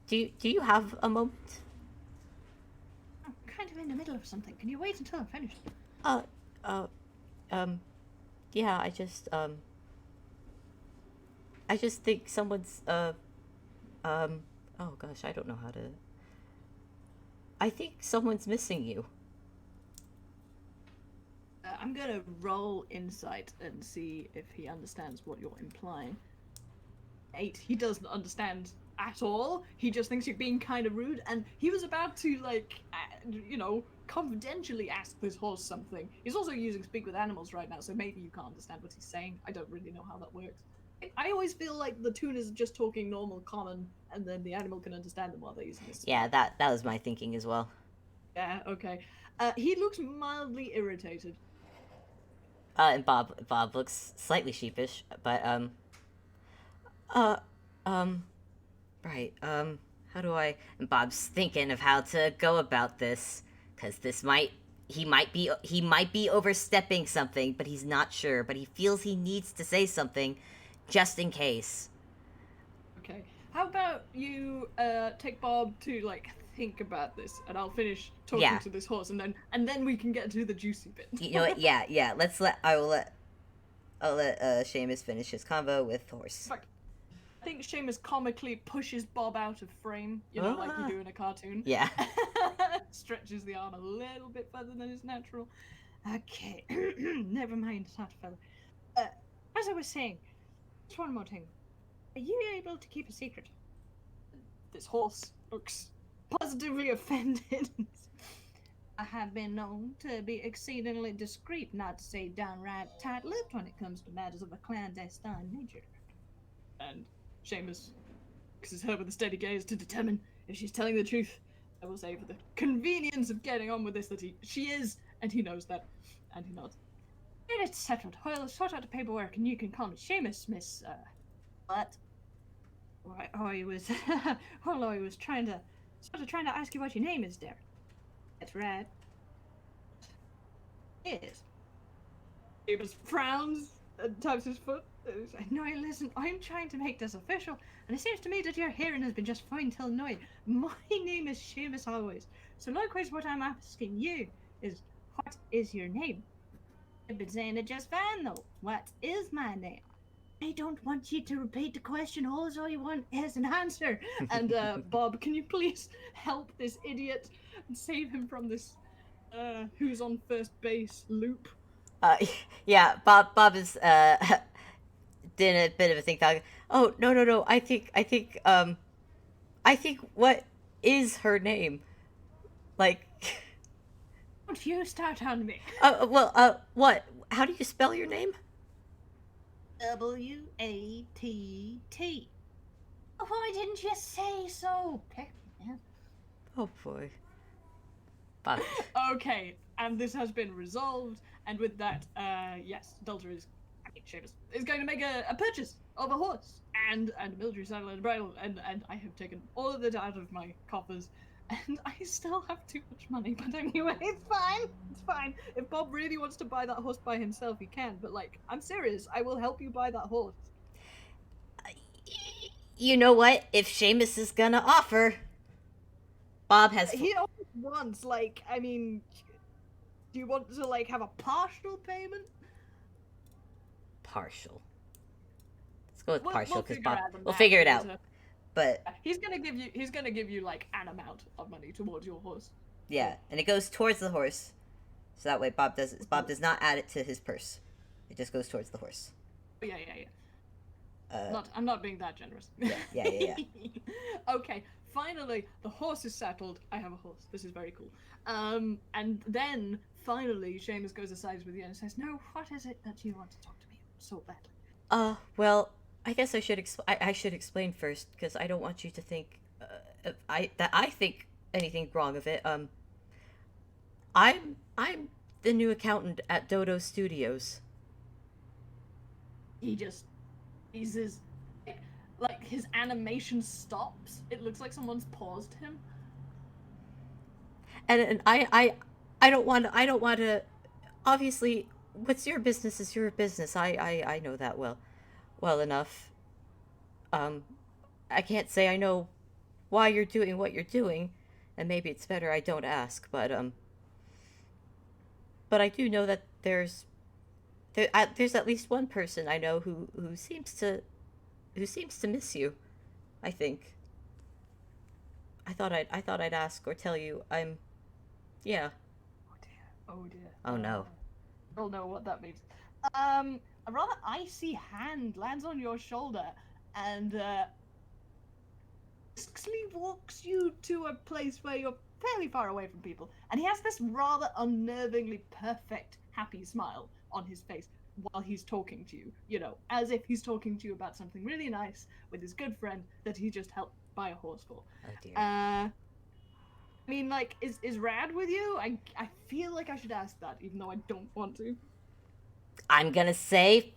Do you have a moment? I'm kind of in the middle of something. Can you wait until I'm finished? Yeah, I just think someone's, oh gosh, I don't know how to... I think someone's missing you. I'm gonna roll insight and see if he understands what you're implying. 8. He doesn't understand at all. He just thinks you're being kind of rude, and he was about to like confidentially ask this horse something. He's also using speak with animals right now, so maybe you can't understand what he's saying. I don't really know how that works. I always feel like the toon is just talking normal common, and then the animal can understand them while they're using this. Yeah, that was my thinking as well. Yeah, okay. He looks mildly irritated. And Bob looks slightly sheepish, but uh, right, how do I? And Bob's thinking of how to go about this, because he might be overstepping something, but he's not sure. But he feels he needs to say something, just in case. Okay. How about you take Bob to like think about this, and I'll finish talking to this horse, and then we can get to the juicy bit. You know what? Yeah. I'll let Seamus finish his convo with horse. I think Seamus comically pushes Bob out of frame, like you do in a cartoon. Yeah. Stretches the arm a little bit further than is natural. Okay, never mind, not a fella. As I was saying, just one more thing. Are you able to keep a secret? This horse looks positively offended. I have been known to be exceedingly discreet, not to say downright tight-lipped when it comes to matters of a clandestine nature. And Seamus fixes her with a steady gaze to determine if she's telling the truth. I will say, for the convenience of getting on with this, that she is, and he knows that, and he nods. And it's settled. I'll sort out the paperwork, and you can call me Seamus, Miss. What? I was, I was trying to ask you what your name is, there. That's right. Yes. Seamus frowns and taps his foot. No, listen, I'm trying to make this official, and it seems to me that your hearing has been just fine till now. My name is Seamus always. So likewise, what I'm asking you is, what is your name? I've been saying it just fine, though. What is my name? I don't want you to repeat the question. All I want is an answer. And Bob, can you please help this idiot and save him from this who's on first base loop? Yeah, Bob is did a bit of a think thought. Oh, no. I think what is her name? Like, don't you start on me. What? How do you spell your name? W-A-T-T. Oh, why didn't you say so? Oh boy. Bob. Okay, and this has been resolved, and with that, yes, Seamus is going to make a purchase of a horse and a military saddle and a bridle, and I have taken all of it out of my coffers, and I still have too much money, but anyway, it's fine. If Bob really wants to buy that horse by himself, he can, but like, I'm serious, I will help you buy that horse. You know what? If Seamus is gonna offer, Bob has... He always wants, like, I mean, do you want to, like, have a partial payment? Partial. Let's go with partial, because Bob, we'll figure it out. But he's gonna give you like an amount of money towards your horse. Yeah, and it goes towards the horse, so that way Bob does not add it to his purse. It just goes towards the horse. Yeah. I'm not being that generous. Yeah. Okay, finally the horse is settled. I have a horse. This is very cool. And then finally Seamus goes aside with you and says, "No, what is it that you want to talk to me so badly?" Well, I guess I should explain first, because I don't want you to think that I think anything wrong of it. I'm the new accountant at Dodo Studios. He's like his animation stops. It looks like someone's paused him. And I don't want to. Obviously, what's your business is your business. I know that well enough. I can't say I know why you're doing what you're doing, and maybe it's better I don't ask, but I do know that there's at least one person I know who seems to miss you. I think. I thought I'd ask or tell you. Yeah. Oh dear. Oh no. I don't know what that means. A rather icy hand lands on your shoulder and briskly walks you to a place where your fairly far away from people, and he has this rather unnervingly perfect, happy smile on his face while he's talking to you. You know, as if he's talking to you about something really nice with his good friend that he just helped buy a horse for. Oh dear. I mean, like, is Rad with you? I feel like I should ask that, even though I don't want to. I'm gonna say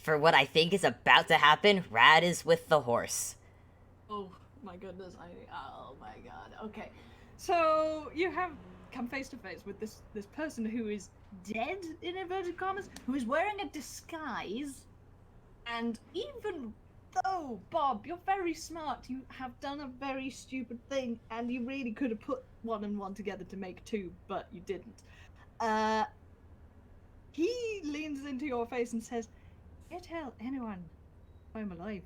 for what I think is about to happen, Rad is with the horse. Oh my goodness! Oh my god. Okay, so you have come face to face with this person who is dead in inverted commas, who is wearing a disguise, and even though Bob, you're very smart, you have done a very stupid thing, and you really could have put one and one together to make two, but you didn't. He leans into your face and says, "You tell anyone I'm alive.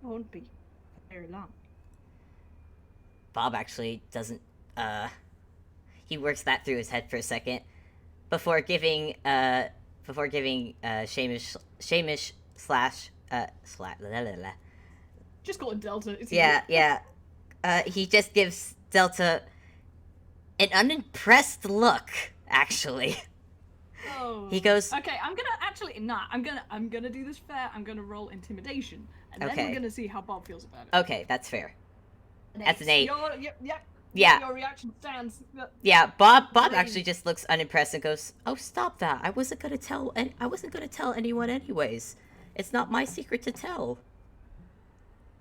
It won't be for very long." Bob actually doesn't. He works that through his head for a second before giving Shamish slash Just call it Delta. It's yeah, easy. yeah. He just gives Delta an unimpressed look. Actually, Oh. he goes, Okay, I'm gonna do this fair. I'm gonna roll intimidation, and then Okay. we're gonna see how Bob feels about it. "Okay, that's fair." That's an 8. Yeah. Yeah, Your reaction stands. yeah. Bob Lame. actually just looks unimpressed and goes, "Oh, stop that! I wasn't gonna tell anyone anyways. It's not my secret to tell."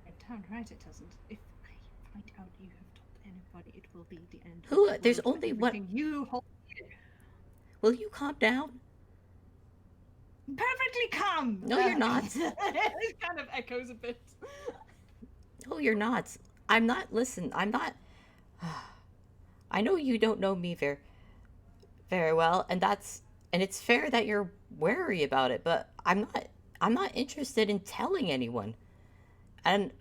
You're darn right it doesn't. If I find out you have told anybody, it will be the end. of Who? the There's world for only one. everything you hold. Will you calm down? Perfectly calm. No, you're not. It kind of echoes a bit. No, you're not. I'm not. Listen, I'm not. I know you don't know me very well, and it's fair that you're wary about it, but I'm not interested in telling anyone. And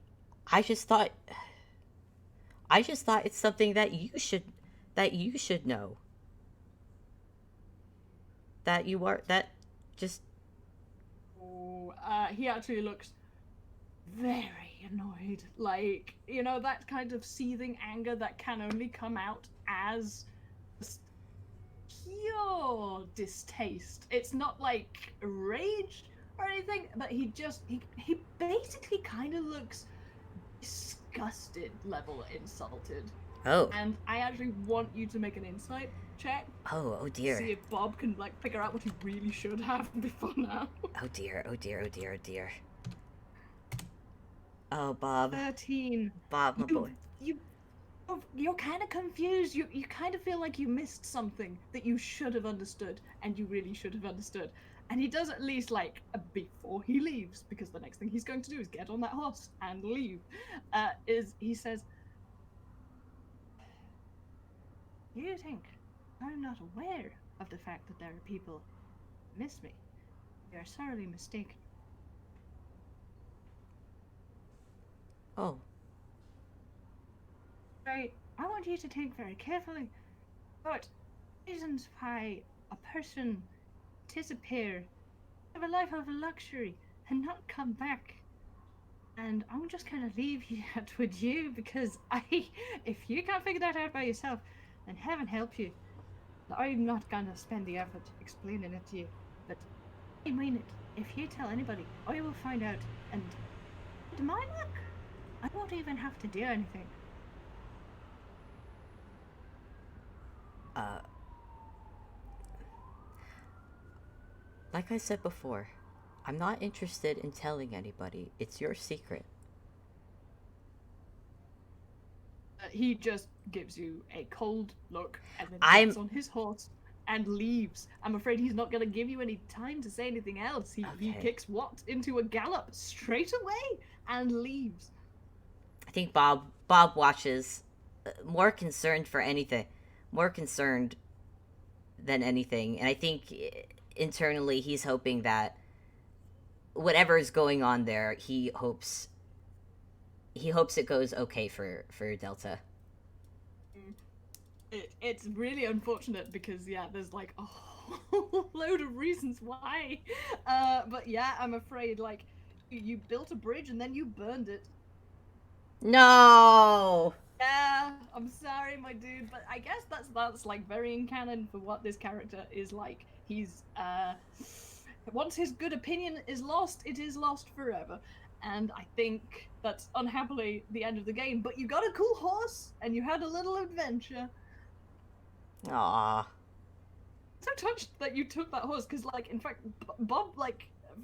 I just thought it's something that you should know. That just Oh, he actually looks very annoyed. Like, you know, that kind of seething anger that can only come out as just pure distaste. It's not like rage or anything, but he basically kind of looks disgusted level insulted. oh And I actually want you to make an insight check. oh See dear. if Bob can like figure out what he really should have before now. Oh dear. Oh dear. Oh dear. Oh dear. Oh, Bob. 13. Bob, my boy. You're kind of confused. You kind of feel like you missed something that you should have understood, and you really should have understood. And he does at least like before he leaves, because the next thing he's going to do is get on that horse and leave. Is he says, You think I'm not aware of the fact that there are people who miss me? You are sorely mistaken. Oh. I want you to think very carefully about reasons why a person disappear, live a life of luxury, and not come back. And I'm just gonna leave that with you because if you can't figure that out by yourself, then heaven help you. I'm not gonna spend the effort explaining it to you, but I mean it. If you tell anybody, I will find out, and to my luck, I won't even have to do anything. Like I said before, I'm not interested in telling anybody. It's your secret. he just gives you a cold look and then I'm- gets on his horse and leaves. I'm afraid he's not going to give you any time to say anything else. He Okay. kicks Watt into a gallop straight away and leaves. I think Bob watches, more concerned than anything, and I think internally he's hoping that whatever is going on there, he hopes it goes okay for Delta. It's really unfortunate because there's like a whole load of reasons why. But yeah, I'm afraid you built a bridge and then you burned it. No. Yeah, I'm sorry, my dude, but I guess that's like very in canon for what this character is like. He's once his good opinion is lost, it is lost forever. And I think that's unhappily the end of the game. But you got a cool horse, and you had a little adventure. Aw. So touched that you took that horse, because like in fact, Bob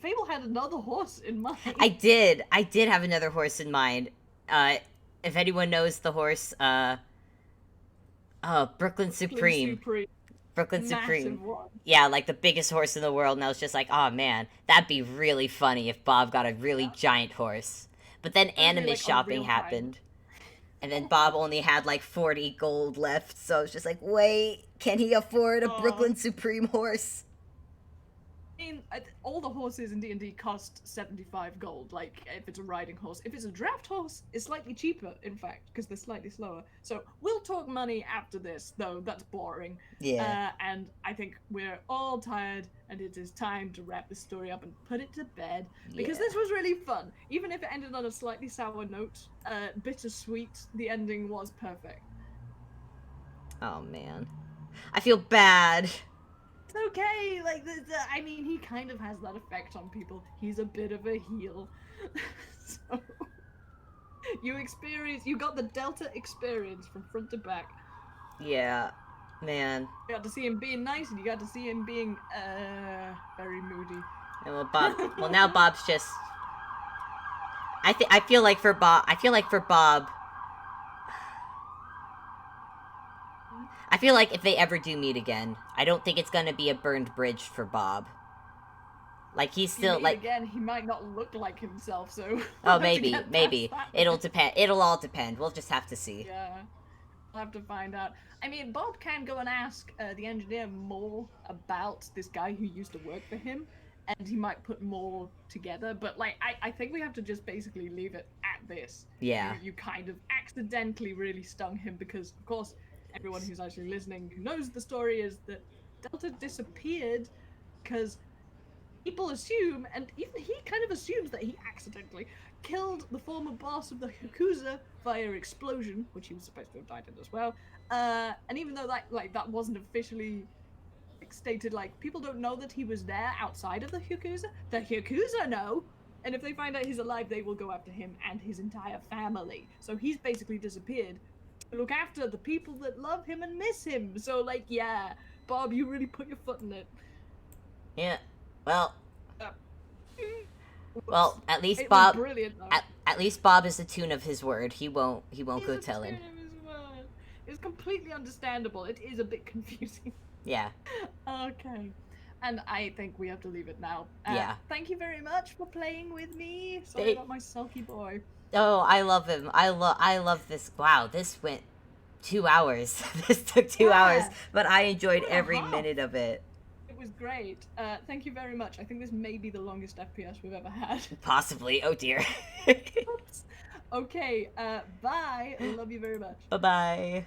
Fable had another horse in mind. I did have another horse in mind. If anyone knows the horse, Brooklyn Supreme. Supreme, Brooklyn massive Supreme. one. Yeah, like the biggest horse in the world, and I was just like, oh man, that'd be really funny if Bob got a really giant horse. But then That'd be, anime like, shopping unreal high. happened, and then Bob only had like 40 gold left, so I was just like, wait, can he afford a Aw. Brooklyn Supreme horse? I mean, all the horses in D&D cost 75 gold, like, if it's a riding horse. If it's a draft horse, it's slightly cheaper, in fact, because they're slightly slower. So, we'll talk money after this, though that's boring. Yeah. And I think we're all tired, and it is time to wrap this story up and put it to bed, because Yeah. this was really fun. Even if it ended on a slightly sour note, bittersweet, the ending was perfect. Oh man. I feel bad. It's okay. Like, I mean, he kind of has that effect on people. He's a bit of a heel. So, you got the Delta experience from front to back. Yeah. Man. You got to see him being nice, and you got to see him being, very moody. And well, now Bob's just. I feel like for Bob. I feel like if they ever do meet again, I don't think it's gonna be a burned bridge for Bob. Like he's still like. Again, he might not look like himself, so. we'll Oh, have to maybe. get past that. It'll depend. It'll all depend. We'll just have to see. Yeah. I'll have to find out. I mean, Bob can go and ask the engineer more about this guy who used to work for him, and he might put more together, but like, I think we have to just basically leave it at this. Yeah. You kind of accidentally really stung him because, of course, everyone who's actually listening who knows the story is that Delta disappeared because people assume, and even he kind of assumes, that he accidentally killed the former boss of the Yakuza via explosion, which he was supposed to have died in as well. And even though that wasn't officially stated, like, people don't know that he was there outside of the Yakuza. The Yakuza know, and if they find out he's alive, they will go after him and his entire family. So he's basically disappeared to look after the people that love him and miss him. So, like, yeah, Bob, you really put your foot in it. Yeah. Well. Whoops. Well, at least It was Bob. brilliant, though. At least Bob is the tune of his word. He won't He's go a telling. tune of his word. It's completely understandable. It is a bit confusing. Yeah. Okay. And I think we have to leave it now. Yeah. Thank you very much for playing with me. Sorry about my sulky boy. Oh, I love him. I love this. Wow, this went 2 hours. This took 2 hours, but I enjoyed 2.5. every minute of it. It was great. Thank you very much. I think this may be the longest FPS we've ever had. Possibly. Oh dear. Oops. Okay, bye. I love you very much. Bye-bye.